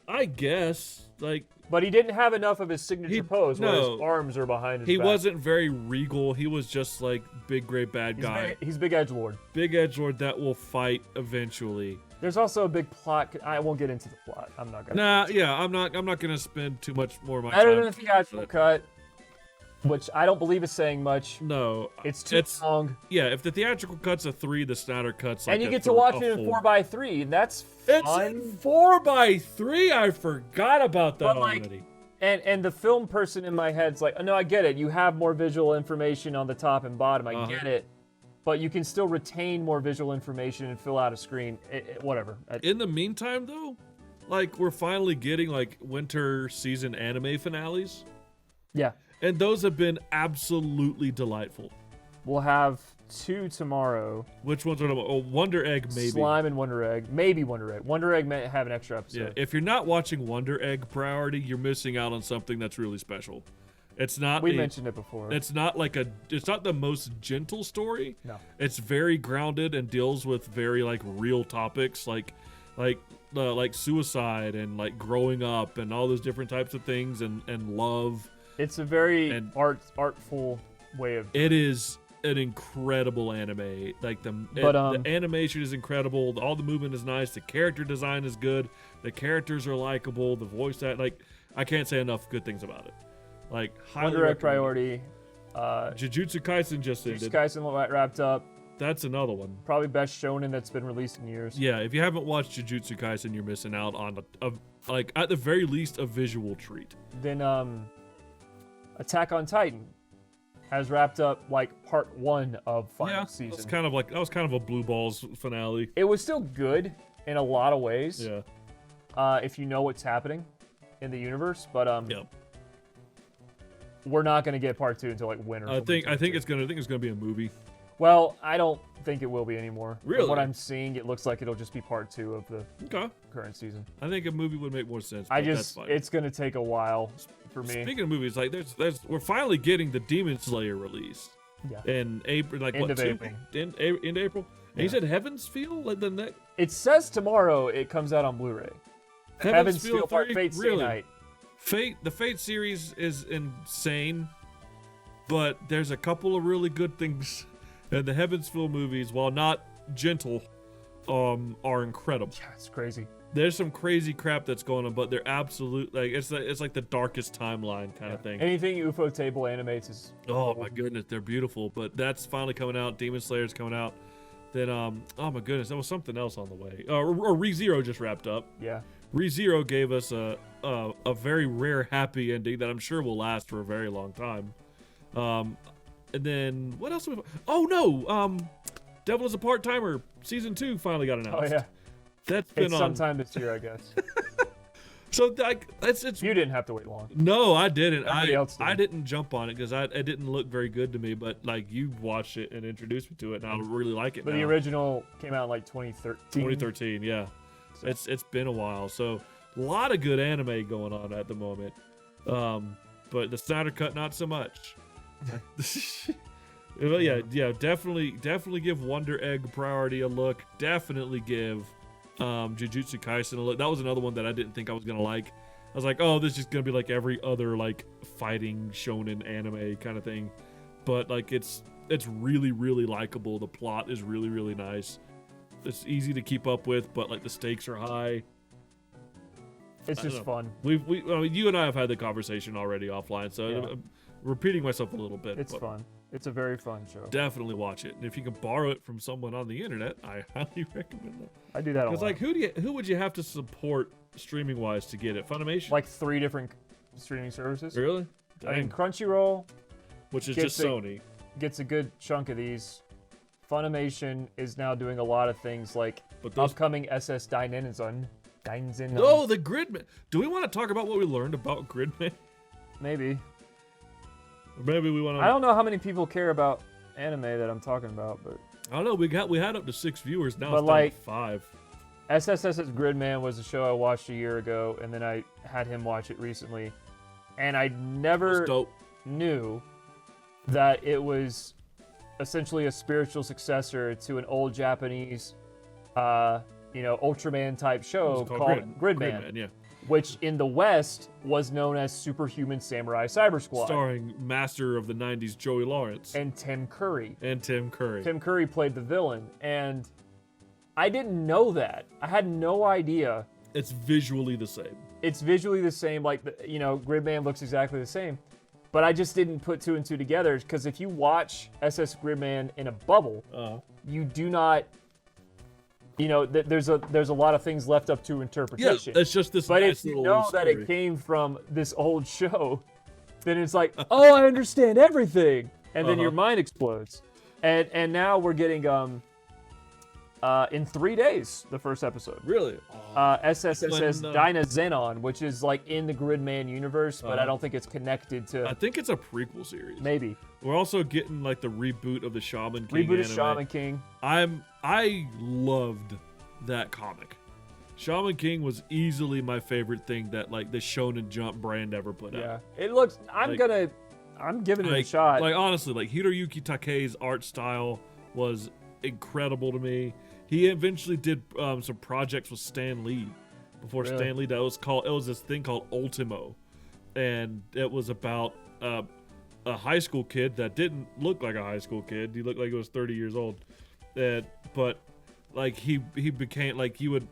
I guess. Like, but he didn't have enough of his signature pose where his arms are behind his back. He wasn't very regal. He was just like big great bad guy. He's big edgelord. Big edgelord that will fight eventually. There's also a big plot. I won't get into the plot. I'm not gonna. I'm not gonna spend too much more of my Better time. than the theatrical cut, which I don't believe is saying much. No, it's too long. Yeah, if the theatrical cut's a 3, the Snyder cut's like and you get to watch it in 4:3, and that's fun. It's in 4:3. I forgot about that already. And the film person in my head's like, oh, no, I get it. You have more visual information on the top and bottom. I get it. But you can still retain more visual information and fill out a screen. Whatever. In the meantime, though, like, we're finally getting, like, winter season anime finales. Yeah. And those have been absolutely delightful. We'll have 2 tomorrow. Which ones are the Wonder Egg, maybe. Slime and Wonder Egg. Maybe Wonder Egg. Wonder Egg may have an extra episode. Yeah, if you're not watching Wonder Egg Priority, you're missing out on something that's really special. It's not. We mentioned it before. It's not like it's not the most gentle story. No. It's very grounded and deals with very like real topics like suicide and like growing up and all those different types of things and love. It's a very artful way of. It is an incredible anime. Like the animation is incredible. All the movement is nice. The character design is good. The characters are likable. The voice act, like, I can't say enough good things about it. Like, Wonder Egg Priority. Jujutsu Kaisen just ended. Jujutsu Kaisen wrapped up. That's another one. Probably best shonen that's been released in years. Yeah, if you haven't watched Jujutsu Kaisen, you're missing out on like at the very least a visual treat. Then Attack on Titan has wrapped up like part 1 of final season. That's kind of like that was kind of a blue balls finale. It was still good in a lot of ways. Yeah. If you know what's happening in the universe, but Yeah. we're not gonna get part 2 until like winter. I think it's gonna be a movie. Well, I don't think it will be anymore. Really? From what I'm seeing, it looks like it'll just be part 2 of the Okay. current season. I think a movie would make more sense. That's fine. Fine. It's gonna take a while for me. Speaking of movies, like we're finally getting the Demon Slayer release. Yeah. In April, like End what? of April. In April. And you said Heaven's Feel, like the next. It says tomorrow it comes out on Blu-ray. Heaven's Feel Part 3? Fate Stay Really? Night. The Fate series is insane, but there's a couple of really good things. And the Heaven's Feel movies, while not gentle, are incredible. Yeah, it's crazy. There's some crazy crap that's going on, but they're absolute it's like the darkest timeline kind of thing. Anything UFO Table animates is. Oh my goodness, they're beautiful. But that's finally coming out. Demon Slayer's coming out. Then oh my goodness, there was something else on the way. Or ReZero just wrapped up. Yeah. ReZero gave us a very rare happy ending that I'm sure will last for a very long time. And then what else? Oh no! Devil is a Part-Timer season 2 finally got announced. Oh yeah. That's been It's on sometime this year, I guess. So like it's You didn't have to wait long. no, I didn't. Everybody else did. I didn't jump on it because it didn't look very good to me. But like you watched it and introduced me to it, and I really like it. But now. the original came out in like 2013. 2013, yeah. So- It's been a while. So a lot of good anime going on at the moment. But the Snyder Cut not so much. Well, yeah, definitely give Wonder Egg priority a look. Definitely give Jujutsu Kaisen a look. That was another one that I didn't think I was gonna like. I was like, oh, this is just gonna be like every other like fighting shonen anime kind of thing. But like it's really really likable. The plot is really really nice. It's easy to keep up with, but like the stakes are high. It's I don't just know. fun. I mean, you and I have had the conversation already offline, so Yeah. I'm repeating myself a little bit. It's but fun. It's a very fun show. Definitely watch it, and if you can borrow it from someone on the internet, I highly recommend that. I do that a lot. Because like, who would you have to support streaming wise to get it? Funimation, like 3 different streaming services. really? I mean, Dang. Crunchyroll Which is gets just a- Sony. gets a good chunk of these. Funimation is now doing a lot of things like But those- upcoming SS Dainen. Oh, the Gridman. Do we want to talk about what we learned about Gridman? Maybe. Or maybe we want to. I don't know how many people care about anime that I'm talking about, but I don't know. We had up to 6 viewers. Now But, it's down like- to 5. SSS's Gridman was a show I watched a year ago, and then I had him watch it recently, and I never It's dope. knew that it was essentially a spiritual successor to an old Japanese, Ultraman type show It's called Gridman, yeah. which in the West was known as Superhuman Samurai Cyber Squad, Starring master of the 90s Joey Lawrence and Tim Curry. and Tim Curry. Tim Curry played the villain, and I didn't know that. I had no idea. It's visually the same. It's visually the same, like, Gridman looks exactly the same. But I just didn't put 2 and 2 together, because if you watch SS Gridman in a bubble, you do not, there's a lot of things left up to Yeah, interpretation. it's just this but nice if you little know that story. it came from this old show, then it's like, oh, I understand everything. And then your mind explodes. And now we're getting, in 3 days, the first episode. Really? SSSS When, Dyna Xenon, which is like in the Gridman universe, but I don't think it's connected to. I think it's a prequel series. Maybe We're also getting like the reboot of the Shaman King reboot of anime. Shaman King. I loved that comic. Shaman King was easily my favorite thing that like the Shonen Jump brand ever put Yeah, out. it looks. I'm Like- giving it a Like, shot. like honestly, like Hiroyuki Takei's art style was incredible to me. He eventually did some projects with Stan Lee before Really? Stan Lee. It was this thing called Ultimo, and it was about a high school kid that didn't look like a high school kid. He looked like he was 30 years old, but like he became like he would.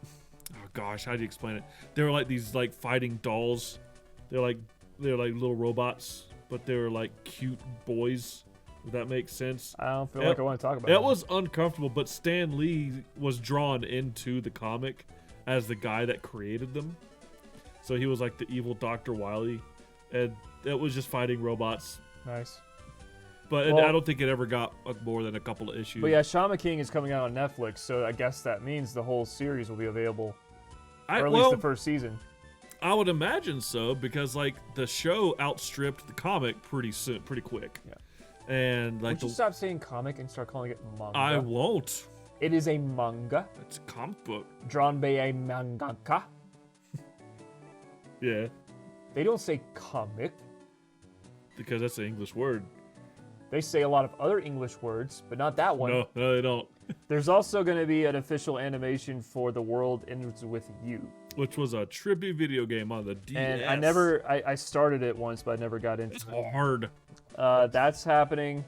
Oh gosh, how do you explain it? They were like these like fighting dolls. They're like little robots, but they were like cute boys. If that makes sense. I don't feel like I want to talk about it. it. It was uncomfortable, but Stan Lee was drawn into the comic as the guy that created them. So he was like the evil Dr. Wily, and it was just fighting robots. Nice. But Well, I don't think it ever got more than a couple of issues. But yeah, Shaman King is coming out on Netflix, so I guess that means the whole series will be available, or at least the first season. I would imagine so, because like the show outstripped the comic pretty quick. Yeah. And like Would you stop saying comic and start calling it manga? I won't. It is a manga. It's a comic book. Drawn by a mangaka. Yeah. They don't say comic. Because that's an English word. They say a lot of other English words, but not that one. No, they don't. There's also going to be an official animation for The World Ends With You. Which was a tribute video game on the DS. And I started it once, but I never got into it. It's hard. That's happening.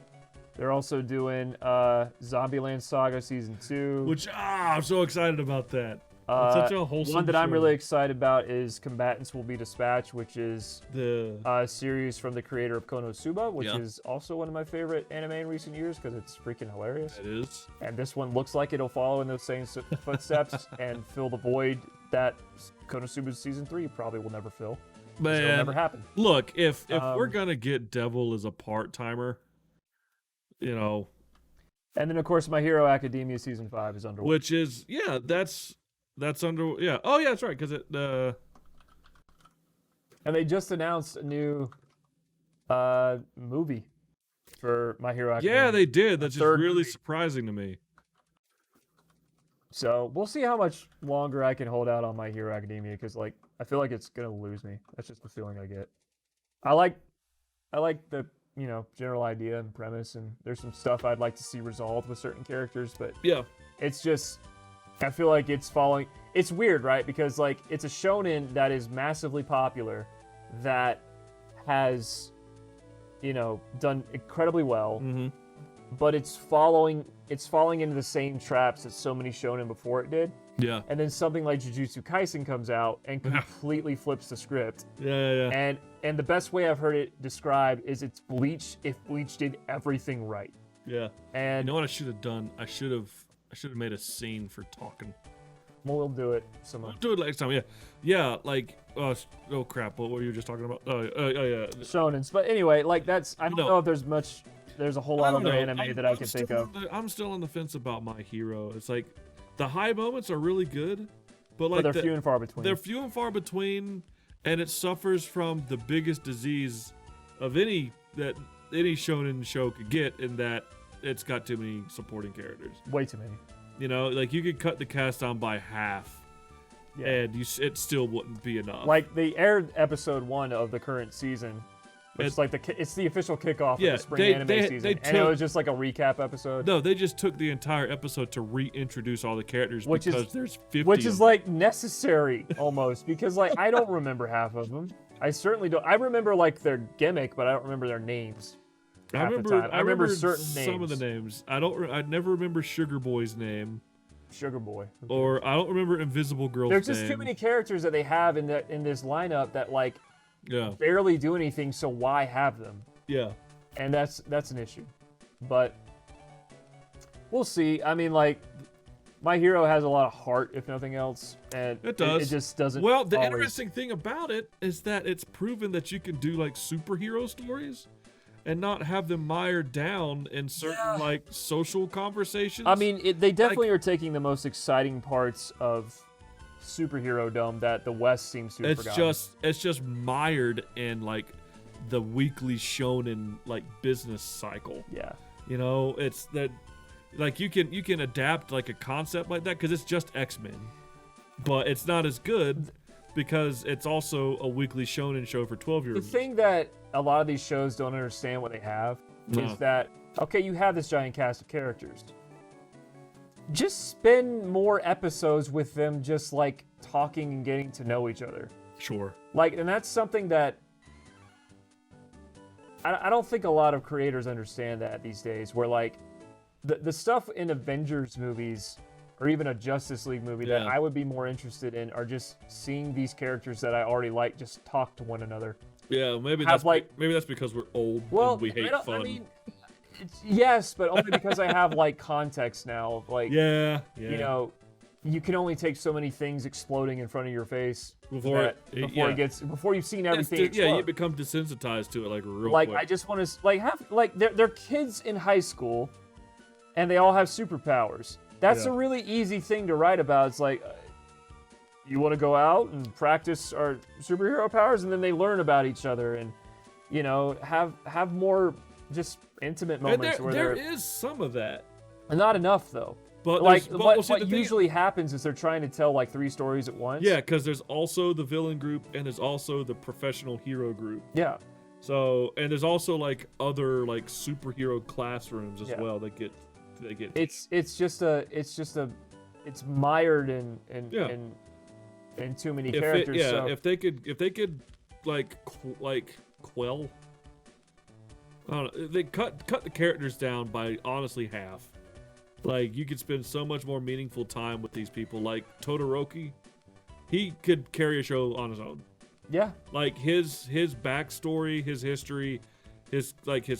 They're also doing Zombieland Saga Season 2. Which, I'm so excited about that. It's such a wholesome one that I'm show. really excited about is Combatants Will Be Dispatched, which is the series from the creator of Konosuba, which is also one of my favorite anime in recent years because it's freaking hilarious. It is. And this one looks like it'll follow in those same footsteps and fill the void that Konosuba Season 3 probably will never fill. Man, it'll never happen. Look, if we're gonna get Devil as a part-timer, you know. And then of course My Hero Academia Season 5 is underway. Which is that's under oh yeah, that's right, because it and they just announced a new movie for My Hero Academia. Yeah, they did. That's just really surprising to me. So we'll see how much longer I can hold out on My Hero Academia, because like I feel like it's gonna lose me. That's just the feeling I get. I like the general idea and premise, and there's some stuff I'd like to see resolved with certain characters, but yeah, it's just I feel like it's following. It's weird, right? Because like it's a shonen that is massively popular, that has done incredibly well, but it's falling into the same traps that so many shonen before it did. Yeah. And then something like Jujutsu Kaisen comes out and completely flips the script. Yeah. And the best way I've heard it described is it's Bleach if Bleach did everything right. Yeah. And you know what I should have done? I should have made a scene for talking. Well, we'll do it some We'll do it next time. Yeah. Yeah. Like, oh crap! What were you just talking about? Oh yeah. Shonens. But anyway, like that's I don't know if there's a whole lot of anime that I can think of. I'm still on the fence about My Hero. It's like the high moments are really good, but like they're few and far between. They're few and far between, and it suffers from the biggest disease of any shonen show could get, in that it's got too many supporting characters. Way too many. Like you could cut the cast down by half, and it still wouldn't be enough. Like they aired episode 1 of the current season, which is like it's the official kickoff of the spring anime season, and it was just like a recap episode. No, they just took the entire episode to reintroduce all the characters, because there's 50. Which is like necessary almost, because like I don't remember half of them. I certainly don't. I remember like their gimmick, but I don't remember their names. I remember certain names. Some of the names. I never remember Sugar Boy's name. Sugar Boy. Okay. Or I don't remember Invisible Girl's name. There's just too many characters that they have in this lineup that like barely do anything, so why have them? Yeah. And that's an issue. But we'll see. I mean, like, My Hero has a lot of heart, if nothing else, and it does. It just doesn't. Well, the interesting thing about it is that it's proven that you can do like superhero stories and not have them mired down in certain like social conversations. I mean, they definitely are taking the most exciting parts of superhero-dom that the West seems to have forgotten. It's just mired in like the weekly shonen like business cycle. Yeah. It's that like you can adapt like a concept like that because it's just X-Men, but it's not as good because it's also a weekly shonen show for 12-year-olds. The thing that a lot of these shows don't understand what they have is that, okay, you have this giant cast of characters. Just spend more episodes with them just like talking and getting to know each other. Sure. Like, and that's something that I don't think a lot of creators understand that these days, where like the stuff in Avengers movies or even a Justice League movie that I would be more interested in are just seeing these characters that I already like just talk to one another. Yeah, maybe that's because we're old and we hate fun. I mean, Yes, but only because I have like context now. Of, like, Yeah. you know, you can only take so many things exploding in front of your face Before you've seen everything. Yeah, you become desensitized to it like real like quick. I just want to like have like they're kids in high school, and they all have superpowers. That's a really easy thing to write about. It's like, you want to go out and practice our superhero powers, and then they learn about each other, and you know, have more just intimate moments and where there is some of that. Not enough though. But like what usually happens is they're trying to tell like 3 stories at once. Yeah, because there's also the villain group and there's also the professional hero group. Yeah. So and there's also like other like superhero classrooms as well that get It's mired in too many characters. If they could like quell. I don't know, they cut the characters down by honestly half. Like, you could spend so much more meaningful time with these people. Like, Todoroki, he could carry a show on his own. Yeah. Like, his backstory, his history, his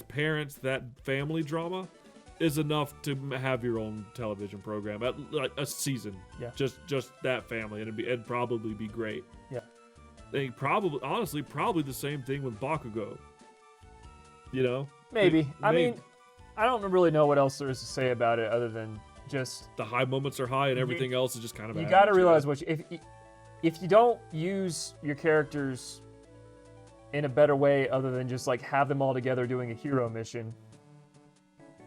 parents, that family drama is enough to have your own television program. Like, a season. Yeah. Just that family, and it'd probably be great. Yeah. They probably the same thing with Bakugo. You know? Maybe. I mean, I don't really know what else there is to say about it other than just the high moments are high and everything else is just kind of. You got to realize if you don't use your characters in a better way other than just like have them all together doing a hero mission,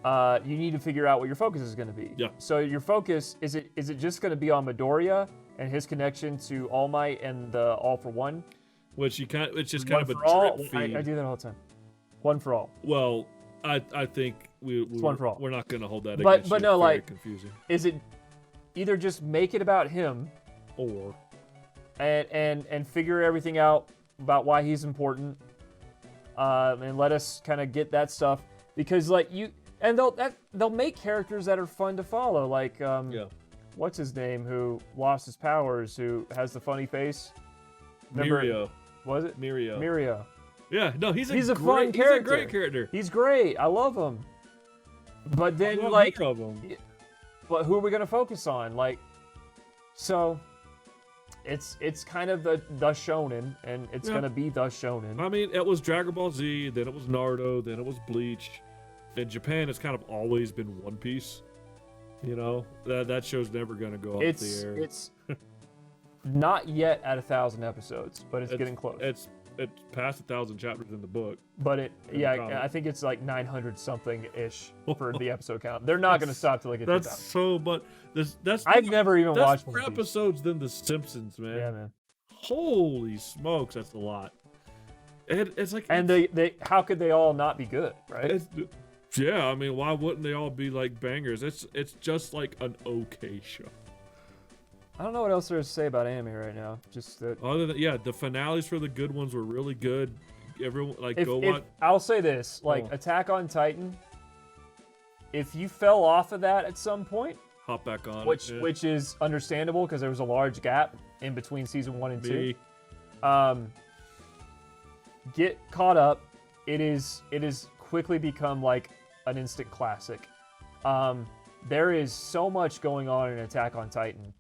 you need to figure out what your focus is going to be. Yeah. So your focus is it just going to be on Midoriya and his connection to All Might and the All for One? Which it's just one kind of a all, drip feed. I do that all the time. One for all. Well, I think it's one for all. We're not going to hold that against you. But no, like, confusing. Is it either just make it about him, or and figure everything out about why he's important, and let us kind of get that stuff, because like they'll make characters that are fun to follow, like what's his name who lost his powers, who has the funny face? Mirio. Was it Mirio? Yeah, no, he's a fun character. He's a great character. He's great. I love him. But then, like, but who are we gonna focus on? Like, so it's kind of the shonen, and it's gonna be the shonen. I mean, it was Dragon Ball Z, then it was Naruto, then it was Bleach. In Japan, it's kind of always been One Piece. You know, that show's never gonna go off the air. It's not yet at 1,000 episodes, but it's getting close. It's past 1,000 chapters in the book. But I think it's like 900 something ish for the episode count. They're not going to stop till they get to that. That's so much. I've never even watched more episodes than The Simpsons, man. Yeah, man. Holy smokes, that's a lot. It's like, and they how could they all not be good, right? Yeah, I mean, why wouldn't they all be like bangers? It's just like an okay show. I don't know what else there is to say about anime right now. Just that. Other than the finales for the good ones were really good. Everyone watch. I'll say this, like Attack on Titan. If you fell off of that at some point, hop back on, which is understandable because there was a large gap in between season 1 and 2. Get caught up. It is quickly become like an instant classic. There is so much going on in Attack on Titan.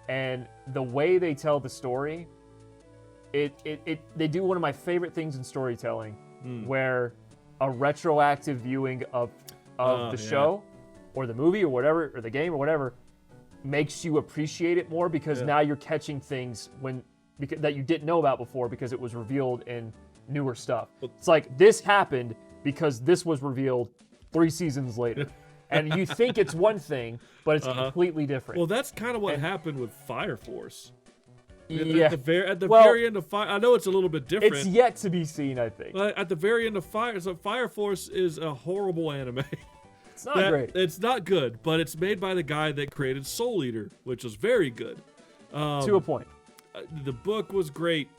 And the way they tell the story, they do one of my favorite things in storytelling, where a retroactive viewing of the show, or the movie, or whatever, or the game, or whatever, makes you appreciate it more because now you're catching things that you didn't know about before because it was revealed in newer stuff. It's like this happened because this was revealed 3 seasons later. And you think it's one thing, but it's completely different. Well, that's kind of what happened with Fire Force. Yeah. At the very end of Fire, I know it's a little bit different. It's yet to be seen, I think. But at the very end of Fire Force is a horrible anime. It's not great. It's not good, but it's made by the guy that created Soul Eater, which was very good. To a point. The book was great.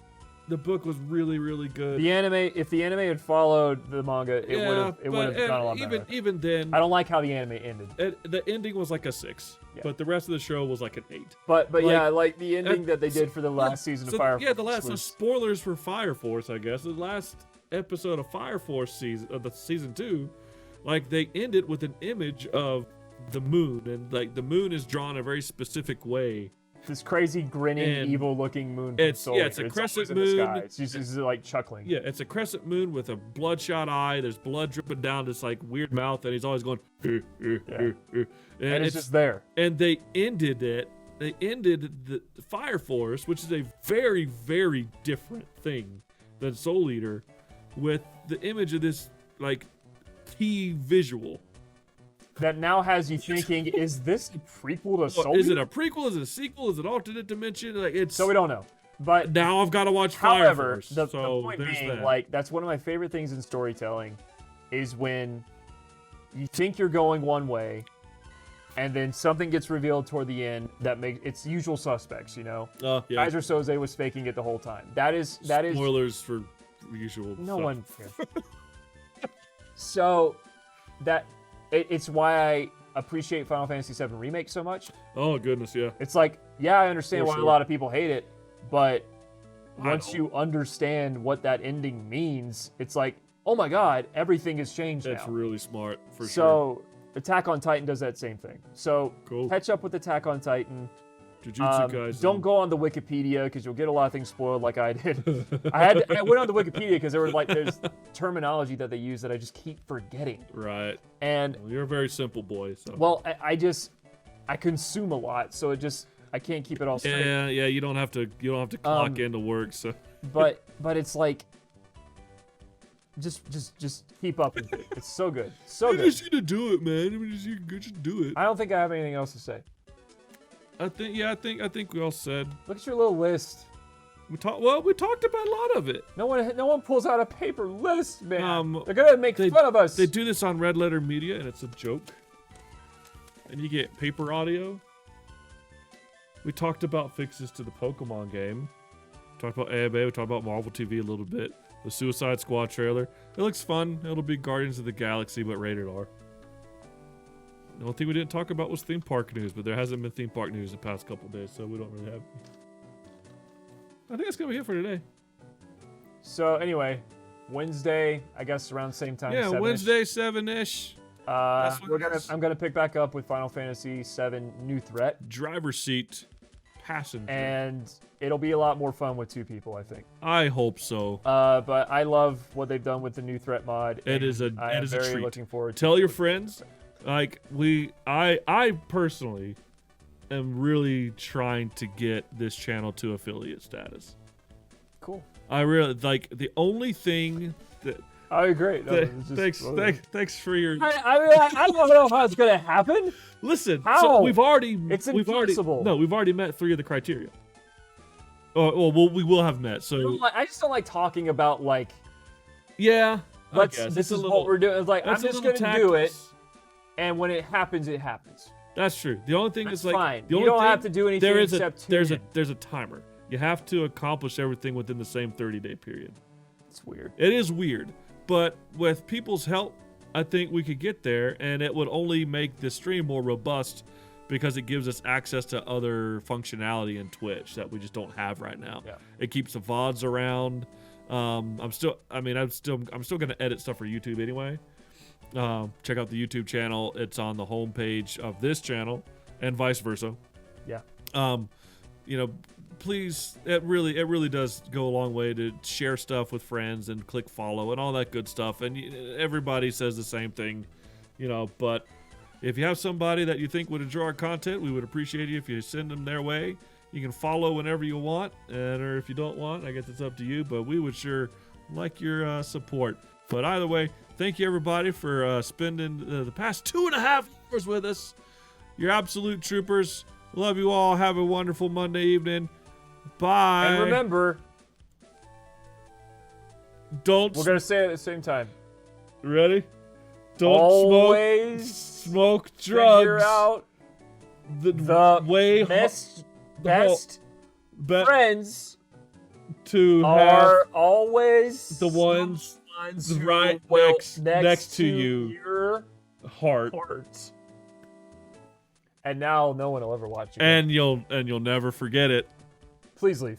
The book was really, really good. If the anime had followed the manga, it would have gone a lot better. Even then, I don't like how the anime ended. The ending was like a 6, but the rest of the show was like an 8. But like the ending that they did for the last season of Fire Force. Yeah, the last spoilers for Fire Force, I guess. The last episode of Fire Force season 2 Like they end it with an image of the moon, and like the moon is drawn a very specific way. This crazy grinning, And evil-looking moon. it's Soul it's a Eater. crescent always in the moon. sky. It's just like chuckling. Yeah, it's a crescent moon with a bloodshot eye. There's blood dripping down this like weird mouth, and he's always going. And it's just there. And they ended it. They ended the Fire Force, which is a very, very different thing than Soul Eater, with the image of this like T visual. That now has you thinking, is this a prequel to Soul Is it Eater? a prequel? Is it a sequel? Is it alternate dimension? Like it's. So we don't know. But now I've got to watch Fire however, Force. the So point there's being, that. like, that's one of my favorite things in storytelling, is when you think you're going one way, and then something gets revealed toward the end that makes it's usual suspects. You know, Yeah. Kaiser Soze was faking it the whole time. That is Spoilers for usual. no stuff. one cares. So that it's why I appreciate Final Fantasy VII Remake so much. Oh goodness, yeah. It's like, yeah, I understand For why sure. a lot of people hate it, but I once don't. you understand what that ending means, it's like, oh my god, everything has changed That's now. really smart for sure. So Attack on Titan does that same thing. So Cool. catch up with Attack on Titan. Jujutsu guys. Don't go on the Wikipedia because you'll get a lot of things spoiled, like I did. I went on the Wikipedia because there's terminology that they use that I just keep forgetting. Right. And Well, you're a very simple boy. So. well, I consume a lot, so I can't keep it all straight. Yeah. You don't have to clock into work. So. But it's like, just keep up with it. It's so good, so You good. just need to do it, man. You just do it. I don't think I have anything else to say. I think we all said Look at your little list. we talked. Well, we talked about a lot of it. No one pulls out a paper list, man. They're gonna make They- fun of us. They do this on Red Letter Media, and it's a joke. And you get paper audio. We talked about fixes to the Pokemon game. Talked about anime. We talked about Marvel TV a little bit. The Suicide Squad trailer. It looks fun. It'll be Guardians of the Galaxy, but rated R. The only thing we didn't talk about was theme park news, but there hasn't been theme park news the past couple days, so we don't really have. I think that's gonna be it for today. So anyway, Wednesday, I guess around the same time. Yeah, 7-ish. Wednesday 7-ish. That's what it is. I'm gonna pick back up with Final Fantasy VII New Threat, Driver's seat, passenger. and it'll be a lot more fun with two people, I think. I hope so. But I love what they've done with the New Threat mod. It is a I am very treat. looking forward to Tell it. your friends. Like I personally am really trying to get this channel to affiliate status. Cool. I really like the only thing that. I agree. No, it's just- Thanks for your. I don't know how it's gonna happen. Listen, How? so we've already impossible. we've already met 3 of the criteria. Oh, well, we will have met. So I just don't like talking about like. yeah, I Let's. guess. This It's a is little- what we're doing. It's like I'm that's a just little gonna do it, tactless. and when it happens, it happens. That's true. The only thing That's is like fine. the You only don't thing, have to do anything there is except tune there's in. a timer. You have to accomplish everything within the same 30-day period. It's weird. It is weird, but with people's help, I think we could get there, and it would only make the stream more robust because it gives us access to other functionality in Twitch that we just don't have right now. Yeah. It keeps the VODs around. I'm still gonna edit stuff for YouTube anyway. Check out the YouTube channel. It's on the homepage of this channel, and vice versa. Yeah. Please, it really does go a long way to share stuff with friends and click follow and all that good stuff. And everybody says the same thing, but if you have somebody that you think would enjoy our content, we would appreciate you if you send them their way. You can follow whenever you want, or if you don't want, I guess it's up to you, but we would sure like your support. But either way, thank you everybody for spending the past 2.5 hours with us. You're absolute troopers. Love you all. Have a wonderful Monday evening. Bye. And remember, Don't. we're gonna say it at the same time. Ready? Don't Always smoke figure drugs. out the way best be- friends to are have always the ones who right will next to you. your heart, heart. And now no one will ever watch you. and you'll never forget it. Please leave.